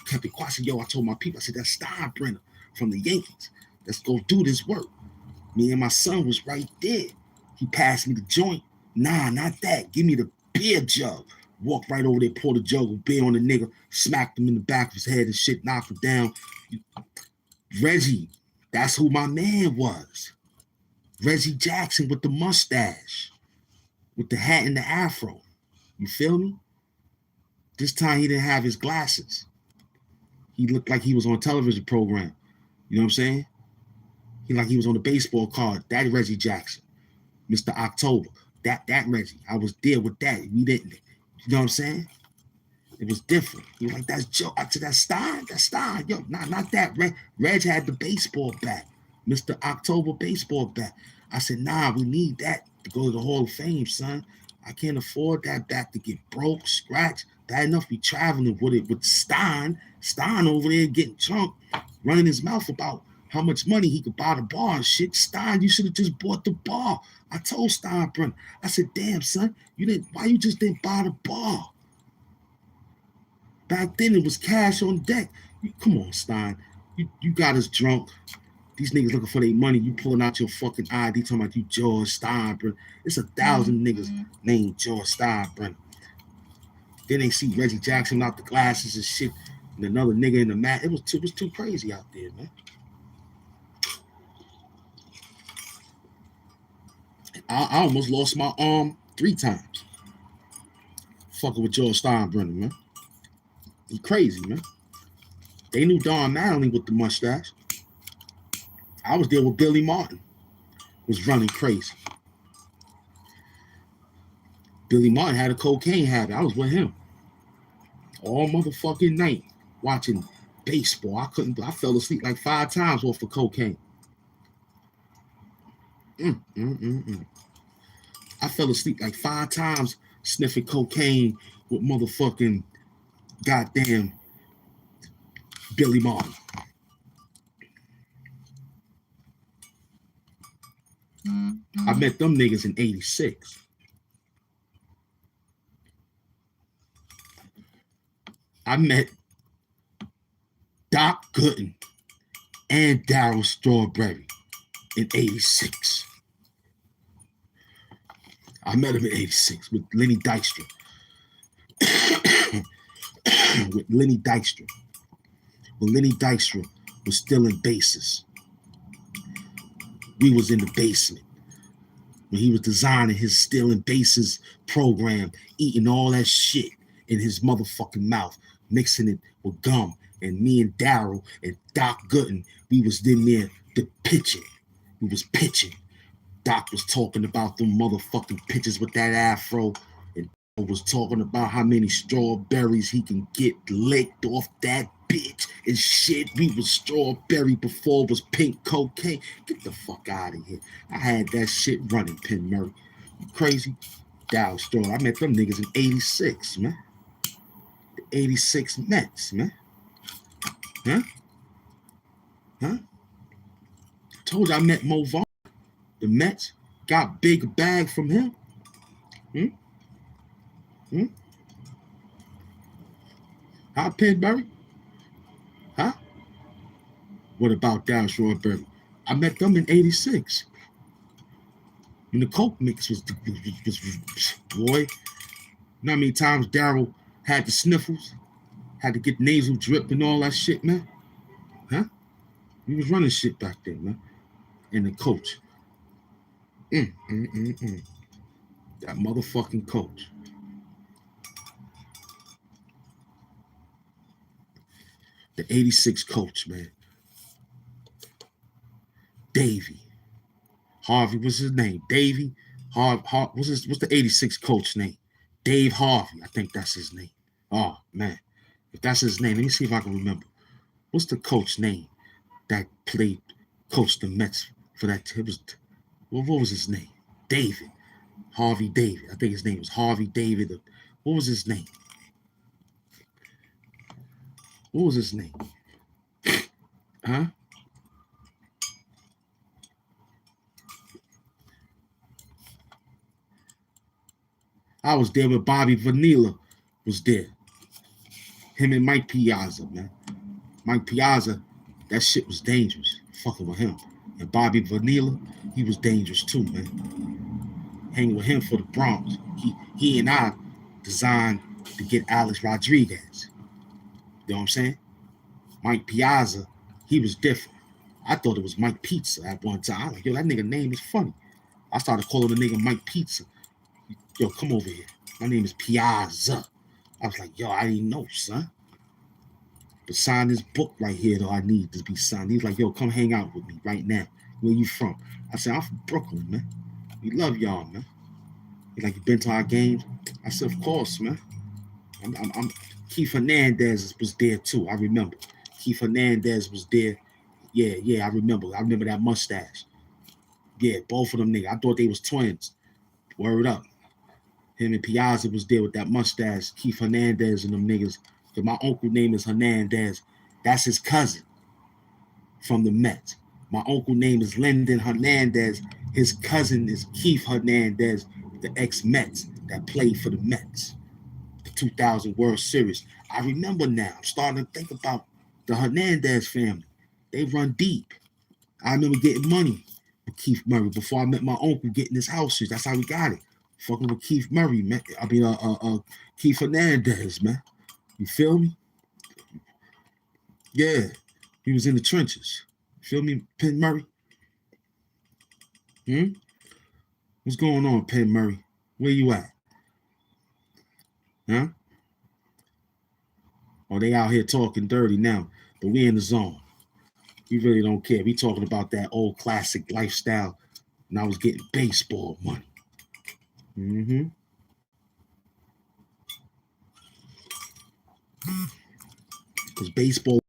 kept it quiet. I said, yo, I told my people, I said, that's Steinbrenner from the Yankees. Let's go do this work. Me and my son was right there. He passed me the joint. Nah, not that. Give me the beer jug. Walked right over there, poured a jug of beer on the nigga, smacked him in the back of his head and shit, knocked him down. Reggie, that's who my man was. Reggie Jackson with the mustache, with the hat and the afro. You feel me? This time he didn't have his glasses. He looked like he was on a television program. You know what I'm saying? He was on the baseball card. That Reggie Jackson. Mr. October. That Reggie. I was there with that. We didn't. You know what I'm saying? It was different. He was like, that's Joe. I said, that's Stein. That's Stein. Yo, not that. Reg had the baseball bat. Mr. October baseball bat. I said, nah, we need that to go to the Hall of Fame, son. I can't afford that bat to get broke, scratched. Bad enough be traveling with it with Stein. Stein over there getting drunk, running his mouth about how much money he could buy the bar and shit. Stein, you should have just bought the bar. I told Steinbrenner, I said, damn, son, why you just didn't buy the bar? Back then it was cash on deck. Come on, Stein. You got us drunk. These niggas looking for their money. You pulling out your fucking ID talking about you George Steinbrenner. It's 1,000 niggas named George Steinbrenner. Then they see Reggie Jackson out the glasses and shit, and another nigga in the mat. It was too crazy out there, man. I almost lost my arm 3 times. Fucking with George Steinbrenner, man. He's crazy, man. They knew Don Mattingly with the mustache. I was there with Billy Martin. Was running crazy. Billy Martin had a cocaine habit. I was with him all motherfucking night watching baseball. I fell asleep like 5 times off the cocaine. I fell asleep like 5 times sniffing cocaine with motherfucking goddamn Billy Martin. I met them niggas in 86. I met Doc Gooden and Darryl Strawberry in 86. I met him in 86 with Lenny Dykstra. With Lenny Dykstra. When Lenny Dykstra was still in bases. We was in the basement. When he was designing his Still in Bases program, eating all that shit in his motherfucking mouth, mixing it with gum. And me and Darryl and Doc Gooden, we was in there pitching. We was pitching. Doc was talking about them motherfucking pitches with that afro, and was talking about how many strawberries he can get licked off that bitch and shit. We was strawberry before it was pink cocaine. Get the fuck out of here. I had that shit running, Penn Murray. You crazy? Darryl Strawberry. I met them niggas in 86, man. The 86 Mets, man. Huh? Told you I met Mo Vaughn. The Mets got big bag from him. Huh, Penberry? Huh? What about Darryl Strawberry? I met them in 86. When the coke mix was boy. You know how many times Darryl had the sniffles? Had to get nasal drip and all that shit, man? Huh? He was running shit back then, man. And the coach. That motherfucking coach. The 86 coach, man. Davey. Harvey, what's his name? Davey. What's the 86 coach name? Dave Harvey. I think that's his name. Oh, man. If that's his name, let me see if I can remember. What's the coach name that coached the Mets for that? What was his name? David. Harvey David. I think his name was Harvey David. What was his name? What was his name? Huh? I was there with Bobby Vanilla was there. Him and Mike Piazza, man. Mike Piazza, that shit was dangerous. Fucking with him. And Bobby Vanilla, he was dangerous too, man. Hanging with him for the Bronx. He and I designed to get Alex Rodriguez. You know what I'm saying? Mike Piazza, he was different. I thought it was Mike Pizza at one time. I was like, yo, that nigga name is funny. I started calling the nigga Mike Pizza. Yo, come over here. My name is Piazza. I was like, yo, I didn't know, son. But sign this book right here, though. I need to be signed. He's like, yo, come hang out with me right now. Where you from? I said, I'm from Brooklyn, man. We love y'all, man. He's like, you been to our games? I said, of course, man. I'm Keith Hernandez was there too. I remember. Keith Hernandez was there. Yeah, I remember. I remember that mustache. Yeah, both of them niggas. I thought they was twins. Word up. Him and Piazza was there with that mustache. Keith Hernandez and them niggas. Because my uncle name is Hernandez. That's his cousin from the Mets. My uncle name is Lyndon Hernandez. His cousin is Keith Hernandez, the ex-Mets that played for the Mets. The 2000 World Series. I remember now. I'm starting to think about the Hernandez family. They run deep. I remember getting money with Keith Murray before I met my uncle getting his house. That's how we got it. Fucking with Keith Murray, man. Keith Hernandez, man. You feel me? Yeah. He was in the trenches. Feel me, Penn Murray? What's going on, Penn Murray? Where you at? Huh? Oh, they out here talking dirty now, but we in the zone. We really don't care. We talking about that old classic lifestyle, and I was getting baseball money. Because baseball.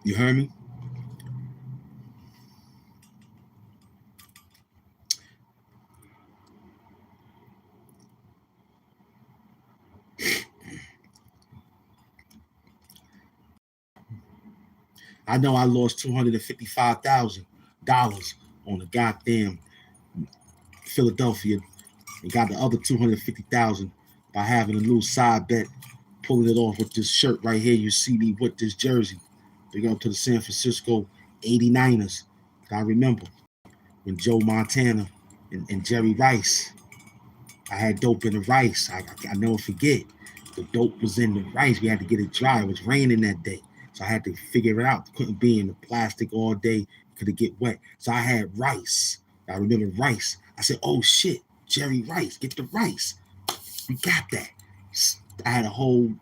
You heard me? I know I lost $255,000 on the goddamn Philadelphia and got the other $250,000 by having a little side bet, pulling it off with this shirt right here. You see me with this jersey. Big up to the San Francisco 89ers. I remember when Joe Montana and Jerry Rice, I had dope in the rice. I never forget. The dope was in the rice. We had to get it dry. It was raining that day. So I had to figure it out. Couldn't be in the plastic all day. Could it get wet? So I had rice. I remember rice. I said, oh shit, Jerry Rice, get the rice. We got that. I had a whole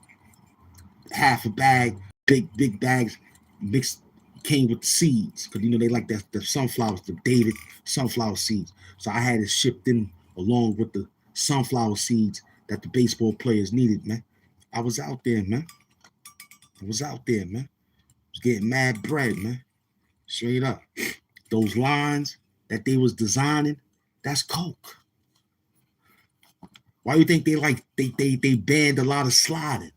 half a bag, big bags, mixed, came with the seeds. Because, you know, they like that, the sunflowers, the David sunflower seeds. So I had it shipped in along with the sunflower seeds that the baseball players needed, man. I was out there, man. I was getting mad bread, man. Straight up. Those lines that they was designing, that's coke. Why do you think they banned a lot of sliding?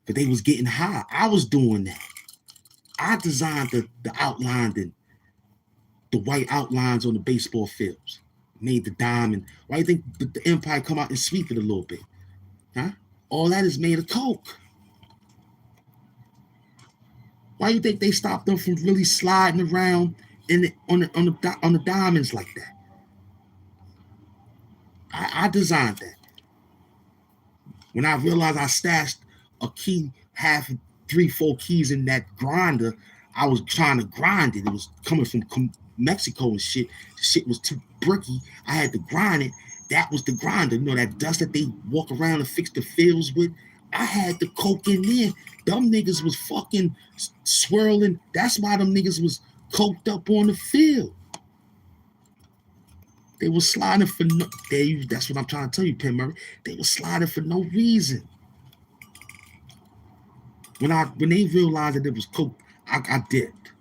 Because they was getting high. I was doing that. I designed the outline and the white outlines on the baseball fields. Made the diamond. Why do you think the Empire come out and sweep it a little bit? Huh? All that is made of coke. Why do you think they stopped them from really sliding around on the diamonds like that? I designed that. When I realized I stashed a key, half, 3-4 keys in that grinder, I was trying to grind it. It was coming from Mexico and shit. The shit was too bricky. I had to grind it. That was the grinder. You know, that dust that they walk around and fix the fields with? I had the coke in there. Them niggas was fucking swirling. That's why them niggas was coked up on the field. They were sliding for no. That's what I'm trying to tell you, Penn Murray. They were sliding for no reason. When they realized that it was coke, I dipped.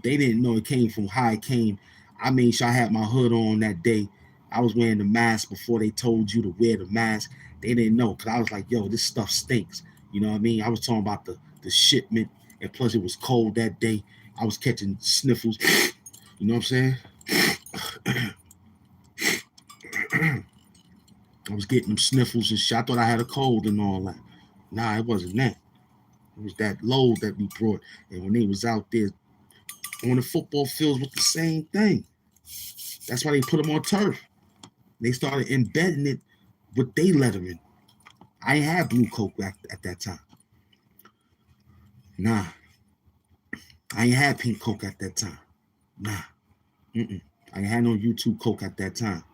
They didn't know it came from how it came. I made sure I had my hood on that day. I was wearing the mask before they told you to wear the mask. They didn't know because I was like, yo, this stuff stinks. You know what I mean? I was talking about the shipment, and plus it was cold that day. I was catching sniffles. You know what I'm saying? I was getting them sniffles and shit. I thought I had a cold and all that. Nah, it wasn't that. It was that load that we brought. And when they was out there on the football fields with the same thing. That's why they put them on turf. They started embedding it with their lettering. I ain't had blue coke at that time. Nah. I ain't had pink coke at that time. Nah. I ain't had no YouTube coke at that time.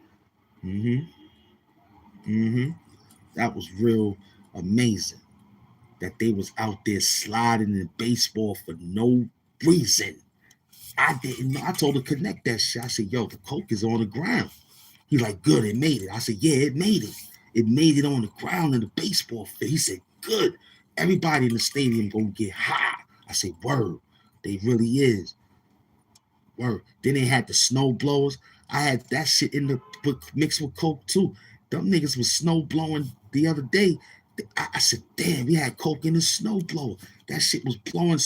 That was real amazing that they was out there sliding in baseball for no reason. I didn't know. I told her connect that shit. I said, yo, the coke is on the ground. He like, good, it made it. I said, yeah, it made it. It made it on the ground in the baseball field. He said, good. Everybody in the stadium gonna get high. I said, word. They really is. Word. Then they had the snow blowers. I had that shit in the mixed with coke too. Them niggas was snow blowing the other day. I said, damn, we had coke in the snow blower. That shit was blowing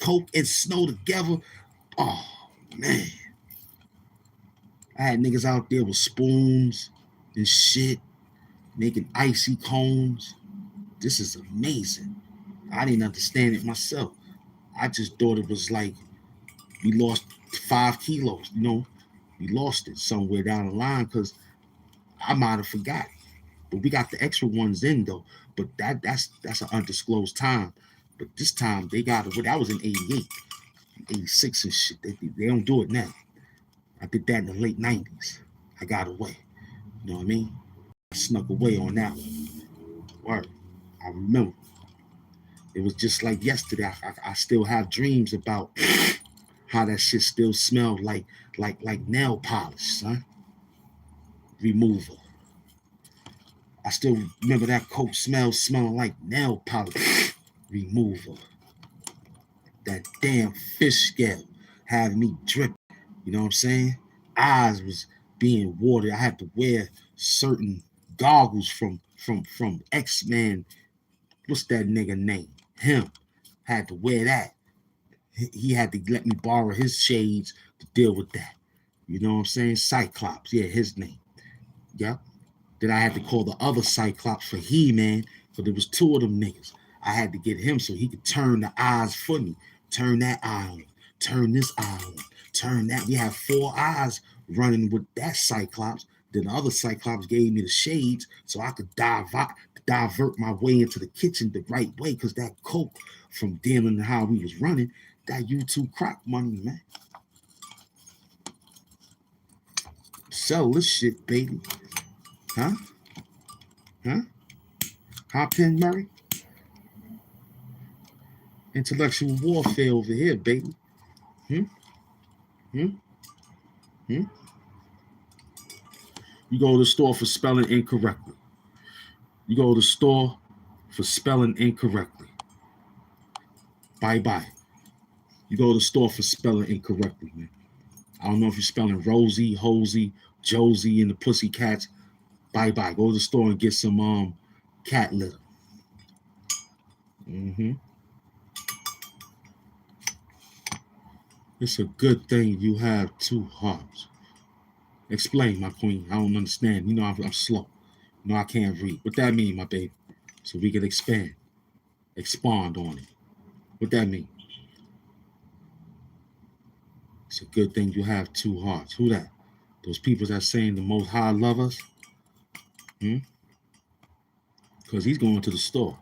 coke and snow together. Oh, man. I had niggas out there with spoons and shit, making icy cones. This is amazing. I didn't understand it myself. I just thought it was like we lost 5 kilos, you know. We lost it somewhere down the line because I might have forgot. But we got the extra ones in though. But that's an undisclosed time. But this time they got it. That was in 88, 86 and shit. They don't do it now. I did that in the late 90s. I got away. You know what I mean? I snuck away on that one. Word. I remember. It was just like yesterday. I still have dreams about how that shit still smelled like nail polish, son. Remover. I still remember that coke smelling like nail polish remover. That damn fish scale had me dripping. You know what I'm saying? Eyes was being watered. I had to wear certain goggles from X-Men. What's that nigga name? Hamp. Had to wear that. He had to let me borrow his shades to deal with that. You know what I'm saying? Cyclops. Yeah, his name. Yep. Then I had to call the other Cyclops for He-Man, because there was 2 of them niggas. I had to get him so he could turn the eyes for me. Turn that eye on. Turn this eye on. Turn that. We have 4 eyes running with that Cyclops. Then the other Cyclops gave me the shades so I could divert my way into the kitchen the right way, because that coke from dealing to how we was running, that YouTube crack money, man. Sell this shit, baby. Huh? Pin Murray? Intellectual warfare over here, baby. You go to the store for spelling incorrectly. You go to the store for spelling incorrectly. Bye-bye. You go to the store for spelling incorrectly, man. I don't know if you're spelling Rosie, Hosey, Josie, and the Pussycats. Bye-bye. Go to the store and get some cat litter. It's a good thing you have 2 hearts. Explain, my queen. I don't understand. You know, I'm slow. You know, I can't read. What that mean, my baby? So we can expand on it. What that mean? It's a good thing you have 2 hearts. Who that? Those people that saying the Most High love us? Because he's going to the store.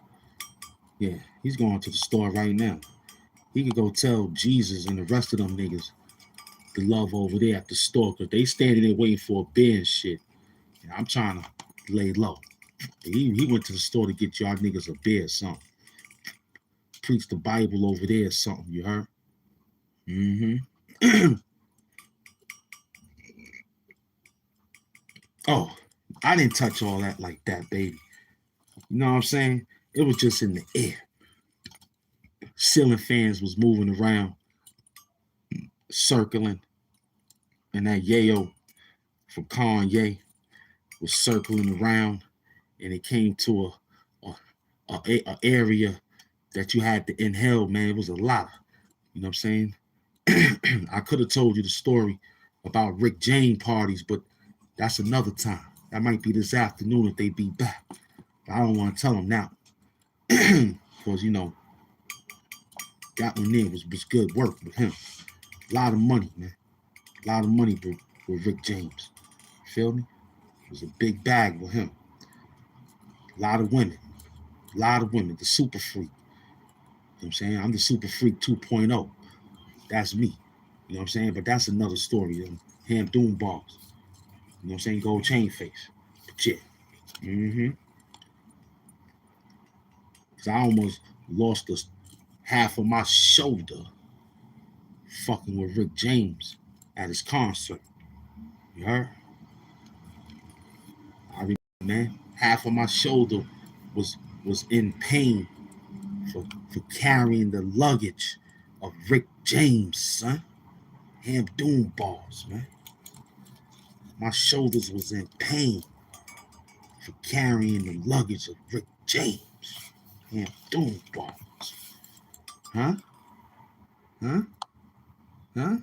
Yeah, he's going to the store right now. He could go tell Jesus and the rest of them niggas the love over there at the store, because they standing there waiting for a beer and shit. And I'm trying to lay low. He went to the store to get y'all niggas a beer or something. Preach the Bible over there or something, you heard? Oh, I didn't touch all that like that, baby. You know what I'm saying? It was just in the air. Ceiling fans was moving around, circling, and that yayo from Kanye was circling around, and it came to a area that you had to inhale, man. It was a lot. You know what I'm saying? I could have told you the story about Rick James parties, but that's another time. That might be this afternoon if they be back. But I don't want to tell them now. Because, you know, that one there was good work with him. A lot of money, man. A lot of money, bro. with Rick James. Feel me? It was a big bag with him. A lot of women. The super freak. You know what I'm saying? I'm the super freak 2.0. That's me. You know what I'm saying? But that's another story. Hamp Doom bars. You know what I'm saying? Gold chain face. But yeah. Because I almost lost half of my shoulder fucking with Rick James at his concert. You heard? I remember, man. Half of my shoulder was in pain for carrying the luggage of Rick James, son. Hamp Doom bars, man. My shoulders was in pain for carrying the luggage of Rick James. Hamp Doom bars. Huh? I would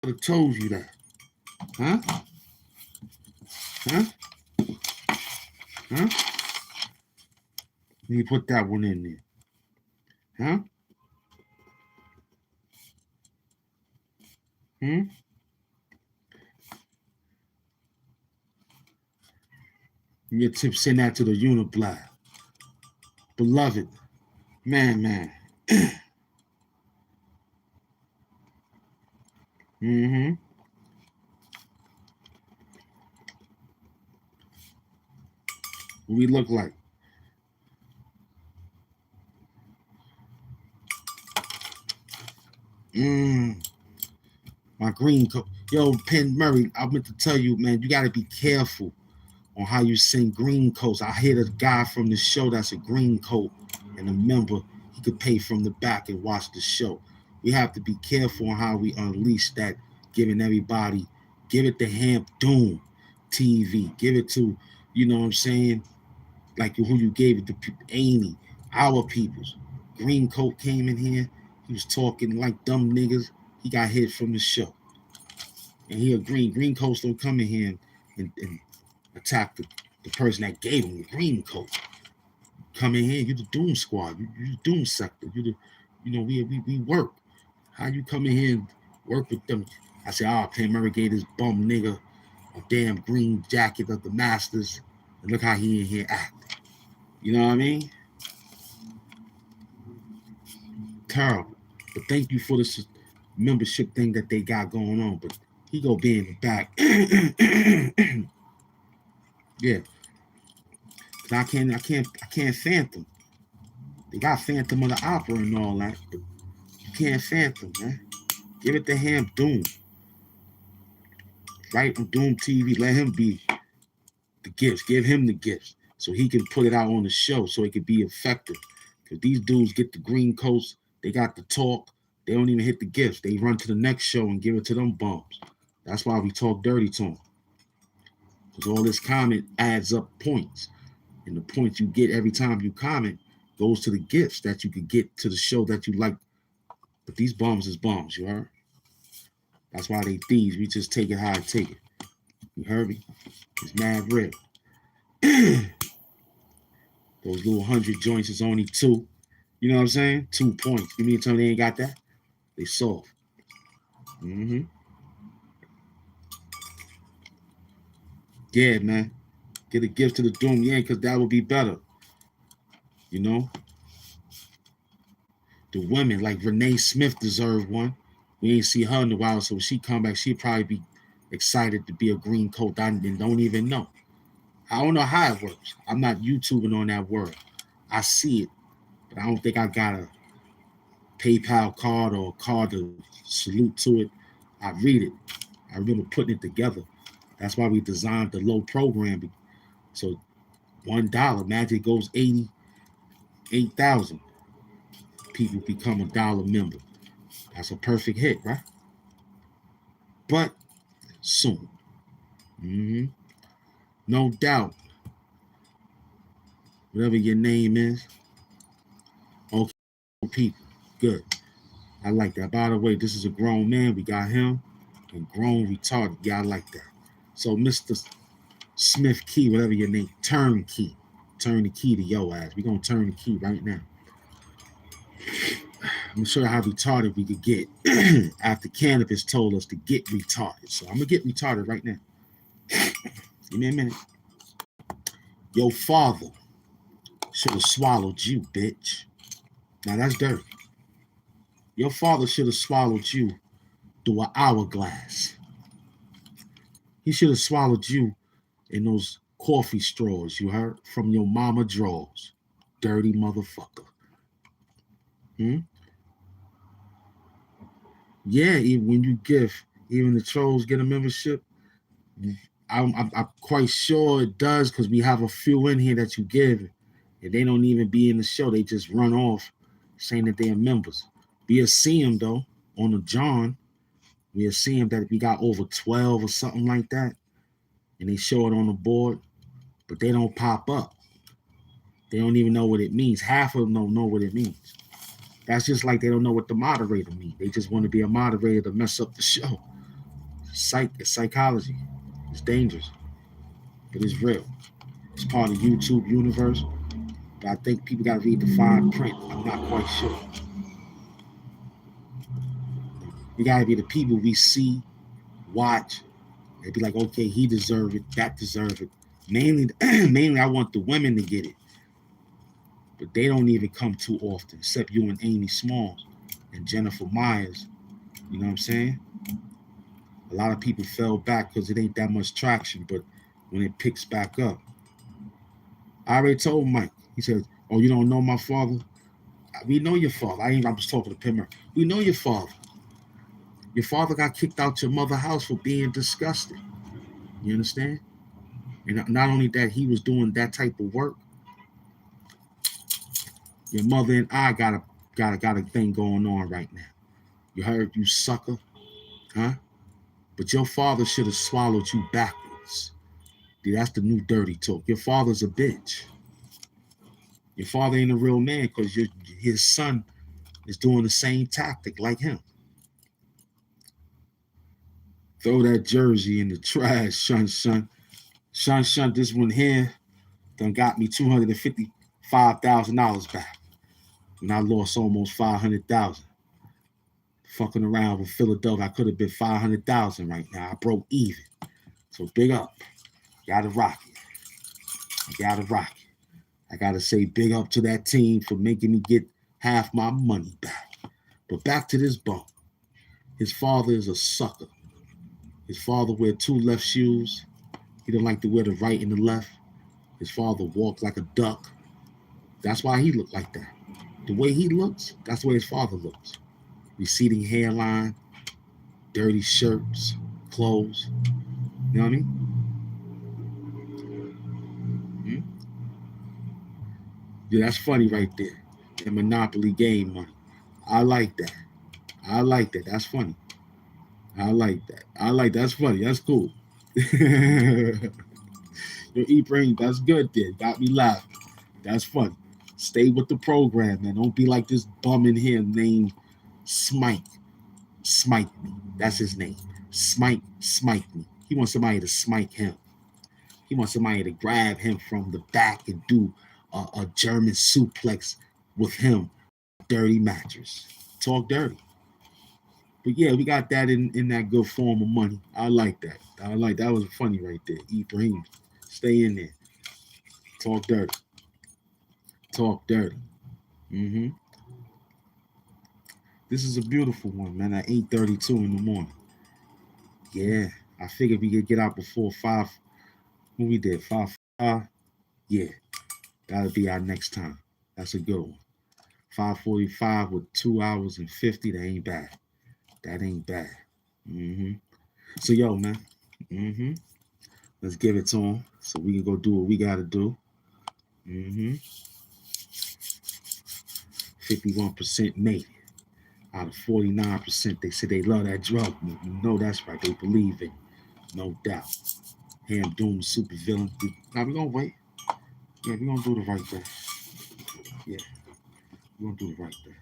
have told you that. Huh? Let me put that one in there. Huh? Your tip, send that to the Uniblad. Beloved. Man. What we look like? My green coat. Yo, Penn Murray, I meant to tell you, man, you got to be careful on how you sing green coats. I hear the guy from the show that's a green coat and a member, he could pay from the back and watch the show. We have to be careful on how we unleash that, giving everybody, give it to Hamp Doom TV, give it to, you know what I'm saying, like who you gave it to, Amy, our peoples. Green coat came in here, he was talking like dumb niggas, he got hit from the show. And he agreed, green coats don't come in here and attack the person that gave him the green coat. Come in here, you the Doom Squad, you the Doom Sector, we work. How you come in here and work with them? I said, Penn Murray gave this bum nigga a damn green jacket of the Masters, and look how he in here act. You know what I mean? Terrible. But thank you for this membership thing that they got going on. But he go be in the back. Yeah. I can't Phantom. They got Phantom of the Opera and all that, but you can't Phantom, man. Give it to Hamp Doom. Right on Doom TV. Let him be the gifts. Give him the gifts so he can put it out on the show so it can be effective. Because these dudes get the green coats, they got the talk, they don't even hit the gifts. They run to the next show and give it to them bums. That's why we talk dirty to them. Because all this comment adds up points. And the points you get every time you comment goes to the gifts that you could get to the show that you like. But these bums is bums, you heard? That's why they thieves. We just take it how I take it. You heard me? It's mad real. Those little 100 joints is only 2. You know what I'm saying? 2 points. You mean to tell me they ain't got that? They soft. Yeah, man. Get a gift to the Doom Yang because that would be better. You know? The women, like Renee Smith, deserve one. We ain't see her in a while, so when she come back, she'd probably be excited to be a green coat and don't even know. I don't know how it works. I'm not YouTubing on that word. I see it, but I don't think I got a PayPal card or a card to salute to it. I read it. I remember putting it together. That's why we designed the low program. So $1, Magic goes 88,000. People become a $1 member. That's a perfect hit, right? But soon. No doubt. Whatever your name is. Okay, people. Good. I like that. By the way, this is a grown man. We got him. And grown retarded. Yeah, I like that. So Mr. Smith Key, whatever your name, turn key. Turn the key to your ass. We're going to turn the key right now. I'm gonna show you how retarded we could get after cannabis told us to get retarded. So I'm gonna get retarded right now. Give me a minute. Your father should have swallowed you, bitch. Now that's dirty. Your father should have swallowed you through an hourglass. He should have swallowed you in those coffee straws, you heard? From your mama drawers. Dirty motherfucker. Yeah, even when you give, even the trolls get a membership. I'm quite sure it does, because we have a few in here that you give, and they don't even be in the show. They just run off saying that they're members. We'll see them, though, on the John. We'll see them that we got over 12 or something like that, and they show it on the board, but they don't pop up. They don't even know what it means. Half of them don't know what it means. That's just like they don't know what the moderator means. They just want to be a moderator to mess up the show. It's psychology. It's dangerous, but it's real. It's part of YouTube universe, but I think people got to read the fine print. I'm not quite sure. We got to be the people we see, watch, and be like, okay, he deserved it, that deserved it. Mainly, I want the women to get it, but they don't even come too often, except you and Amy Smalls and Jennifer Myers. You know what I'm saying? A lot of people fell back because it ain't that much traction, but when it picks back up, I already told Mike. He said, "Oh, you don't know my father? We know your father." I was talking to Pimmer. We know your father. Your father got kicked out your mother's house for being disgusting. You understand? And not only that, he was doing that type of work. Your mother and I got a thing going on right now. You heard, you sucker, huh? But your father should have swallowed you backwards. Dude, that's the new dirty talk. Your father's a bitch. Your father ain't a real man because his son is doing the same tactic like him. Throw that jersey in the trash, Shun. Shun, this one here done got me $255,000 back. And I lost almost $500,000. Fucking around with Philadelphia, I could have been $500,000 right now. I broke even. So big up. Gotta rock it. I gotta say big up to that team for making me get half my money back. But back to this bum. His father is a sucker. His father wear 2 left shoes. He don't like to wear the right and the left. His father walked like a duck. That's why he looked like that. The way he looks, that's the way his father looks. Receding hairline, dirty shirts, clothes. You know what I mean? Yeah, that's funny right there. The Monopoly game money. I like that. That's funny. That's funny. That's cool. Yo, Ibrahim, that's good there. Got me laughing. That's funny. Stay with the program, man. Don't be like this bum in here named Smite. Smite me. That's his name. Smite me. He wants somebody to smite him. He wants somebody to grab him from the back and do a German suplex with him. Dirty mattress. Talk dirty. But yeah, we got that in that good form of money. I like that. That was funny right there. Ibrahim, stay in there. Talk dirty. This is a beautiful one, man. At 8:32 in the morning. Yeah, I figured we could get out before 5. What we did, 5. Yeah, that'll be our next time. That's a good one. 5:45 with 2 hours and 50. That ain't bad. So yo, man. Let's give it to him so we can go do what we gotta do. 51% made it. Out of 49%, they said they love that drug. You know that's right. They believe it. No doubt. Hamp, Doom, super villain. Now we're gonna wait. Yeah, we're gonna do the right thing. Yeah. We're gonna do the right thing.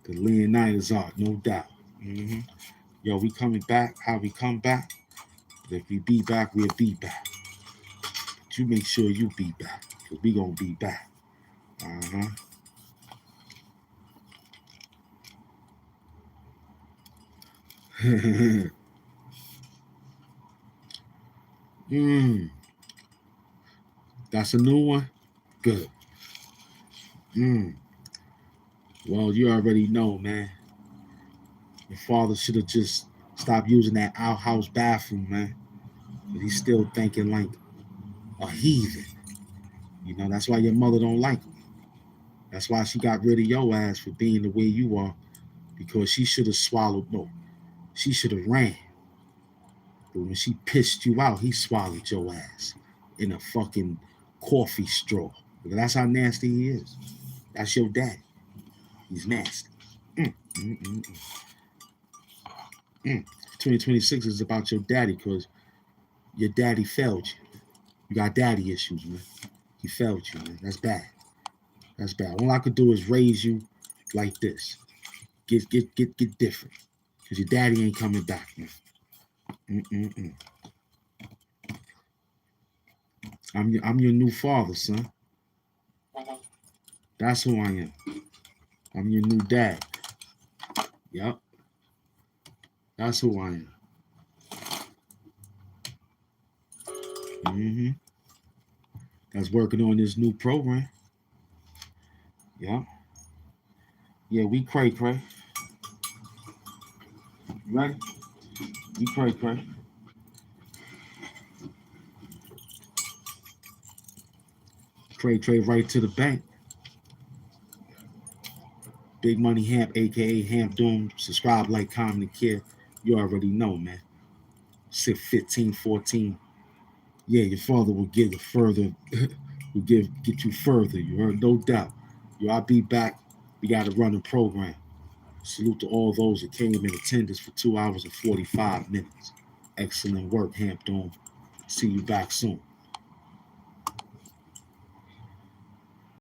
The Leonidas art, no doubt. Yo, we coming back. How we come back? If we be back, we'll be back. But you make sure you be back, because we gonna be back. Uh-huh. That's a new one? Good. Well, you already know, man. Your father should have just stopped using that outhouse bathroom, man. But he's still thinking like a heathen. You know, that's why your mother don't like him. That's why she got rid of your ass for being the way you are. Because she should have she should have ran. But when she pissed you out, he swallowed your ass in a fucking coffee straw. Because that's how nasty he is. That's your daddy. He's nasty. 2026 is about your daddy because your daddy failed you. You got daddy issues, man. He failed you, man. That's bad. That's bad. All I could do is raise you like this. Get different. Because your daddy ain't coming back, man. I'm your new father, son. That's who I am. I'm your new dad. Yep. That's who I am. That's working on this new program. Yeah. Yeah, we cray. You ready? We cray. Cray right to the bank. Big Money Hamp, aka Hamp Doom. Subscribe, like, comment, and care. You already know, man. 6, 15, 14. Yeah, your father will get it further. Will get you further. You heard? No doubt. Yo, I'll be back. We got to run a program. Salute to all those that came in attendance for 2 hours and 45 minutes. Excellent work, Hamp Doom. See you back soon.